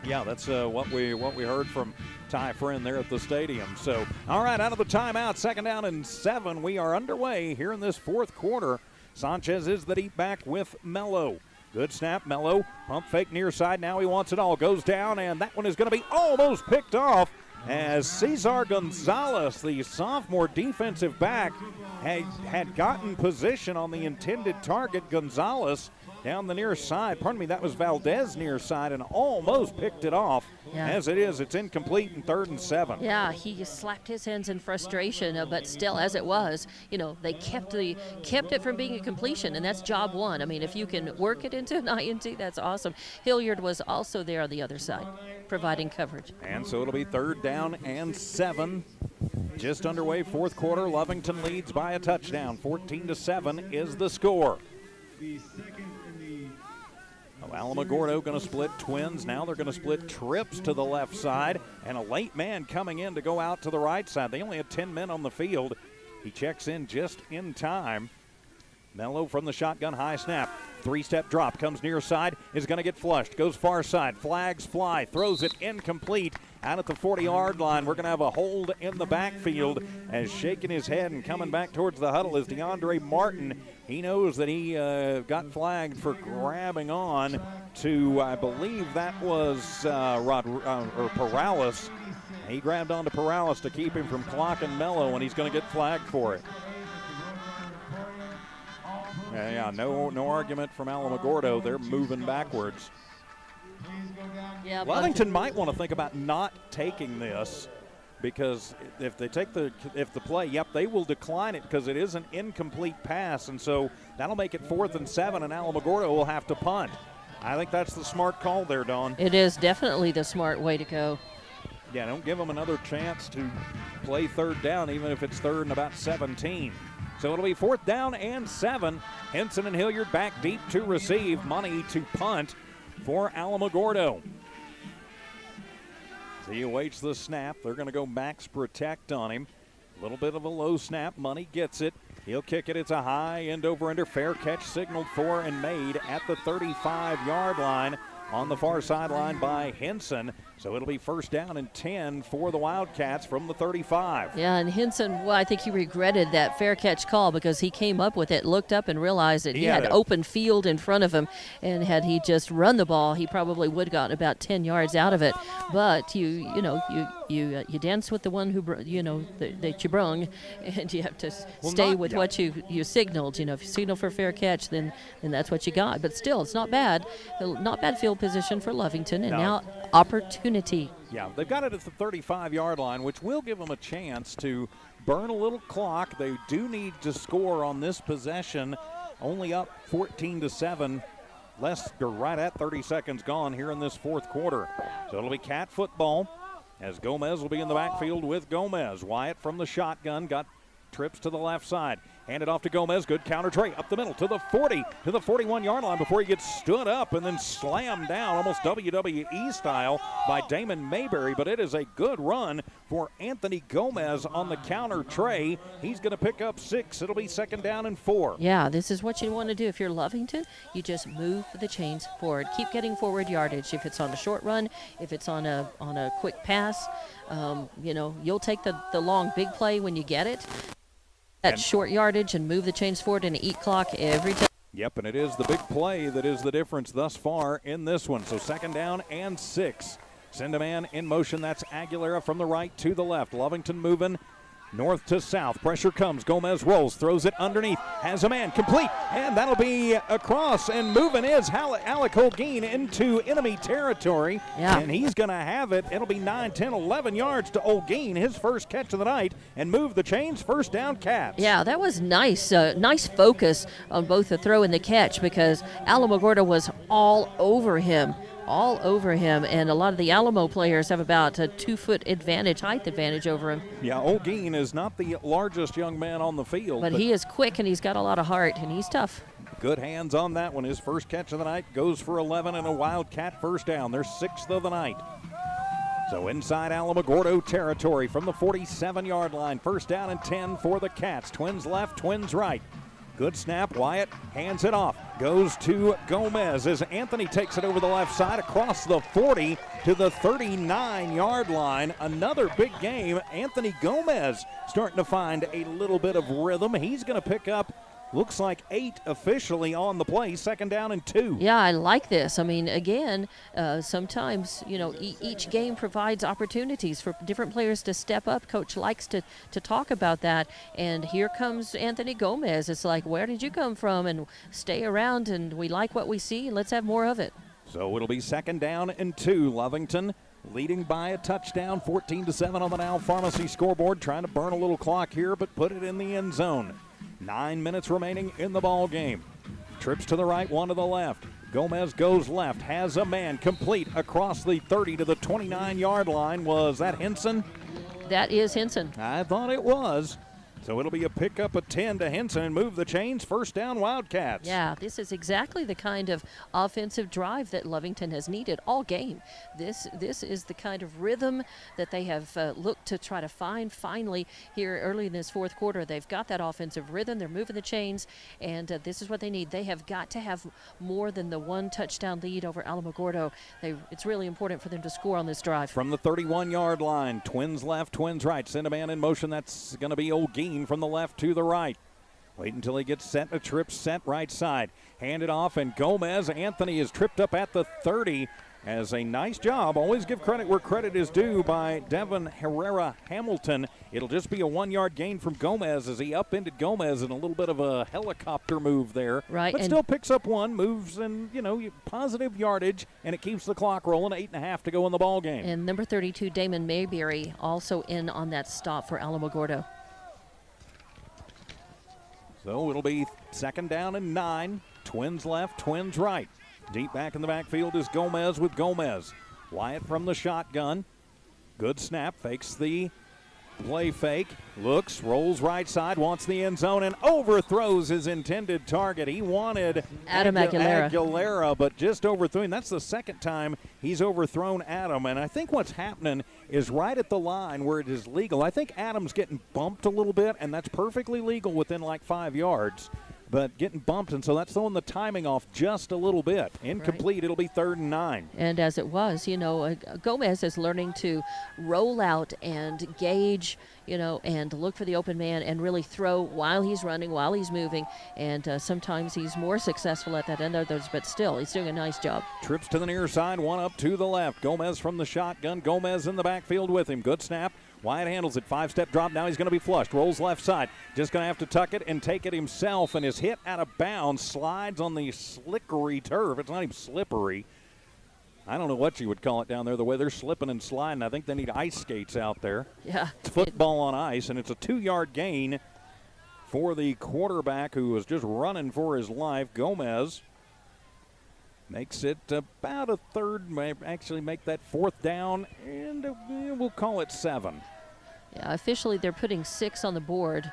S1: Yeah, that's what we heard from Ty Friend there at the stadium. So, all right, out of the timeout, second down and 7. We are underway here in this fourth quarter. Sanchez is the deep back with Mello. Good snap, Mello. Pump fake near side. Now he wants it all. Goes down, and that one is going to be almost picked off as Cesar Gonzalez, the sophomore defensive back, had gotten position on the intended target. Gonzalez down the near side. Pardon me, that was Valdez near side and almost picked it off. Yeah. As it is, it's incomplete in 3rd and 7.
S2: Yeah, he slapped his hands in frustration, but still, as it was, they kept it from being a completion, and that's job one. I mean, if you can work it into an INT, that's awesome. Hilliard was also there on the other side, providing coverage.
S1: And so it'll be 3rd down and 7. Just underway, fourth quarter. Lovington leads by a touchdown. 14-7 is the score. Alamogordo going to split twins. Now they're going to split trips to the left side, and a late man coming in to go out to the right side. They only had 10 men on the field. He checks in just in time. Mello from the shotgun, high snap. 3-step drop, comes near side, is going to get flushed, goes far side, flags fly, throws it incomplete out at the 40-yard line. We're going to have a hold in the backfield as shaking his head and coming back towards the huddle is DeAndre Martin. He knows that he got flagged for grabbing on to, I believe that was Perales. He grabbed onto Perales to keep him from clocking Mello, and he's going to get flagged for it. Yeah, no argument from Alamogordo. They're moving backwards. Yeah, Lovington might want to think about not taking this, because if they take the play, they will decline it because it is an incomplete pass, and so that'll make it 4th and 7, and Alamogordo will have to punt. I think that's the smart call there, Dawn.
S2: It is definitely the smart way to go.
S1: Yeah, don't give them another chance to play 3rd down, even if it's 3rd and about 17. So it'll be 4th down and 7. Henson and Hilliard back deep to receive. Money to punt for Alamogordo. So he awaits the snap. They're going to go max protect on him. A little bit of a low snap. Money gets it. He'll kick it. It's a high end over under. Fair catch signaled for and made at the 35-yard line on the far sideline by Henson. So it'll be 1st down and 10 for the Wildcats from the 35.
S2: Yeah, and Henson, I think he regretted that fair catch call because he came up with it, looked up and realized that he had open field in front of him, and had he just run the ball, he probably would have gotten about 10 yards out of it. But you dance with the one who that you brung, and you have to stay with what you signaled. If you signal for fair catch, then that's what you got. But still, it's not bad. Not bad field position for Lovington, and now opportunity.
S1: Yeah, they've got it at the 35-yard line, which will give them a chance to burn a little clock. They do need to score on this possession. Only up 14-7, right at 30 seconds gone here in this fourth quarter. So it'll be Cat football as Gomez will be in the backfield with Gomez. Wyatt from the shotgun got trips to the left side. Hand it off to Gomez. Good counter tray up the middle to the 40, to the 41-yard line before he gets stood up and then slammed down almost WWE style by Damon Mayberry. But it is a good run for Anthony Gomez on the counter tray. He's going to pick up 6. It'll be 2nd down and 4.
S2: Yeah, this is what you want to do. If you're Lovington, you just move the chains forward. Keep getting forward yardage. If it's on a short run, if it's on a quick pass, you'll take the long big play when you get it. That short yardage and move the chains forward and eat clock every time.
S1: Yep, and it is the big play that is the difference thus far in this one. So 2nd down and 6. Send a man in motion. That's Aguilera from the right to the left. Lovington moving north to south. Pressure comes. Gomez rolls, throws it underneath. Has a man complete, and that'll be across. And moving is Alec Holguin into enemy territory.
S2: Yeah.
S1: And he's going to have it. It'll be 9, 10, 11 yards to Holguin, his first catch of the night, and move the chains. 1st down, Cats.
S2: Yeah, that was nice. Nice focus on both the throw and the catch because Alamogordo was all over him. And a lot of the Alamo players have about a 2-foot height advantage over him.
S1: Yeah, Holguin is not the largest young man on the field.
S2: But he is quick, and he's got a lot of heart, and he's tough.
S1: Good hands on that one. His first catch of the night goes for 11 and a Wildcat 1st down. Their 6th of the night. So inside Alamogordo territory from the 47-yard line. 1st down and 10 for the Cats. Twins left, Twins right. Good snap. Wyatt hands it off. Goes to Gomez as Anthony takes it over the left side across the 40 to the 39-yard line. Another big game. Anthony Gomez starting to find a little bit of rhythm. He's going to pick up, looks like 8 officially on the play. 2nd down and 2.
S2: Yeah, I like this. I mean, again, sometimes, each game provides opportunities for different players to step up. Coach likes to talk about that. And here comes Anthony Gomez. It's like, where did you come from? And stay around, and we like what we see, and let's have more of it.
S1: So it'll be 2nd down and 2. Lovington leading by a touchdown, 14-7 on the Now Pharmacy scoreboard. Trying to burn a little clock here, but put it in the end zone. 9 minutes remaining in the ball game. Trips to the right, one to the left. Gomez goes left, has a man complete across the 30 to the 29-yard line. Was that Henson?
S2: That is Henson.
S1: I thought it was. So it'll be a pickup of 10 to Henson and move the chains. 1st down, Wildcats.
S2: Yeah, this is exactly the kind of offensive drive that Lovington has needed all game. This is the kind of rhythm that they have looked to try to find finally here early in this 4th quarter. They've got that offensive rhythm. They're moving the chains, and this is what they need. They have got to have more than the 1 touchdown lead over Alamogordo. It's really important for them to score on this drive.
S1: From the 31-yard line, Twins left, Twins right. Send a man in motion. That's going to be Holguin from the left to the right. Wait until he gets set. A trip set right side. Hand it off, and Gomez. Anthony is tripped up at the 30. As a nice job. Always give credit where credit is due by Devin Herrera Hamilton. It'll just be a 1-yard gain from Gomez as he upended Gomez in a little bit of a helicopter move there.
S2: Right.
S1: But still picks up 1, moves, and, positive yardage, and it keeps the clock rolling. 8.5 to go in the ball game.
S2: And number 32, Damon Mayberry, also in on that stop for Alamogordo.
S1: So it'll be 2nd down and 9. Twins left, Twins right. Deep back in the backfield is Gomez with Gomez. Wyatt from the shotgun. Good snap, fakes the play fake. Looks, rolls right side, wants the end zone, and overthrows his intended target. He wanted
S2: Adam
S1: Aguilera, but just overthrew him. That's the 2nd time he's overthrown Adam. And I think what's happening is right at the line where it is legal. I think Adam's getting bumped a little bit, and that's perfectly legal within like 5 yards. But getting bumped, and so that's throwing the timing off just a little bit. Incomplete, right. It'll be 3rd and 9.
S2: And as it was, Gomez is learning to roll out and gauge, and look for the open man and really throw while he's running, while he's moving. And sometimes he's more successful at that than others, but still, he's doing a nice job.
S1: Trips to the near side, one up to the left. Gomez from the shotgun. Gomez in the backfield with him. Good snap. Wyatt handles it. 5-step drop. Now he's going to be flushed. Rolls left side. Just going to have to tuck it and take it himself. And is hit out of bounds. Slides on the slickery turf. It's not even slippery. I don't know what you would call it down there, the way they're slipping and sliding. I think they need ice skates out there.
S2: Yeah.
S1: It's football on ice, and it's a 2-yard gain for the quarterback who was just running for his life. Gomez makes it about a 3rd, may actually make that 4th down, and we'll call it 7.
S2: Yeah, officially they're putting 6 on the board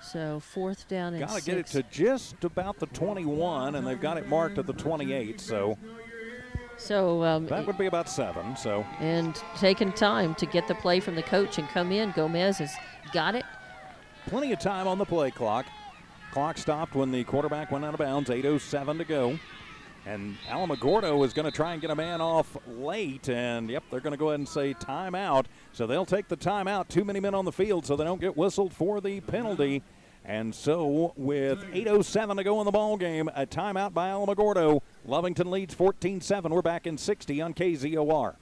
S2: So 4th down and 6.
S1: Got to get it to just about the 21, and they've got it marked at the 28. So that would be about 7. So
S2: and taking time to get the play from the coach and come in. Gomez has got it.
S1: Plenty of time on the play clock. Clock stopped when the quarterback went out of bounds. 8:07 to go. And Alamogordo is going to try and get a man off late. And, yep, they're going to go ahead and say timeout. So they'll take the timeout. Too many men on the field so they don't get whistled for the penalty. And so with 8:07 to go in the ball game, a timeout by Alamogordo. Lovington leads 14-7. We're back in 60 on KZOR.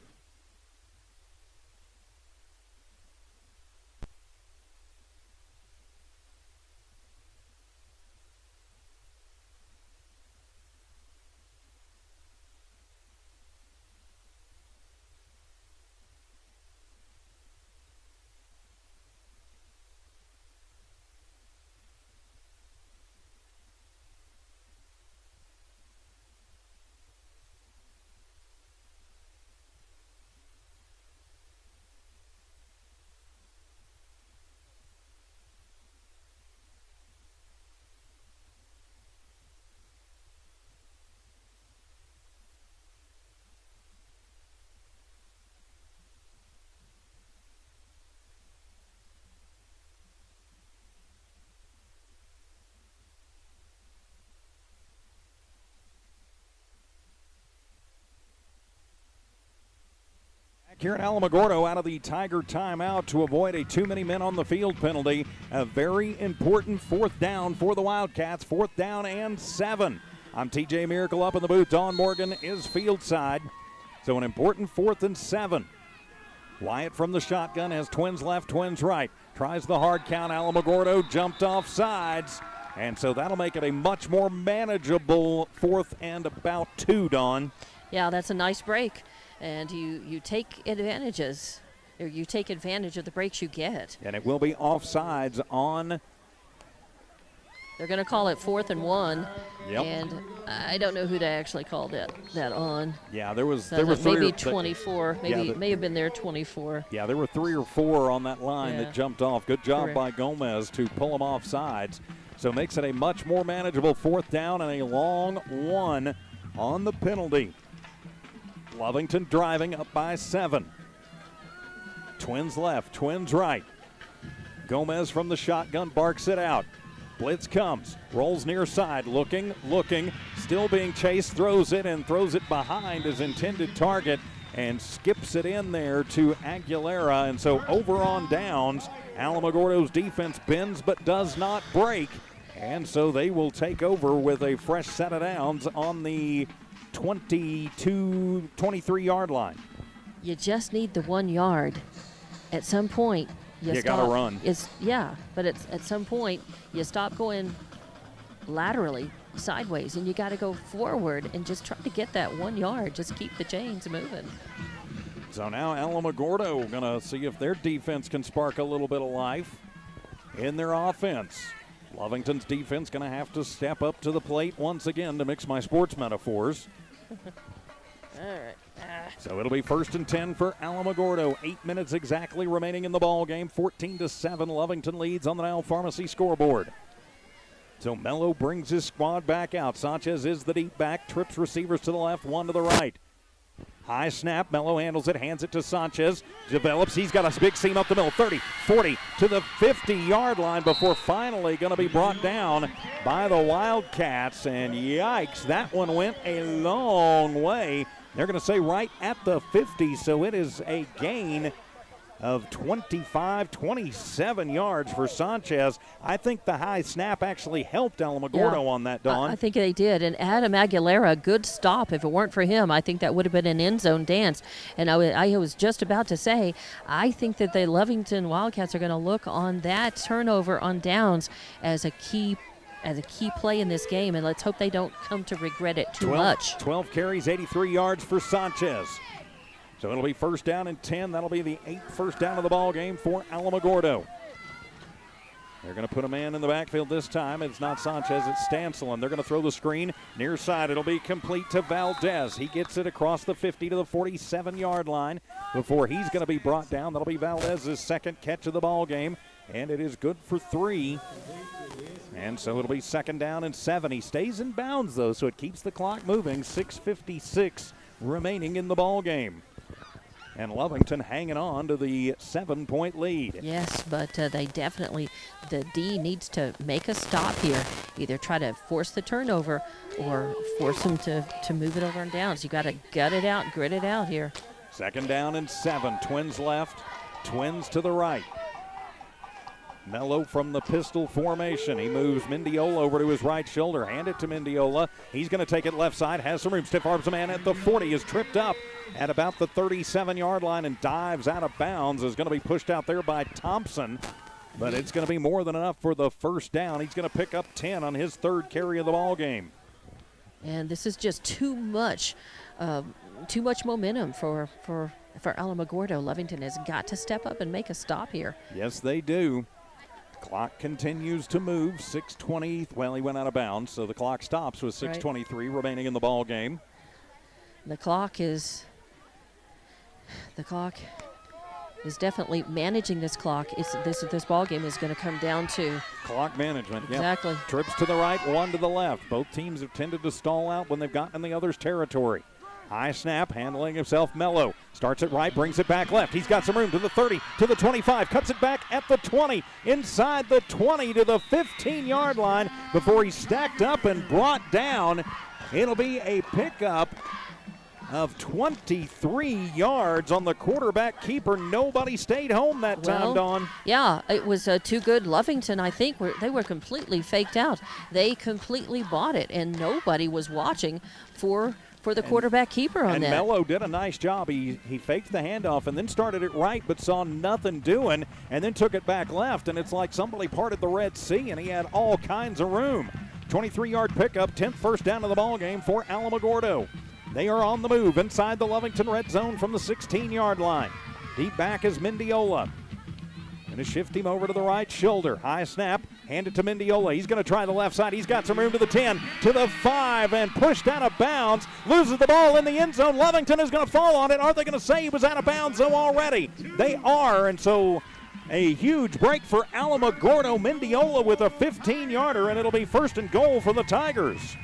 S1: Here at Alamogordo out of the Tiger timeout to avoid a too many men on the field penalty. A very important 4th down for the Wildcats. 4th down and 7. I'm TJ Miracle up in the booth. Dawn Morgan is field side. So an important 4th and 7. Wyatt from the shotgun has twins left, twins right. Tries the hard count. Alamogordo jumped off sides. And so that'll make it a much more manageable 4th and about 2, Dawn.
S2: Yeah, that's a nice break. And you take advantages, or you take advantage of the breaks you get.
S1: And it will be offsides on.
S2: They're going to call it 4th and 1.
S1: Yep.
S2: And I don't know who they actually called that on.
S1: Yeah, there were
S2: maybe 24. May have been there 24.
S1: Yeah, there were 3 or 4 on that line that jumped off. Good job
S2: Correct.
S1: by Gomez to pull them off sides. So makes it a much more manageable 4th down and a long 1 on the penalty. Lovington driving up by 7. Twins left, twins right. Gomez from the shotgun barks it out. Blitz comes, rolls near side, looking, still being chased, throws it behind his intended target and skips it in there to Aguilera. And so over on downs, Alamogordo's defense bends but does not break. And so they will take over with a fresh set of downs on the 23-yard line.
S2: You just need the 1 yard. At some point, you
S1: got to run.
S2: But at some point, you stop going laterally, sideways, and you got to go forward and just try to get that 1 yard. Just keep the chains moving.
S1: So now Alamogordo going to see if their defense can spark a little bit of life in their offense. Lovington's defense going to have to step up to the plate once again, to mix my sports metaphors.
S2: All right.
S1: So it'll be 1st and 10 for Alamogordo. 8 minutes exactly remaining in the ball game. 14-7. Lovington leads on the Now Pharmacy scoreboard. So Mello brings his squad back out. Sanchez is the deep back. Trips receivers to the left, 1 to the right. High snap. Mello handles it, hands it to Sanchez. Develops. He's got a big seam up the middle. 30, 40 to the 50-yard line before finally going to be brought down by the Wildcats. And yikes, that one went a long way. They're going to say right at the 50, so it is a gain of 27 yards for Sanchez. I think the high snap actually helped Alamogordo on that, Dawn.
S2: I think they did. And Adam Aguilera, good stop. If it weren't for him, I think that would have been an end zone dance. And I was just about to say, I think that the Lovington Wildcats are going to look on that turnover on downs as a key play in this game, and let's hope they don't come to regret it too much.
S1: 12 carries, 83 yards for Sanchez. So it'll be 1st down and 10. That'll be the 8th first down of the ball game for Alamogordo. They're going to put a man in the backfield this time. It's not Sanchez, it's Stansel, and they're going to throw the screen near side. It'll be complete to Valdez. He gets it across the 50 to the 47-yard line before he's going to be brought down. That'll be Valdez's 2nd catch of the ball game. and it is good for 3. And so it'll be 2nd down and 7. He stays in bounds, though, so it keeps the clock moving. 6:56 remaining in the ball game. And Lovington hanging on to the 7-point lead.
S2: Yes, but they definitely, the D needs to make a stop here. Either try to force the turnover or force them to move it over and down. So you got to gut it out, grit it out here.
S1: 2nd down and 7. Twins left, Twins to the right. Mello from the pistol formation. He moves Mendiola over to his right shoulder. Hand it to Mendiola. He's going to take it left side. Has some room. Stiff arms a man at the 40. Is tripped up at about the 37-yard line and dives out of bounds. Is going to be pushed out there by Thompson. But it's going to be more than enough for the 1st down. He's going to pick up 10 on his 3rd carry of the ball game.
S2: And this is just too much momentum for Alamogordo. Lovington has got to step up and make a stop here.
S1: Yes, they do. Clock continues to move. 6:20. Well, he went out of bounds, so the clock stops with 6:23 remaining in the ball game.
S2: The clock is definitely managing this clock. This ball game is going to come down to
S1: clock management.
S2: Exactly.
S1: Yep. Trips to the right, 1 to the left. Both teams have tended to stall out when they've gotten in the other's territory. High snap, handling himself, Mello. Starts it right, brings it back left. He's got some room to the 30, to the 25, cuts it back at the 20, inside the 20 to the 15-yard line before he's stacked up and brought down. It'll be a pickup of 23 yards on the quarterback keeper. Nobody stayed home that time, Dawn.
S2: Yeah, it was too good. Lovington, I think, they were completely faked out. They completely bought it, and nobody was watching for the quarterback keeper on that.
S1: And Mello did a nice job. He faked the handoff and then started it right, but saw nothing doing, and then took it back left, and it's like somebody parted the Red Sea, and he had all kinds of room. 23-yard pickup, 10th 1st down of the ball game for Alamogordo. They are on the move inside the Lovington red zone from the 16-yard line. Deep back is Mendiola. Going to shift him over to the right shoulder. High snap, hand it to Mendiola. He's going to try the left side. He's got some room to the 10, to the 5, and pushed out of bounds. Loses the ball in the end zone. Lovington is going to fall on it. Are they going to say he was out of bounds though already? They are, and so a huge break for Alamogordo. Mendiola with a 15-yarder, and it'll be 1st and goal for the Tigers.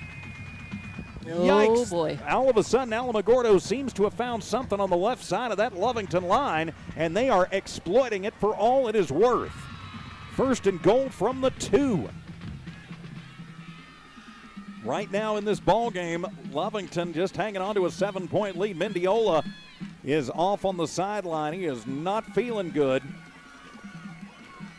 S1: Yikes.
S2: Oh, boy.
S1: All of a sudden, Alamogordo seems to have found something on the left side of that Lovington line, and they are exploiting it for all it is worth. 1st and goal from the 2. Right now in this ball game, Lovington just hanging on to a 7-point lead. Mendiola is off on the sideline. He is not feeling good.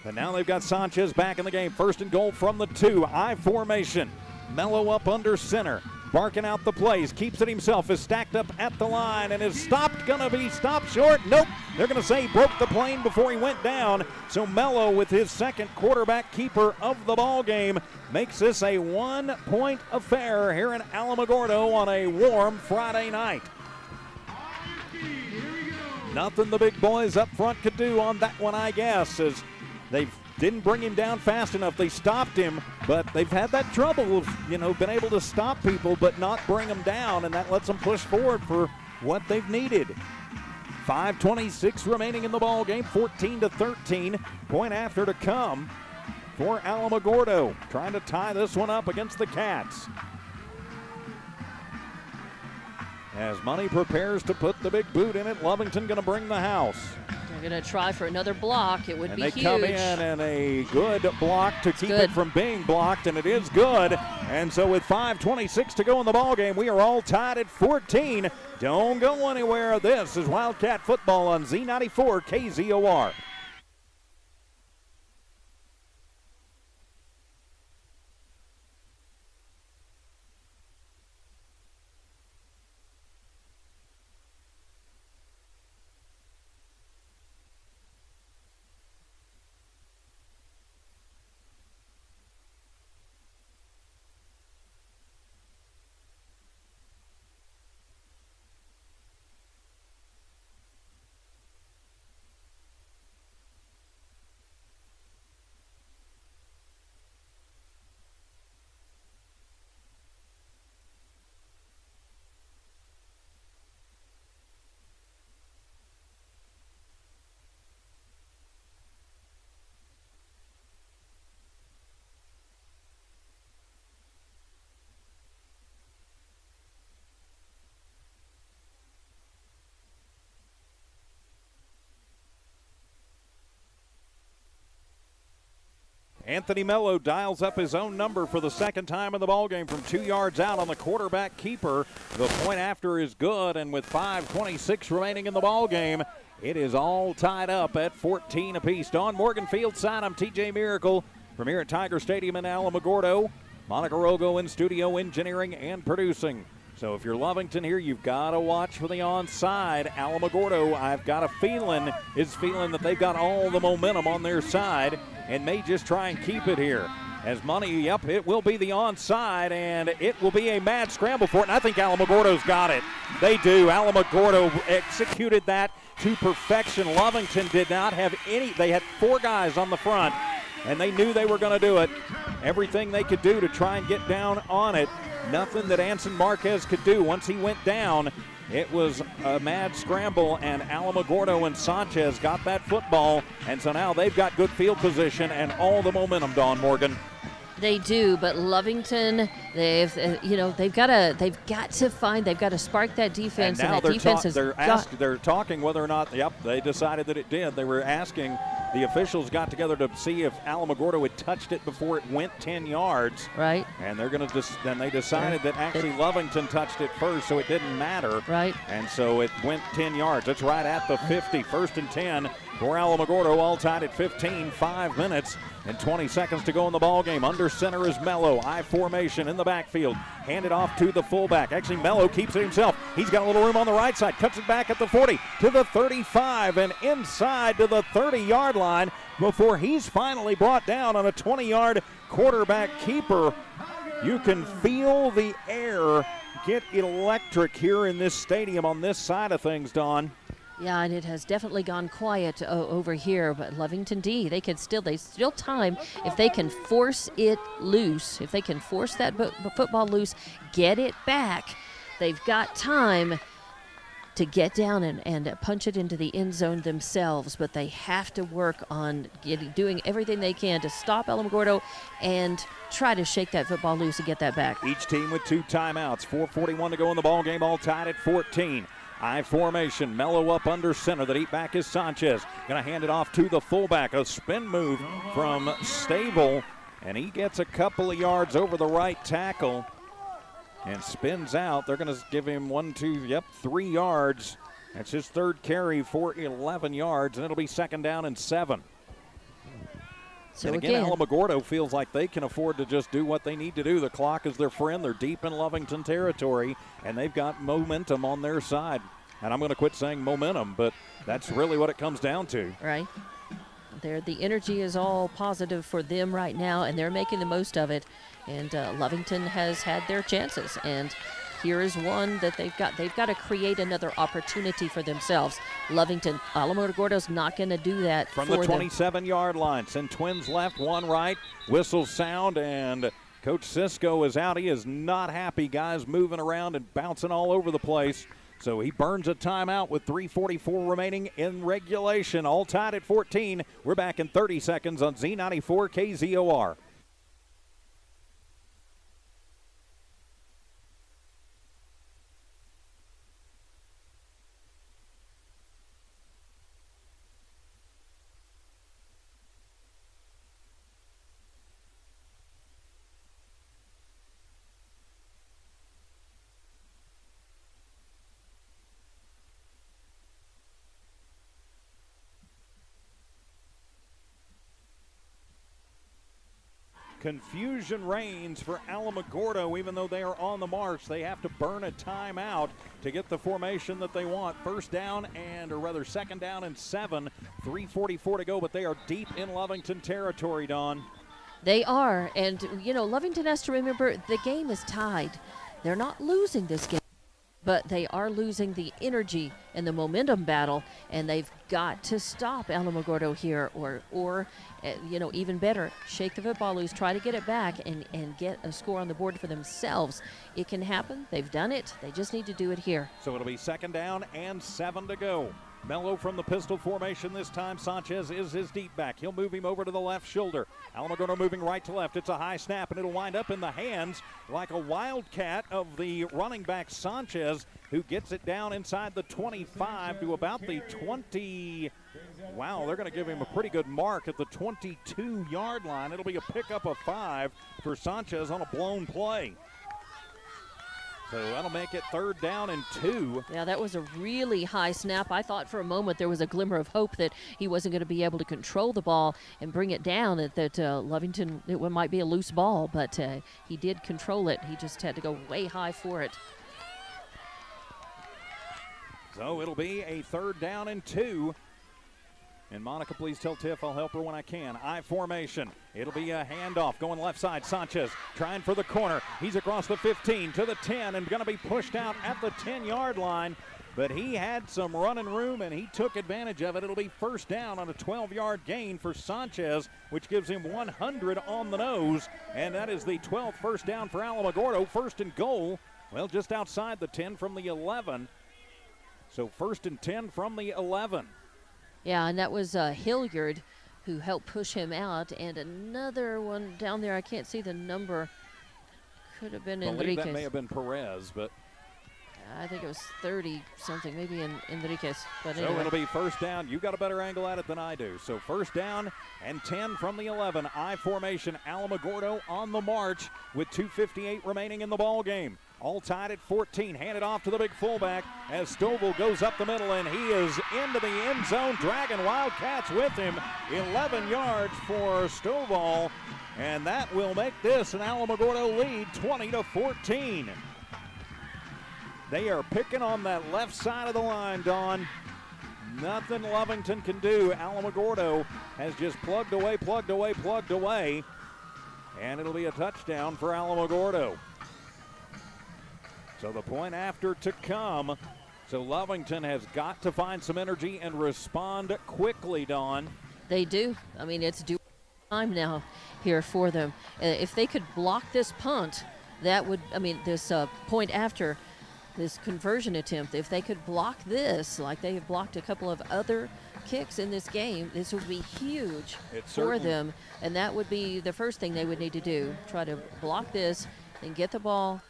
S1: But now they've got Sanchez back in the game. 1st and goal from the 2. I formation. Mello up under center. Barking out the plays, keeps it himself, is stacked up at the line and is stopped, gonna be stopped short. Nope, they're gonna say he broke the plane before he went down. So Mello, with his 2nd quarterback keeper of the ball game, makes this a 1-point affair here in Alamogordo on a warm Friday night. Nothing the big boys up front could do on that one, I guess, as they didn't bring him down fast enough. They stopped him, but they've had that trouble of, been able to stop people but not bring them down, and that lets them push forward for what they've needed. 5:26 remaining in the ball game, 14-13. Point after to come for Alamogordo, trying to tie this one up against the Cats. As Money prepares to put the big boot in it, Lovington going to bring the house.
S2: They're going to try for another block. It would be huge.
S1: And they come in and a good block to keep it from being blocked, and it is good. And so with 5:26 to go in the ballgame, we are all tied at 14. Don't go anywhere. This is Wildcat football on Z94 KZOR. Anthony Mello dials up his own number for the second time in the ballgame from 2 yards out on the quarterback keeper. The point after is good, and with 5:26 remaining in the ballgame, it is all tied up at 14 apiece. Don Morgan Field side, I'm TJ Miracle from here at Tiger Stadium in Alamogordo. Monica Rogo in studio engineering and producing. So if you're Lovington here, you've got to watch for the onside. Alamogordo, I've got a feeling, is feeling that they've got all the momentum on their side and may just try and keep it here. As money, yep, it will be the onside, and it will be a mad scramble for it. And I think Alamogordo's got it. They do. Alamogordo executed that to perfection. Lovington did not have any. They had 4 guys on the front, and they knew they were going to do it. Everything they could do to try and get down on it. Nothing that Anson Marquez could do. Once he went down, it was a mad scramble, and Alamogordo and Sanchez got that football, and so now they've got good field position and all the momentum, Dawn Morgan.
S2: They do, but Lovington, they've got to spark that defense,
S1: and now
S2: that defense
S1: they're talking whether or not, yep, they decided that it did. They were asking, the officials got together to see if Alamogordo had touched it before it went 10 yards.
S2: Right.
S1: And they're going to then they decided that actually Lovington touched it first, so it didn't matter.
S2: Right.
S1: And so it went 10 yards. It's right at the 50, 1st and 10 for Alamogordo, all tied at 15, 5 minutes and 20 seconds to go in the ball game. Under center is Mello. I formation in the backfield. Handed off to the fullback. Actually, Mello keeps it himself. He's got a little room on the right side. Cuts it back at the 40 to the 35 and inside to the 30-yard line before he's finally brought down on a 20-yard quarterback keeper. You can feel the air get electric here in this stadium on this side of things, Dawn.
S2: Yeah, and it has definitely gone quiet over here, but Lovington D, they still time if they can force it loose, if they can force that football loose, get it back. They've got time to get down and punch it into the end zone themselves, but they have to work on doing everything they can to stop Alamogordo and try to shake that football loose and get that back.
S1: Each team with 2 timeouts, 4:41 to go in the ball game, all tied at 14. I formation, Mello up under center. The deep back is Sanchez. Going to hand it off to the fullback. A spin move from Stable, and he gets a couple of yards over the right tackle and spins out. They're going to give him 3 yards. That's his 3rd carry for 11 yards, and it'll be 2nd down and 7.
S2: So
S1: and again, Alamogordo feels like they can afford to just do what they need to do. The clock is their friend. They're deep in Lovington territory, and they've got momentum on their side. And I'm going to quit saying momentum, but that's really what it comes down to.
S2: Right. The energy is all positive for them right now, and they're making the most of it. And Lovington has had their chances, and here is one that they've got to create another opportunity for themselves. Lovington, Alamogordo's not going to do that
S1: from the 27-yard line. Send twins left, 1 right. Whistles sound, and Coach Cisco is out. He is not happy. Guys moving around and bouncing all over the place. So he burns a timeout with 3:44 remaining in regulation. All tied at 14. We're back in 30 seconds on Z94 KZOR. Confusion reigns for Alamogordo. Even though they are on the march, they have to burn a timeout to get the formation that they want. 2nd down and 7. 3:44 to go, but they are deep in Lovington territory, Dawn.
S2: They are, and Lovington has to remember the game is tied. They're not losing this game, but they are losing the energy and the momentum battle, and they've got to stop Alamogordo here, or even better, shake the football loose, try to get it back and get a score on the board for themselves. It can happen. They've done it. They just need to do it here.
S1: So it'll be 2nd down and 7 to go. Mello from the pistol formation this time. Sanchez is his deep back. He'll move him over to the left shoulder. Alamogordo moving right to left. It's a high snap, and it'll wind up in the hands like a wildcat of the running back Sanchez, who gets it down inside the 25 to about the 20. Wow, they're going to give him a pretty good mark at the 22-yard line. It'll be a pickup of 5 for Sanchez on a blown play. So that'll make it 3rd down and 2.
S2: Yeah, that was a really high snap. I thought for a moment there was a glimmer of hope that he wasn't going to be able to control the ball and bring it down, that Lovington, it might be a loose ball, but he did control it. He just had to go way high for it.
S1: So it'll be a 3rd down and 2. And Monica, please tell Tiff I'll help her when I can. I formation. It'll be a handoff going left side. Sanchez trying for the corner. He's across the 15 to the 10 and going to be pushed out at the 10-yard line. But he had some running room and he took advantage of it. It'll be 1st down on a 12-yard gain for Sanchez, which gives him 100 on the nose. And that is the 12th 1st down for Alamogordo. 1st and goal, well, just outside the 10 from the 11. So 1st and 10 from the 11.
S2: Yeah, and that was Hilliard who helped push him out. And another one down there, I can't see the number. Could have been Enriquez.
S1: I believe that may have been Perez, but
S2: I think it was 30-something, maybe in Enriquez. But
S1: so
S2: anyway.
S1: it'll be 1st down. You got a better angle at it than I do. So 1st down and 10 from the 11. I formation. Alamogordo on the march with 2:58 remaining in the ball game. All tied at 14. Handed off to the big fullback as Stovall goes up the middle, and he is into the end zone, dragging Wildcats with him. 11 yards for Stovall, and that will make this an Alamogordo lead, 20-14. They are picking on that left side of the line, Dawn. Nothing Lovington can do. Alamogordo has just plugged away, and it'll be a touchdown for Alamogordo. So the point after to come. So Lovington has got to find some energy and respond quickly, Dawn.
S2: They do. I mean, it's due time now here for them. If they could block this punt, that would, I mean, this point after this conversion attempt, if they could block this like they have blocked a couple of other kicks in this game, this would be huge for them. And that would be the first thing they would need to do, try to block this and get the ball,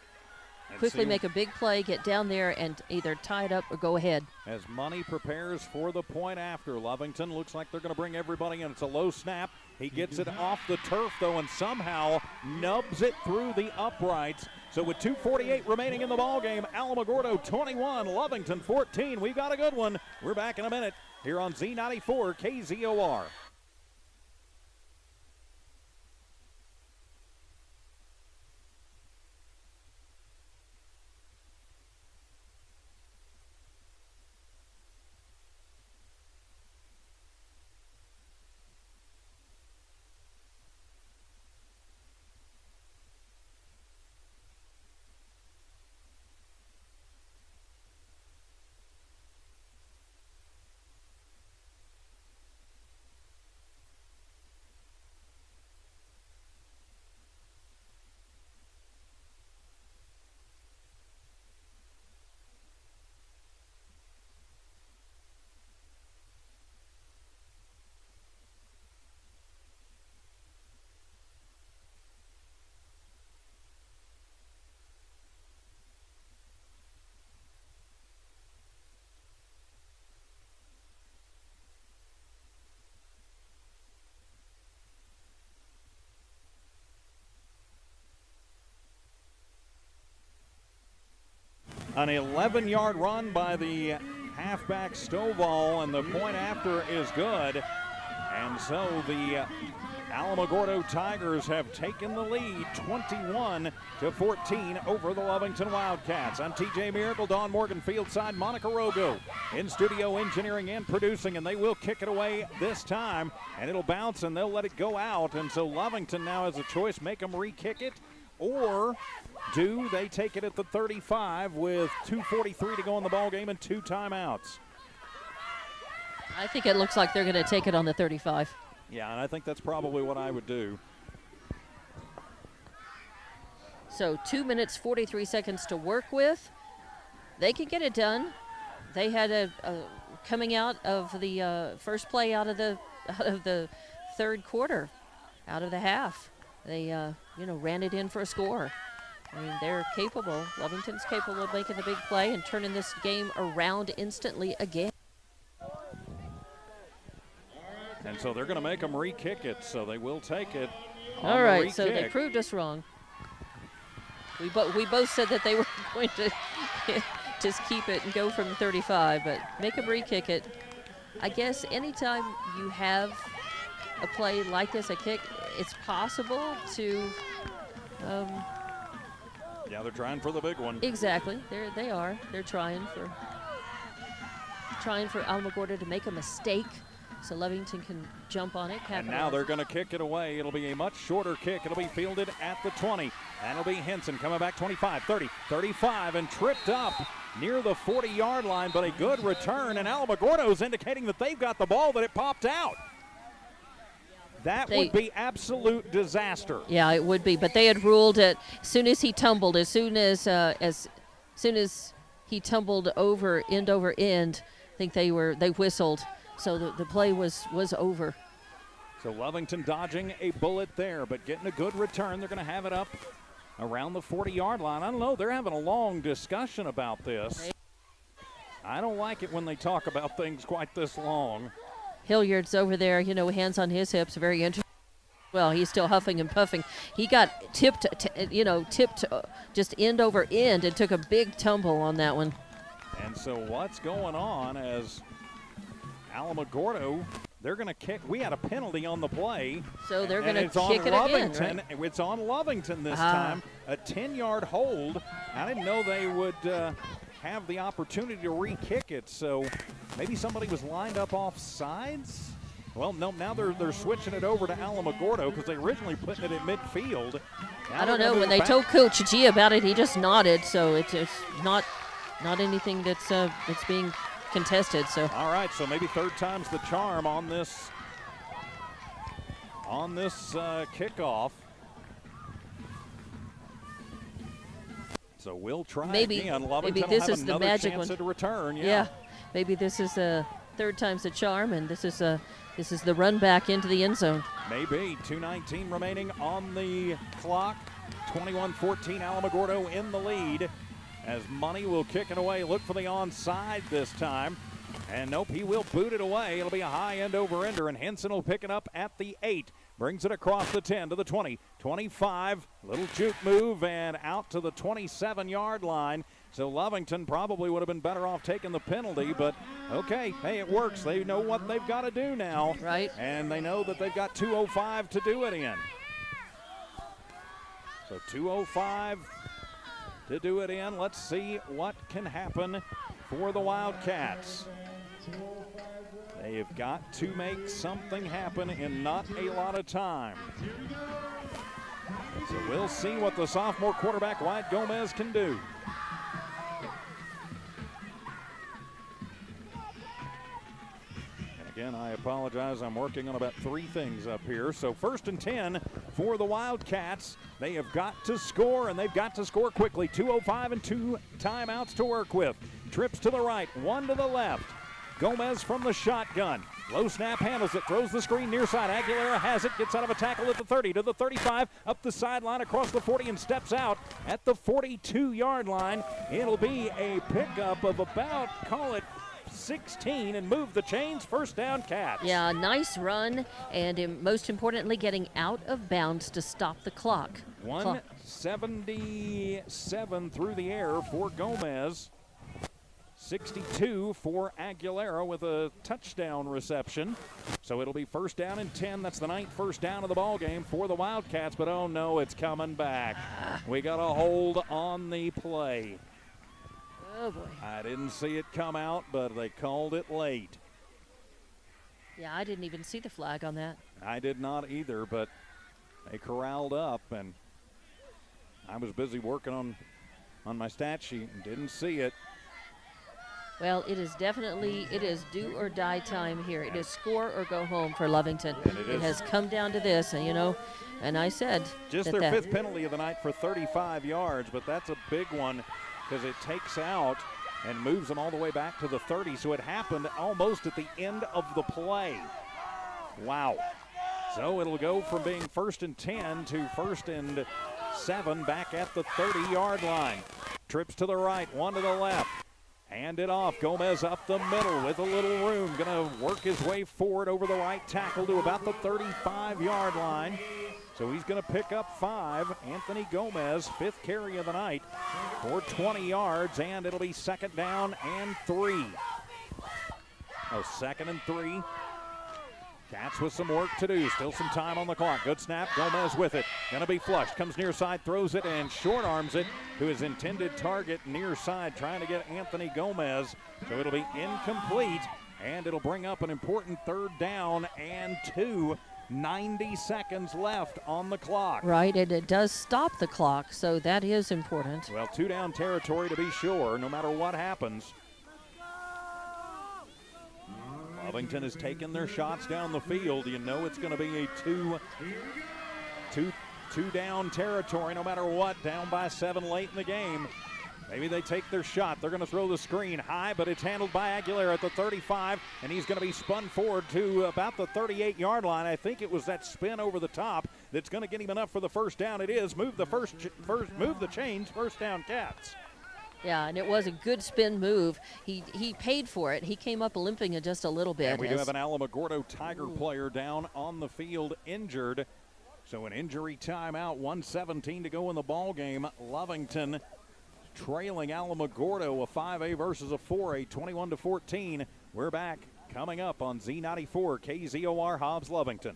S2: quickly make a big play, get down there, and either tie it up or go ahead.
S1: As Money prepares for the point after, Lovington looks like they're going to bring everybody in. It's a low snap. He gets it off the turf, though, and somehow nubs it through the uprights. So with 2:48 remaining in the ballgame, Alamogordo 21, Lovington 14. We've got a good one. We're back in a minute here on Z94 KZOR. An 11-yard run by the halfback Stovall, and the point after is good. And so the Alamogordo Tigers have taken the lead 21-14 over the Lovington Wildcats. I'm TJ Miracle, Dawn Morgan, fieldside, Monica Rogo in studio engineering and producing, and they will kick it away this time, and it'll bounce and they'll let it go out. And so Lovington now has a choice, make them re-kick it, or do they take it at the 35 with 2:43 to go in the ball game and 2 timeouts?
S2: I think it looks like they're going to take it on the 35.
S1: Yeah, and I think that's probably what I would do.
S2: So 2 minutes, 43 seconds to work with. They can get it done. They had a coming out of the first play out of the third quarter, out of the half. They ran it in for a score. I mean, they're capable. Lovington's capable of making the big play and turning this game around instantly again.
S1: And so they're going to make them re-kick it, so they will take it.
S2: All right, so they proved us wrong. We both said that they were going to just keep it and go from 35, but make them re-kick it. I guess anytime you have a play like this, a kick, it's possible to
S1: yeah, they're trying for the big one.
S2: Exactly. They are. They're trying for Alamogordo to make a mistake so Lovington can jump on it.
S1: And now they're going to kick it away. It'll be a much shorter kick. It'll be fielded at the 20. And it'll be Henson coming back 25, 30, 35, and tripped up near the 40-yard line, but a good return. And Alamogordo's indicating that they've got the ball, that it popped out. That would be absolute disaster.
S2: Yeah, it would be. But they had ruled it as soon as he tumbled, as soon as he tumbled over end. I think they whistled, so the play was over.
S1: So Lovington dodging a bullet there, but getting a good return. They're going to have it up around the 40-yard line. I don't know. They're having a long discussion about this. I don't like it when they talk about things quite this long.
S2: Hilliard's over there, hands on his hips, very interesting. Well, he's still huffing and puffing. He got tipped just end over end and took a big tumble on that one.
S1: And so what's going on as Alamogordo, they're going to kick. We had a penalty on the play.
S2: So they're going to kick it
S1: Lovington,
S2: again, right?
S1: It's on Lovington this time. A 10-yard hold. I didn't know they would have the opportunity to re-kick it, so maybe somebody was lined up off sides. Well, no, now they're switching it over to Alamogordo because they originally put it at midfield. Now
S2: I don't know. When they told Coach G about it, he just nodded, so it's not anything that's being contested. So
S1: all right, so maybe third time's the charm on this kickoff. So we'll try again. Lovington
S2: maybe this is the magic
S1: chance
S2: one.
S1: to return.
S2: Yeah, maybe this is third time's the charm, and this is the run back into the end zone.
S1: Maybe. 2:19 remaining on the clock. 21-14, Alamogordo in the lead as Money will kick it away. Look for the onside this time. And nope, he will boot it away. It'll be a high end over-ender, and Henson will pick it up at the 8. Brings it across the 10 to the 20, 25. Little juke move and out to the 27-yard line. So Lovington probably would have been better off taking the penalty, but okay, hey, it works. They know what they've got to do now.
S2: Right.
S1: And they know that they've got 2:05 to do it in. So 2:05 to do it in. Let's see what can happen for the Wildcats. They have got to make something happen in not a lot of time. So we'll see what the sophomore quarterback, Wyatt Gomez, can do. And again, I apologize. I'm working on about 3 things up here. So 1st and 10 for the Wildcats. They have got to score, and they've got to score quickly. 2:05 and 2 timeouts to work with. Trips to the right, 1 to the left. Gomez from the shotgun. Low snap, handles it, throws the screen near side. Aguilera has it, gets out of a tackle at the 30 to the 35, up the sideline across the 40 and steps out at the 42-yard line. It'll be a pickup of about, call it 16, and move the chains. First down, Cats.
S2: Yeah, nice run, and most importantly, getting out of bounds to stop the clock.
S1: 177 through the air for Gomez. 62 for Aguilera with a touchdown reception. So it'll be 1st down and 10. That's the 9th first down of the ball game for the Wildcats, but oh no, it's coming back. We got a hold on the play.
S2: Oh boy.
S1: I didn't see it come out, but they called it late.
S2: Yeah, I didn't even see the flag on that.
S1: I did not either, but they corralled up, and I was busy working on my stat sheet and didn't see it.
S2: Well, it is do or die time here. It is score or go home for Lovington. It has come down to this, and and I said
S1: just their 5th penalty of the night for 35 yards, but that's a big one because it takes out and moves them all the way back to the 30. So it happened almost at the end of the play. Wow. So it'll go from being 1st and 10 to 1st and 7 back at the 30-yard line. Trips to the right, 1 to the left. Hand it off. Gomez up the middle with a little room. Going to work his way forward over the right tackle to about the 35-yard line. So he's going to pick up 5. Anthony Gomez, 5th carry of the night for 20 yards, and it'll be 2nd down and 3. Oh, 2nd and 3. Cats with some work to do. Still some time on the clock. Good snap. Gomez with it. Going to be flushed. Comes near side, throws it, and short arms it to his intended target near side, trying to get Anthony Gomez. So it'll be incomplete, and it'll bring up an important 3rd down and 2. 90 seconds left on the clock.
S2: Right, and it does stop the clock, so that is important.
S1: Well, 2 down territory to be sure, no matter what happens. Lovington has taken their shots down the field. You know it's going to be a two down territory no matter what, down by 7 late in the game. Maybe they take their shot. They're going to throw the screen high, but it's handled by Aguilera at the 35, and he's going to be spun forward to about the 38-yard line. I think it was that spin over the top that's going to get him enough for the 1st down. It is. Move the chains, 1st down, Cats.
S2: Yeah, and it was a good spin move. He paid for it. He came up limping just a little bit.
S1: And we do have an Alamogordo Tiger player down on the field injured. So an injury timeout, 1:17 to go in the ball game. Lovington trailing Alamogordo, a 5A versus a 4A, 21-14. We're back coming up on Z94 KZOR Hobbs Lovington.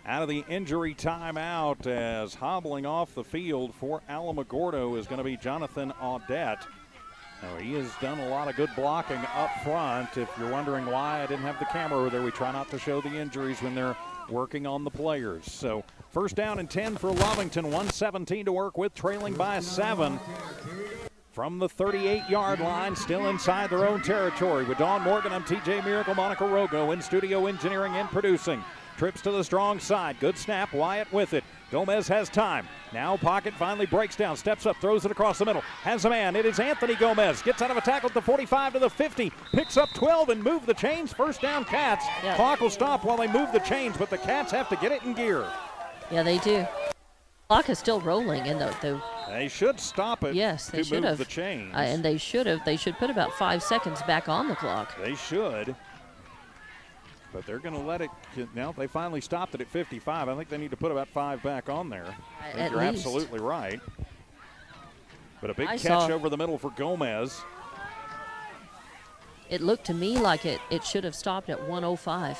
S1: Out of the injury timeout, as hobbling off the field for Alamogordo is going to be Jonathan Audette. Now, he has done a lot of good blocking up front. If you're wondering why I didn't have the camera over there, we try not to show the injuries when they're working on the players. So 1st down and 10 for Lovington, 1:17 to work with, trailing by 7. From the 38-yard line, still inside their own territory. With Dawn Morgan, I'm TJ Miracle, Monica Rogo in studio engineering and producing. Trips to the strong side. Good snap. Wyatt with it. Gomez has time. Now pocket finally breaks down. Steps up. Throws it across the middle. Has a man. It is Anthony Gomez. Gets out of a tackle at the 45 to the 50. Picks up 12 and move the chains. 1st down, Cats.
S2: Yeah.
S1: Clock will stop while they move the chains, but the Cats have to get it in gear.
S2: Yeah, they do. Clock is still rolling, and
S1: they should stop it.
S2: Yes, they should
S1: move
S2: have.
S1: the chains.
S2: And they should have. They should put about 5 seconds back on the clock.
S1: They should. But they're going to let it. Now they finally stopped it at 55. I think they need to put about 5 back on there. I think you're absolutely right. But a big catch over the middle for Gomez.
S2: It looked to me like it should have stopped at 1:05.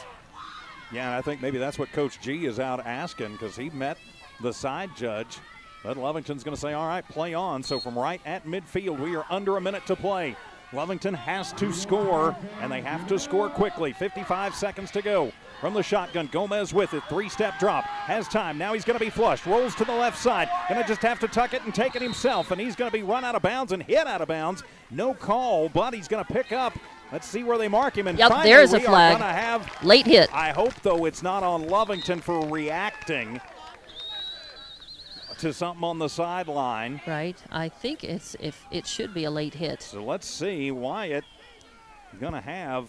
S1: Yeah, and I think maybe that's what Coach G is out asking, because he met the side judge. But Lovington's going to say, all right, play on. So from right at midfield, we are under a minute to play. Lovington has to score, and they have to score quickly. 55 seconds to go. From the shotgun, Gomez with it. 3-step drop. Has time. Now he's going to be flushed. Rolls to the left side. Going to just have to tuck it and take it himself, and he's going to be run out of bounds and hit out of bounds. No call, but he's going to pick up. Let's see where they mark him. And
S2: yep,
S1: finally,
S2: there's a
S1: we
S2: flag.
S1: are going to have
S2: late hit.
S1: I hope, though, it's not on Lovington for reacting to something on the sideline.
S2: Right. I think it should be a late hit.
S1: So let's see. Wyatt going to have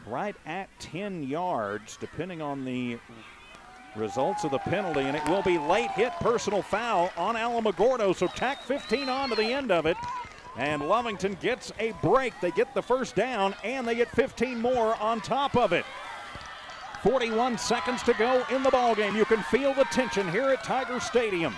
S1: right at 10 yards, depending on the results of the penalty, and it will be late hit, personal foul on Alamogordo. So tack 15 on to the end of it, and Lovington gets a break. They get the 1st down, and they get 15 more on top of it. 41 seconds to go in the ballgame. You can feel the tension here at Tiger Stadium.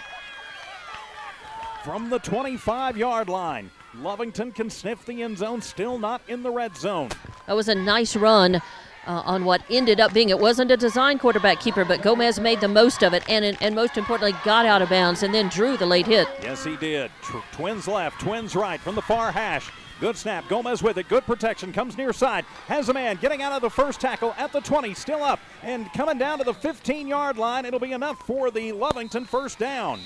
S1: from the 25-yard line. Lovington can sniff the end zone, still not in the red zone.
S2: That was a nice run on what ended up being, it wasn't a design quarterback keeper, but Gomez made the most of it and most importantly got out of bounds and then drew the late hit.
S1: Yes, he did. Twins left, twins right from the far hash. Good snap, Gomez with it, good protection, comes near side, has a man getting out of the first tackle at the 20, still up, and coming down to the 15-yard line. It'll be enough for the Lovington first down.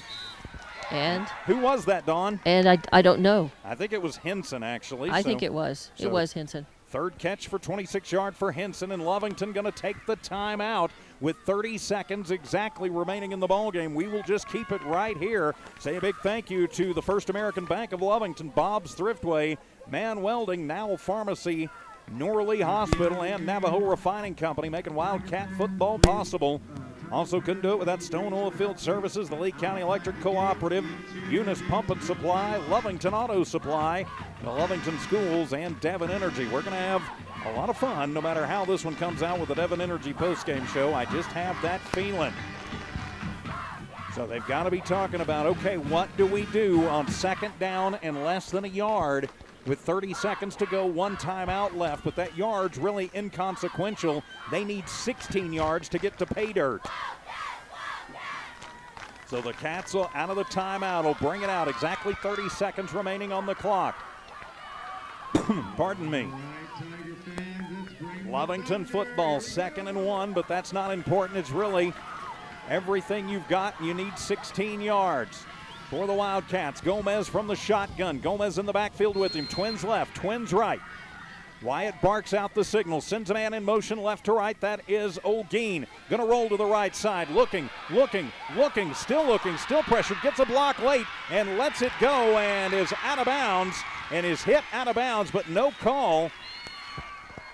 S2: And
S1: who was that, Dawn?
S2: And I don't know.
S1: I think it was Henson, actually.
S2: I think it was. It was Henson.
S1: Third catch for 26 yards for Henson, and Lovington going to take the timeout with 30 seconds exactly remaining in the ballgame. We will just keep it right here. Say a big thank you to the First American Bank of Lovington, Bob's Thriftway, Man Welding, Now Pharmacy, Norley Hospital, and Navajo Refining Company, making Wildcat football possible. Also couldn't do it without Stone Oilfield Services, the Lee County Electric Cooperative, Eunice Pump and Supply, Lovington Auto Supply, the Lovington Schools, and Devon Energy. We're going to have a lot of fun no matter how this one comes out with the Devon Energy postgame show. I just have that feeling. So they've got to be talking about, okay, what do we do on second down and less than a yard with 30 seconds to go, one timeout left, but that yard's really inconsequential. They need 16 yards to get to pay dirt. So the Cats will, out of the timeout, will bring it out. Exactly 30 seconds remaining on the clock. Pardon me. Lovington football, 2nd and 1, but that's not important. It's really everything you've got. You need 16 yards. For the Wildcats, Gomez from the shotgun. Gomez in the backfield with him. Twins left, twins right. Wyatt barks out the signal, sends a man in motion left to right. That is Olguin. Gonna roll to the right side. Looking, still pressured. Gets a block late and lets it go and is out of bounds and is hit out of bounds, but no call.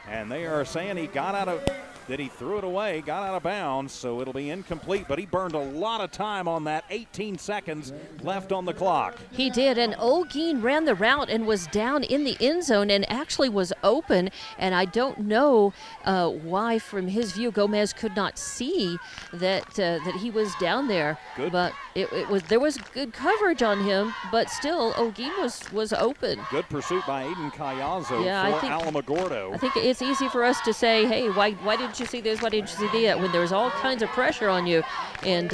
S1: And they are saying he got out of, that he threw it away, got out of bounds, so it'll be incomplete, but he burned a lot of time on that. 18 seconds left on the clock.
S2: He did, and Olguin ran the route and was down in the end zone and actually was open, and I don't know why, from his view, Gomez could not see that he was down there.
S1: Good.
S2: But there was good coverage on him, but still, Olguin was open.
S1: Good pursuit by Aiden Cayazo for Alamogordo.
S2: I think it's easy for us to say, hey, why didn't you see this? Why didn't you see that? When there's all kinds of pressure on you, and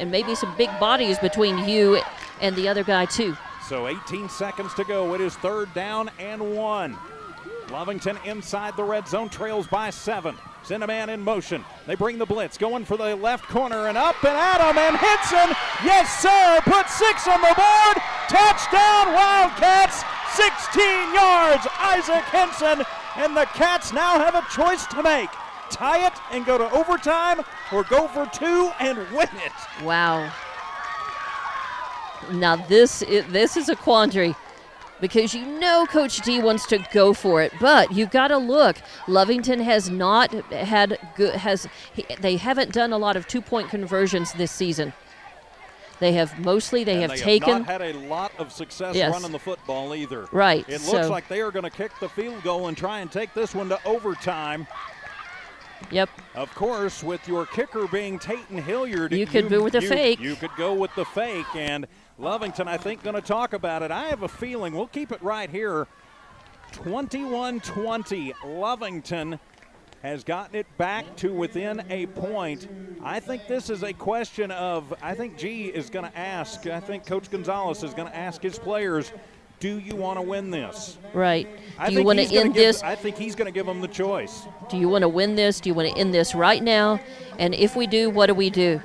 S2: maybe some big bodies between you and the other guy too.
S1: So 18 seconds to go. It is 3rd down and 1. Lovington inside the red zone, trails by 7. Send a man in motion. They bring the blitz, going for the left corner and up and at him, and Henson, yes sir, put 6 on the board. Touchdown Wildcats, 16 yards, Isaac Henson, and the Cats now have a choice to make. Tie it and go to overtime, or go for 2 and win it.
S2: Wow. Now this is a quandary, because you know Coach D wants to go for it, but you've got to look. Lovington has not had good, they haven't done a lot of 2-point conversions this season. They have taken.
S1: Not had a lot of success running the football either.
S2: Right.
S1: It looks like they are going to kick the field goal and try and take this one to overtime.
S2: Yep.
S1: Of course, with your kicker being Tayton Hilliard,
S2: you could go with the fake.
S1: You could go with the fake, and Lovington, I think, going to talk about it. I have a feeling we'll keep it right here. 21-20. Lovington has gotten it back to within a point. I think this is a question of, I think G is going to ask, I think Coach Gonzalez is going to ask his players, do you want to win this?
S2: Right. Do you want to end this?
S1: I think he's going to give them the choice.
S2: Do you want to win this? Do you want to end this right now? And if we do, what do we do?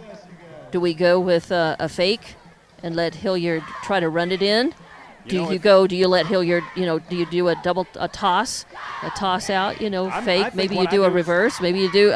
S2: Do we go with a fake and let Hilliard try to run it in? Do you let Hilliard, do you do a toss out, fake? Maybe you do a reverse. Maybe you do,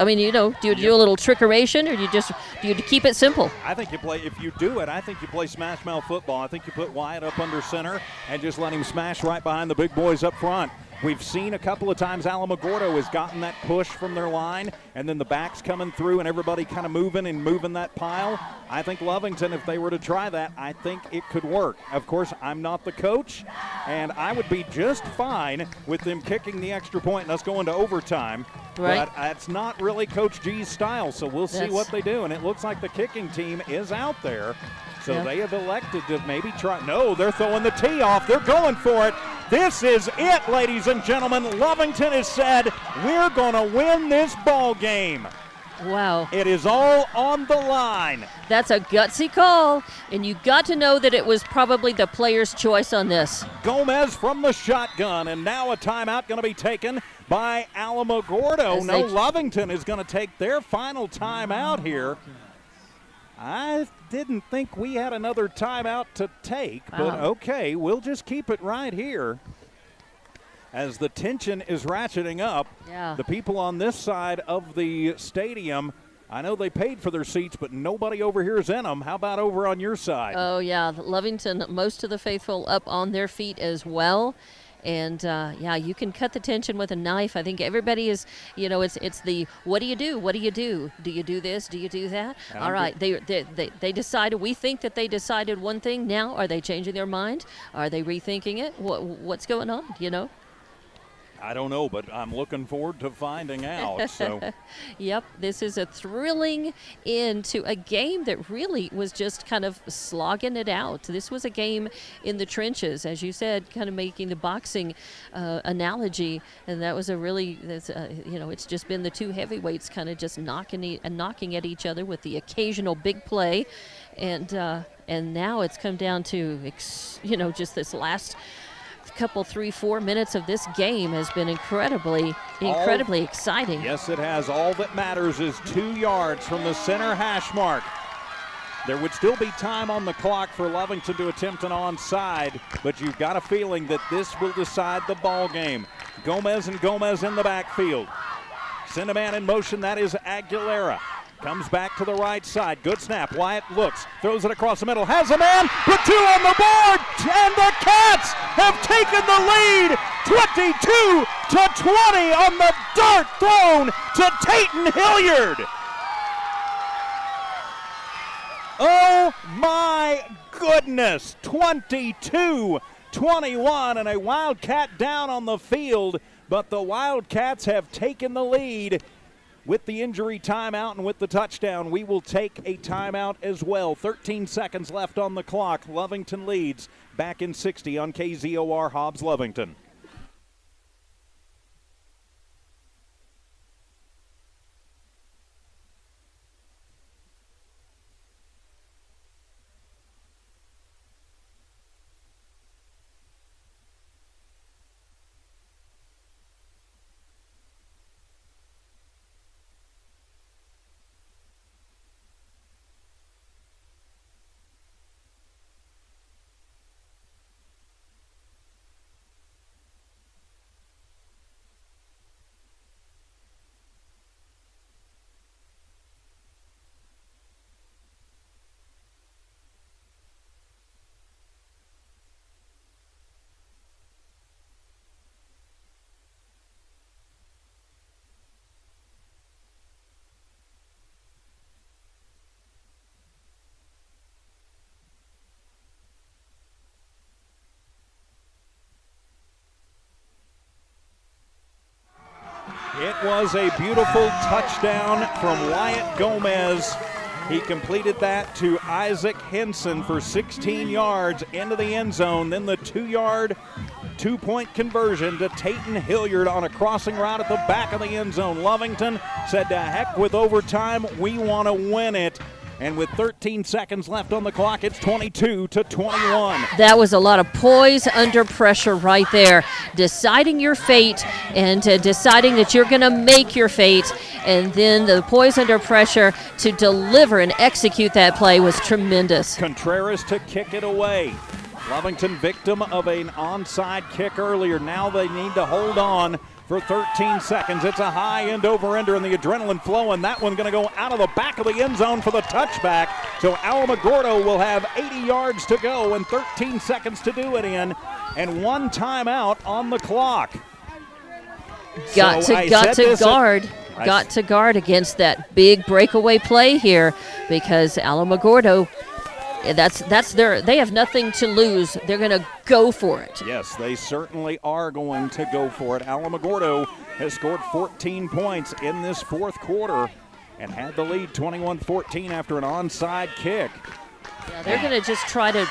S2: do you do a little trickeration, or do you keep it simple?
S1: I think if you do it, I think you play smash mouth football. I think you put Wyatt up under center and just let him smash right behind the big boys up front. We've seen a couple of times Alamogordo has gotten that push from their line, and then the backs coming through and everybody kind of moving that pile. I think Lovington, if they were to try that, I think it could work. Of course, I'm not the coach, and I would be just fine with them kicking the extra point and us going to overtime.
S2: Right.
S1: But that's not really Coach G's style, so we'll see what they do. And it looks like the kicking team is out there. So they have elected to maybe try. No, they're throwing the tee off. They're going for it. This is it, ladies and gentlemen. Lovington has said, we're going to win this ball game.
S2: Wow.
S1: It is all on the line.
S2: That's a gutsy call, and you got to know that it was probably the player's choice on this.
S1: Gomez from the shotgun, and now a timeout going to be taken by Alamogordo. No, Lovington is going to take their final timeout here. I didn't think we had another timeout to take, but okay, we'll just keep it right here. As the tension is ratcheting up, the people on this side of the stadium, I know they paid for their seats, but nobody over here is in them. How about over on your side?
S2: Oh, yeah, Lovington, most of the faithful up on their feet as well. And, you can cut the tension with a knife. I think everybody is, it's the what do you do? What do you do? Do you do this? Do you do that? All right, they decided. We think that they decided one thing. Now, are they changing their mind? Are they rethinking it? What's going on,
S1: I don't know, but I'm looking forward to finding out. So,
S2: yep, this is a thrilling end to a game that really was just kind of slogging it out. This was a game in the trenches, as you said, kind of making the boxing analogy, and that was it's just been the two heavyweights kind of just knocking at each other with the occasional big play, and now it's come down to just this last couple 3-4 minutes of this game has been incredibly exciting.
S1: Yes, it has. All that matters is 2 yards from the center hash mark. There would still be time on the clock for Lovington to attempt an onside, but you've got a feeling that this will decide the ball game. Gomez in the backfield. Send a man in motion. That is Aguilera. Comes back to the right side. Good snap. Wyatt looks. Throws it across the middle. Has a man. Put 2 on the board. And the Cats have taken the lead. 22-20 on the dart thrown to Tayton Hilliard. Oh, my goodness. 22-21 and a Wildcat down on the field. But the Wildcats have taken the lead. With the injury timeout and with the touchdown, we will take a timeout as well. 13 seconds left on the clock. Lovington leads back in 60 on KZOR Hobbs Lovington. It was a beautiful touchdown from Wyatt Gomez. He completed that to Isaac Henson for 16 yards into the end zone. Then the 2-yard, 2-point conversion to Tayton Hilliard on a crossing route at the back of the end zone. Lovington said, to heck with overtime, we want to win it. And with 13 seconds left on the clock, it's 22-21.
S2: That was a lot of poise under pressure right there. Deciding your fate and deciding that you're going to make your fate. And then the poise under pressure to deliver and execute that play was tremendous.
S1: Contreras to kick it away. Lovington victim of an onside kick earlier. Now they need to hold on for 13 seconds. It's a high end over-ender and the adrenaline flowing. That one going to go out of the back of the end zone for the touchback. So Alamogordo will have 80 yards to go and 13 seconds to do it in, and 1 timeout on the clock.
S2: Got to guard against that big breakaway play here, because Alamogordo, they have nothing to lose. They're going to go for it.
S1: Yes, they certainly are going to go for it. Alamogordo has scored 14 points in this fourth quarter and had the lead 21-14 after an onside kick.
S2: Yeah, they're going to just try to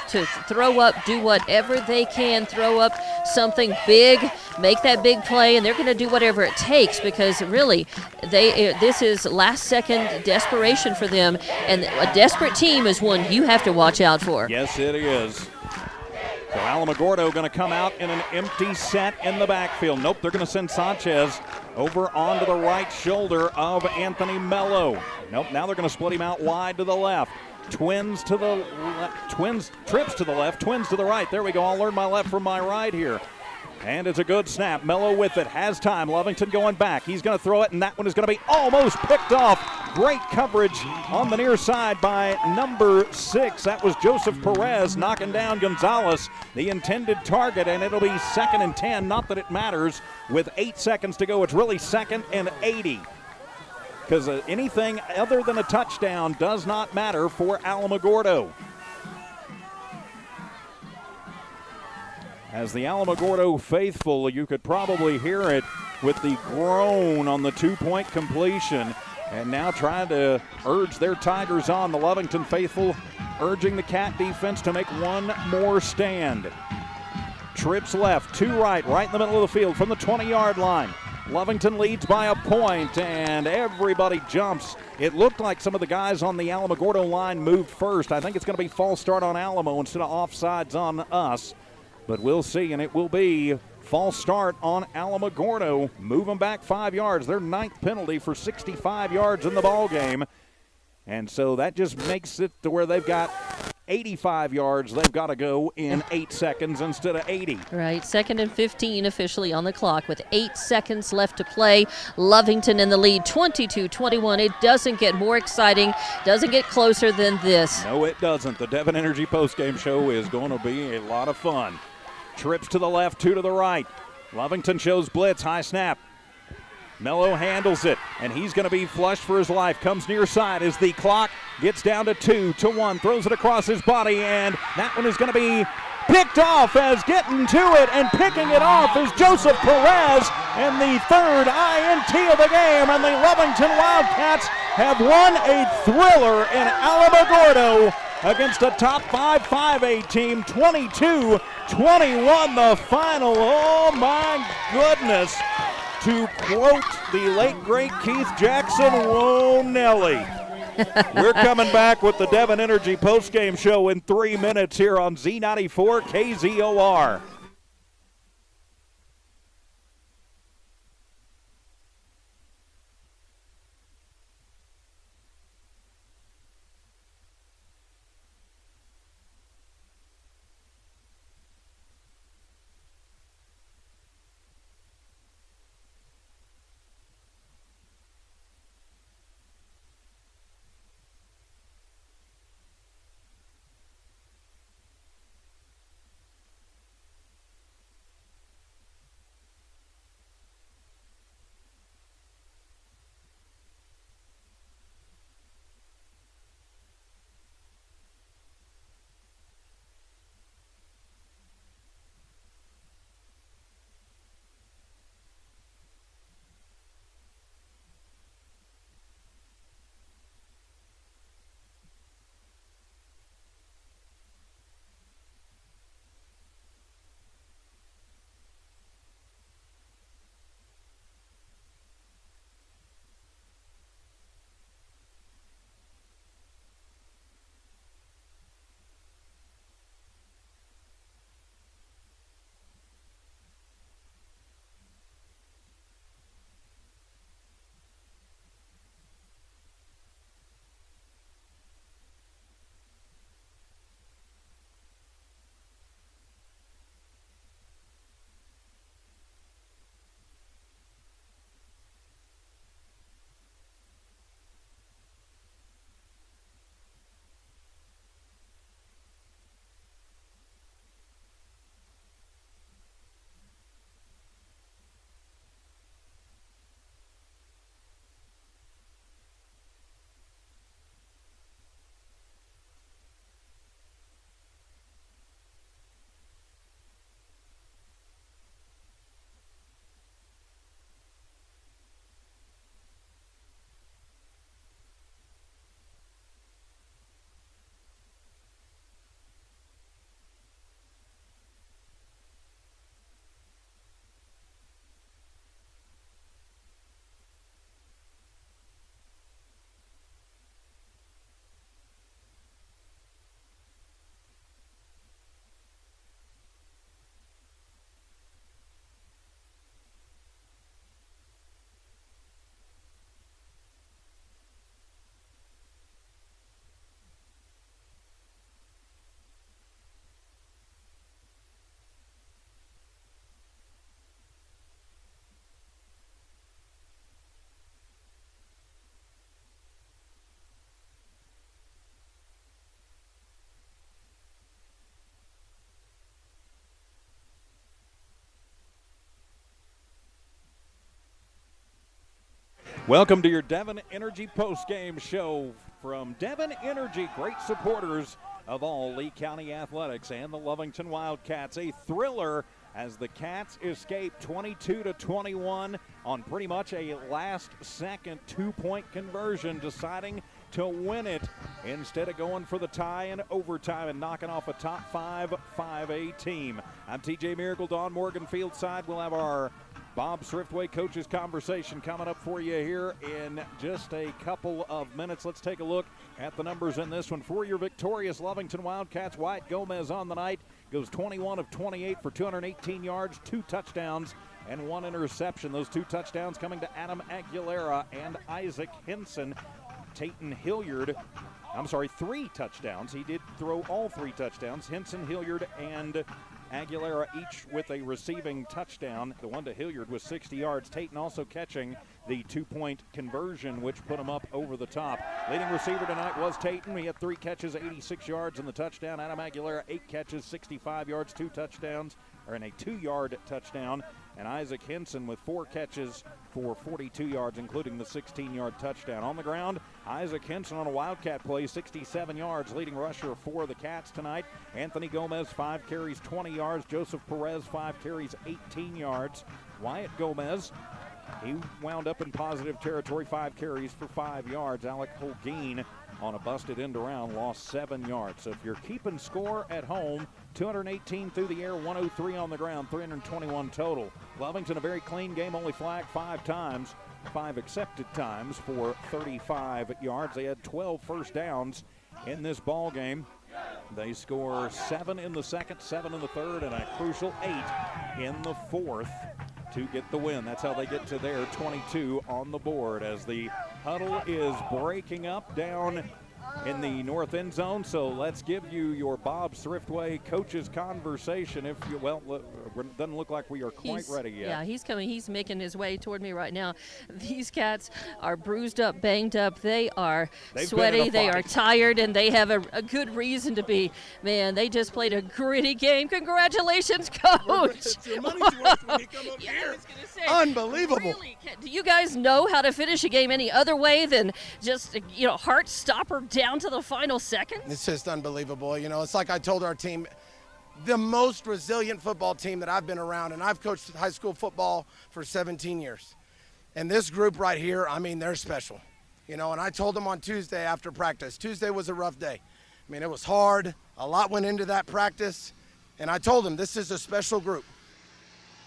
S2: throw up, do whatever they can, throw up something big, make that big play, and they're going to do whatever it takes, because really this is last-second desperation for them, and a desperate team is one you have to watch out for.
S1: Yes, it is. So Alamogordo going to come out in an empty set in the backfield. Nope, they're going to send Sanchez over onto the right shoulder of Anthony Mello. Nope, now they're going to split him out wide to the left. Twins to the trips to the left, twins to the right. There we go. I'll learn my left from my right here. And it's a good snap. Mello with it, has time. Lovington going back. He's going to throw it, and that one is going to be almost picked off. Great coverage on the near side by number 6. That was Joseph Perez knocking down Gonzalez, the intended target, and it'll be 2nd and 10. Not that it matters with 8 seconds to go. It's really 2nd and 80. Because anything other than a touchdown does not matter for Alamogordo. As the Alamogordo faithful, you could probably hear it with the groan on the 2-point completion. And now trying to urge their Tigers on. The Lovington faithful urging the Cat defense to make one more stand. Trips left, 2 right in the middle of the field from the 20-yard line. Lovington leads by a point, and everybody jumps. It looked like some of the guys on the Alamogordo line moved first. I think it's going to be false start on Alamo instead of offsides on us. But we'll see, and it will be false start on Alamogordo. Move them back 5 yards. Their 9th penalty for 65 yards in the ball game. And so that just makes it to where they've got 85 yards. They've got to go in 8 seconds instead of 80.
S2: Right, 2nd and 15 officially on the clock with 8 seconds left to play. Lovington in the lead, 22-21. It doesn't get more exciting, doesn't get closer than this.
S1: No, it doesn't. The Devon Energy postgame show is going to be a lot of fun. Trips to the left, 2 to the right. Lovington shows blitz, high snap. Mello handles it, and he's going to be flushed for his life. Comes near side as the clock gets down to 2 to 1. Throws it across his body, and that one is going to be picked off. As getting to it and picking it off is Joseph Perez, and the 3rd INT of the game. And the Lovington Wildcats have won a thriller in Alamogordo against a top 5 5A team. 22-21 the final. Oh my goodness. To quote the late, great Keith Jackson, whoa, Nelly. We're coming back with the Devon Energy postgame show in 3 minutes here on Z94 KZOR. Welcome to your Devon Energy postgame show from Devon Energy, great supporters of all Lee County athletics and the Lovington Wildcats. A thriller as the Cats escape 22-21 on pretty much a last-second two-point conversion, deciding to win it instead of going for the tie in overtime and knocking off a top 5A team. I'm TJ Miracle, Don Morgan fieldside. We'll have our Bob Swiftway coaches conversation coming up for you here in just a couple of minutes. Let's take a look at the numbers in this one. For your victorious Lovington Wildcats, Wyatt Gomez on the night goes 21 of 28 for 218 yards, 2 touchdowns, and 1 interception. Those 2 touchdowns coming to Adam Aguilera and Isaac Henson. Tayton Hilliard, 3 touchdowns. He did throw all 3 touchdowns. Henson, Hilliard, and Aguilera each with a receiving touchdown. The one to Hilliard was 60 yards. Tayton also catching the 2-point conversion, which put him up over the top. Leading receiver tonight was Tayton. He had 3 catches, 86 yards in the touchdown. Adam Aguilera, 8 catches, 65 yards, 2 touchdowns, or in a 2-yard touchdown. And Isaac Henson with 4 catches for 42 yards, including the 16-yard touchdown. On the ground, Isaac Henson on a Wildcat play, 67 yards, leading rusher for the Cats tonight. Anthony Gomez, 5 carries, 20 yards. Joseph Perez, 5 carries, 18 yards. Wyatt Gomez, he wound up in positive territory, 5 carries for 5 yards. Alec Holguin on a busted end around, lost 7 yards. So if you're keeping score at home, 218 through the air, 103 on the ground, 321 total. Lovington, a very clean game, only flagged 5 times, 5 accepted times for 35 yards. They had 12 first downs in this ball game. They score 7 in the second, 7 in the third, and a crucial 8 in the fourth to get the win. That's how they get to their 22 on the board as the huddle is breaking up down in the north end zone. So let's give you your Bob Thriftway coaches conversation. If you, it doesn't look like we are quite ready yet.
S2: Yeah, he's coming. He's making his way toward me right now. These Cats are bruised up, banged up. They've sweaty. They are tired, and they have a good reason to be. Man, they just played a gritty game. Congratulations, Coach.
S4: It's your money's worth when you come up here.
S2: I was gonna say,
S3: Unbelievable.
S2: Really, do you guys know how to finish a game any other way than just, heart stopper down to the final seconds?
S3: It's just unbelievable. It's like I told our team, the most resilient football team that I've been around, and I've coached high school football for 17 years. And this group right here, they're special. And I told them on Tuesday after practice. Tuesday was a rough day. It was hard. A lot went into that practice. And I told them, this is a special group.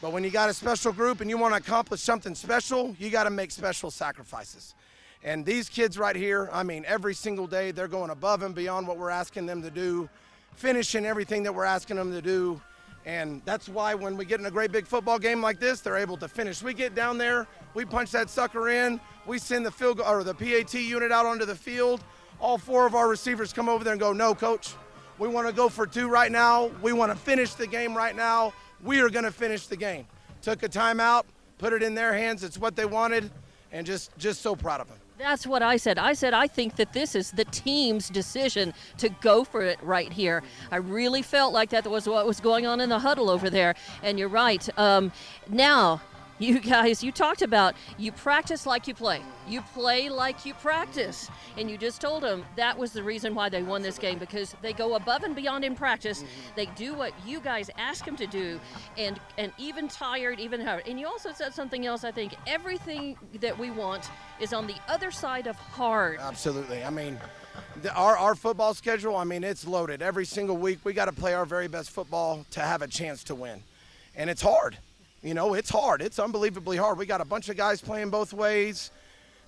S3: But when you got a special group and you want to accomplish something special, you got to make special sacrifices. And these kids right here, every single day they're going above and beyond what we're asking them to do, finishing everything that we're asking them to do. And that's why when we get in a great big football game like this, they're able to finish. We get down there, we punch that sucker in, we send the field goal or the PAT unit out onto the field. All 4 of our receivers come over there and go, "No, coach, we want to go for 2 right now. We want to finish the game right now. We are going to finish the game." Took a timeout, put it in their hands. It's what they wanted, and just so proud of them.
S2: That's what I said. I think that this is the team's decision to go for it right here. I really felt like that was what was going on in the huddle over there. And you're right. Now, you guys, you talked about you practice like you play. You play like you practice. And you just told them that was the reason why they won this game, because they go above and beyond in practice. They do what you guys ask them to do, and even tired, even hard. And you also said something else. I think everything that we want is on the other side of hard.
S3: Absolutely. Our football schedule, it's loaded. Every single week we got to play our very best football to have a chance to win. And it's hard. It's hard. It's unbelievably hard. We got a bunch of guys playing both ways.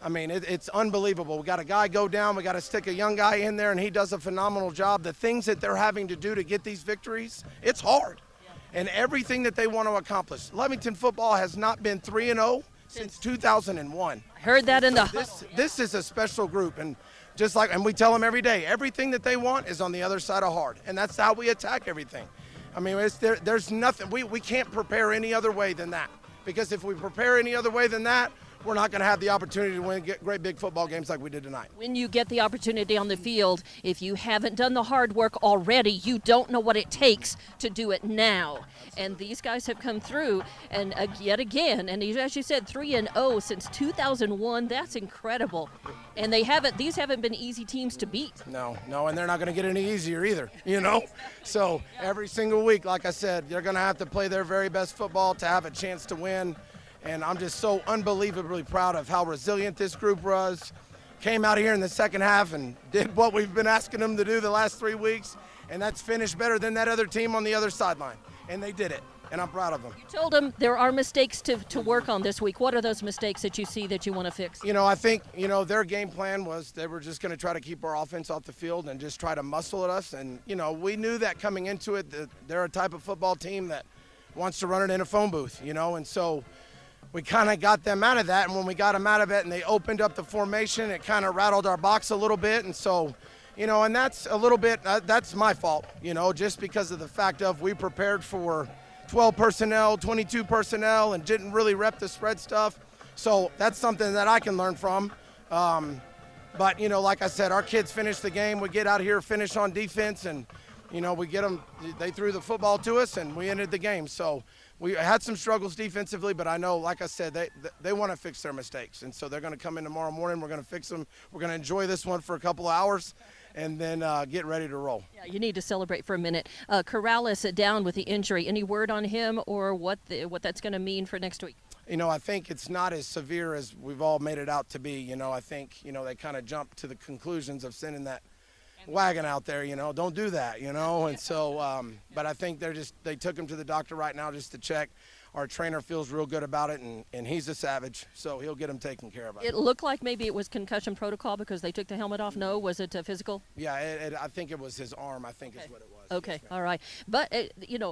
S3: It's unbelievable. We got a guy go down. We got to stick a young guy in there, and he does a phenomenal job. The things that they're having to do to get these victories, it's hard. And everything that they want to accomplish. Lovington football has not been 3-0 since 2001.
S2: I heard that in the
S3: This is a special group, and and we tell them every day, everything that they want is on the other side of hard, and that's how we attack everything. There's nothing. We can't prepare any other way than that, because if we prepare any other way than that, we're not going to have the opportunity to win great big football games like we did tonight.
S2: When you get the opportunity on the field, if you haven't done the hard work already, you don't know what it takes to do it now. And these guys have come through, and yet again, and as you said, 3-0 since 2001. That's incredible. And these haven't been easy teams to beat.
S3: No, and they're not going to get any easier either, So every single week, like I said, they're going to have to play their very best football to have a chance to win. And I'm just so unbelievably proud of how resilient this group was. Came out here in the second half and did what we've been asking them to do the last 3 weeks, and that's finished better than that other team on the other sideline. And they did it, and I'm proud of them.
S2: You told them there are mistakes to work on this week. What are those mistakes that you see that you want to fix?
S3: I think, their game plan was they were just going to try to keep our offense off the field and just try to muscle at us. And, we knew that coming into it that they're a type of football team that wants to run it in a phone booth, and so we kind of got them out of that. And when we got them out of it and they opened up the formation, it kind of rattled our box a little bit. And so, and that's a little bit, that's my fault, just because of the fact of we prepared for 12 personnel, 22 personnel, and didn't really rep the spread stuff. So that's something that I can learn from. But, like I said, our kids finished the game. We get out here, finish on defense, and, we get them, they threw the football to us, and we ended the game. So we had some struggles defensively, but I know, like I said, they want to fix their mistakes. And so they're going to come in tomorrow morning. We're going to fix them. We're going to enjoy this one for a couple of hours and then get ready to roll.
S2: Yeah, you need to celebrate for a minute. Corrales down with the injury. Any word on him or what that's going to mean for next week?
S3: I think it's not as severe as we've all made it out to be. I think, they kind of jumped to the conclusions of sending that wagon out there, don't do that, and so, but I think they took him to the doctor right now just to check. Our trainer feels real good about it, and he's a savage, so he'll get him taken care of.
S2: It looked like maybe it was concussion protocol because they took the helmet off. No, was it physical?
S3: Yeah, I think it was his arm, I think is what it was.
S2: Okay,
S3: yes,
S2: all right. But,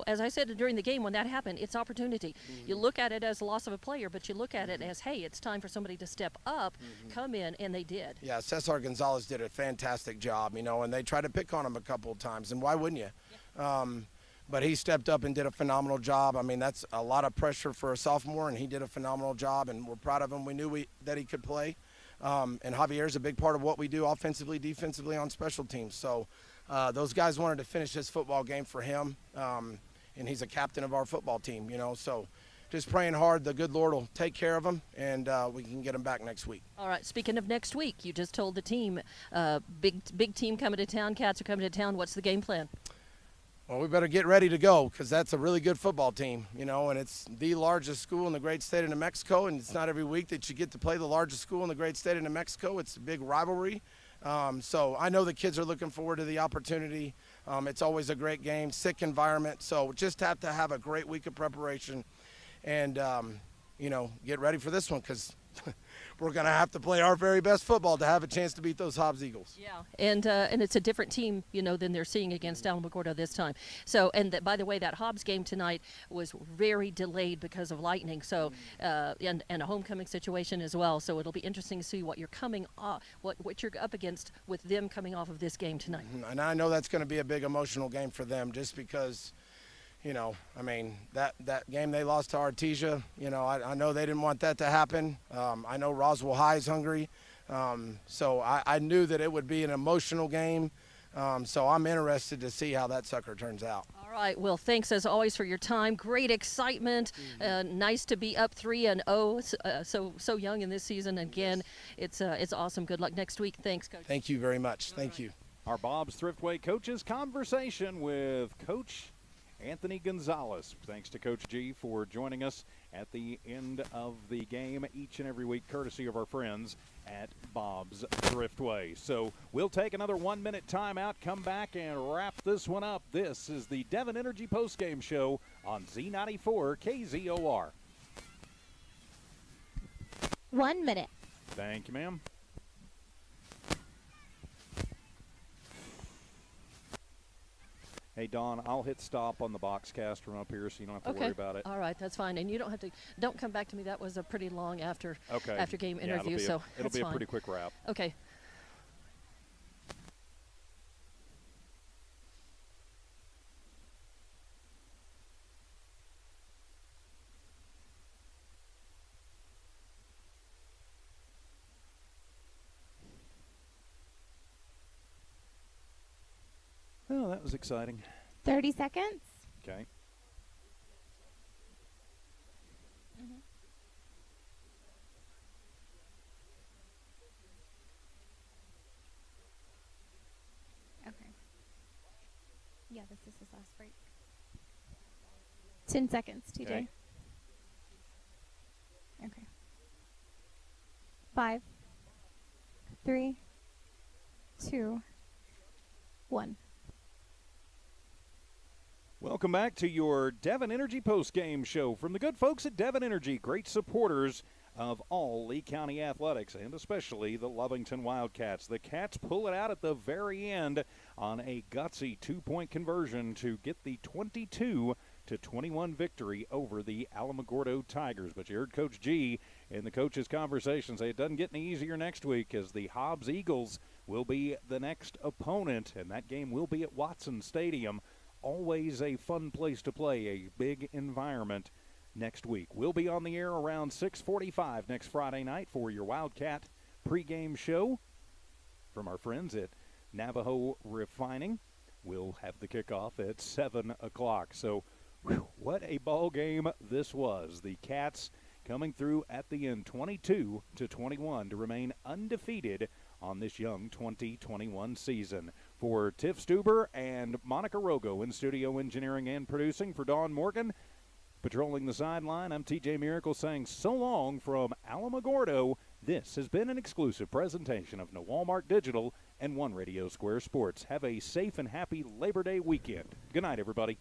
S2: as I said during the game when that happened, it's opportunity. Mm-hmm. You look at it as a loss of a player, but you look at it as, hey, it's time for somebody to step up, come in, and they did.
S3: Yeah, Cesar Gonzalez did a fantastic job, and they tried to pick on him a couple of times, and why wouldn't you? Yeah. But he stepped up and did a phenomenal job. I mean, that's a lot of pressure for a sophomore, and he did a phenomenal job, and we're proud of him. We knew that he could play. And Javier's a big part of what we do offensively, defensively, on special teams. So those guys wanted to finish this football game for him, and he's a captain of our football team, So just praying hard, the good Lord will take care of him, and we can get him back next week.
S2: All right, speaking of next week, you just told the team, big team coming to town, Cats are coming to town. What's the game plan?
S3: Well, we better get ready to go because that's a really good football team, and it's the largest school in the great state of New Mexico, and it's not every week that you get to play the largest school in the great state of New Mexico. It's a big rivalry. So I know the kids are looking forward to the opportunity. It's always a great game, sick environment. So just have to have a great week of preparation and, get ready for this one because we're going to have to play our very best football to have a chance to beat those Hobbs Eagles.
S2: Yeah, and it's a different team, than they're seeing against Alamogordo this time. So, and by the way, that Hobbs game tonight was very delayed because of lightning. So, and a homecoming situation as well. So it'll be interesting to see what you're coming off, what you're up against with them coming off of this game tonight.
S3: And I know that's going to be a big emotional game for them, just because. That game they lost to Artesia, I know they didn't want that to happen. I know Roswell High is hungry. So I knew that it would be an emotional game. So I'm interested to see how that sucker turns out.
S2: All right. Well, thanks as always for your time. Great excitement. Nice to be up 3-0. So young in this season. Again, it's awesome. Good luck next week. Thanks, Coach.
S3: Thank you very much. Thank you.
S1: Our Bob's Thriftway Coaches conversation with Coach Anthony Gonzalez. Thanks to Coach G for joining us at the end of the game each and every week, courtesy of our friends at Bob's Thriftway. So we'll take another 1-minute timeout, come back and wrap this one up. This is the Devon Energy Postgame Show on Z94 KZOR.
S5: 1 minute.
S1: Thank you, ma'am. Hey, Dawn, I'll hit stop on the box cast from up here so you don't have to worry about it.
S2: All right, that's fine. And you don't come back to me. That was a pretty long after game interview.
S1: It'll be a pretty quick wrap.
S2: Okay.
S1: was exciting.
S5: 30 seconds.
S1: Okay.
S5: Okay. Yeah, this is his last break. 10 seconds, TJ.
S1: Okay.
S5: Okay. 5, 3, 2, 1.
S1: Welcome back to your Devon Energy postgame show from the good folks at Devon Energy, great supporters of all Lee County athletics and especially the Lovington Wildcats. The Cats pull it out at the very end on a gutsy 2-point conversion to get the 22-21 victory over the Alamogordo Tigers. But you heard Coach G in the coaches' conversation say it doesn't get any easier next week as the Hobbs Eagles will be the next opponent, and that game will be at Watson Stadium. Always a fun place to play, a big environment next week. We'll be on the air around 6:45 next Friday night for your Wildcat pregame show from our friends at Navajo Refining. We'll have the kickoff at 7 o'clock. So, what a ball game this was. The Cats coming through at the end, 22-21 to remain undefeated on this young 2021 season. For Tiff Stuber and Monica Rogo in studio engineering and producing, for Dawn Morgan patrolling the sideline, I'm TJ Miracle saying so long from Alamogordo. This has been an exclusive presentation of Walmart Digital and One Radio Square Sports. Have a safe and happy Labor Day weekend. Good night, everybody.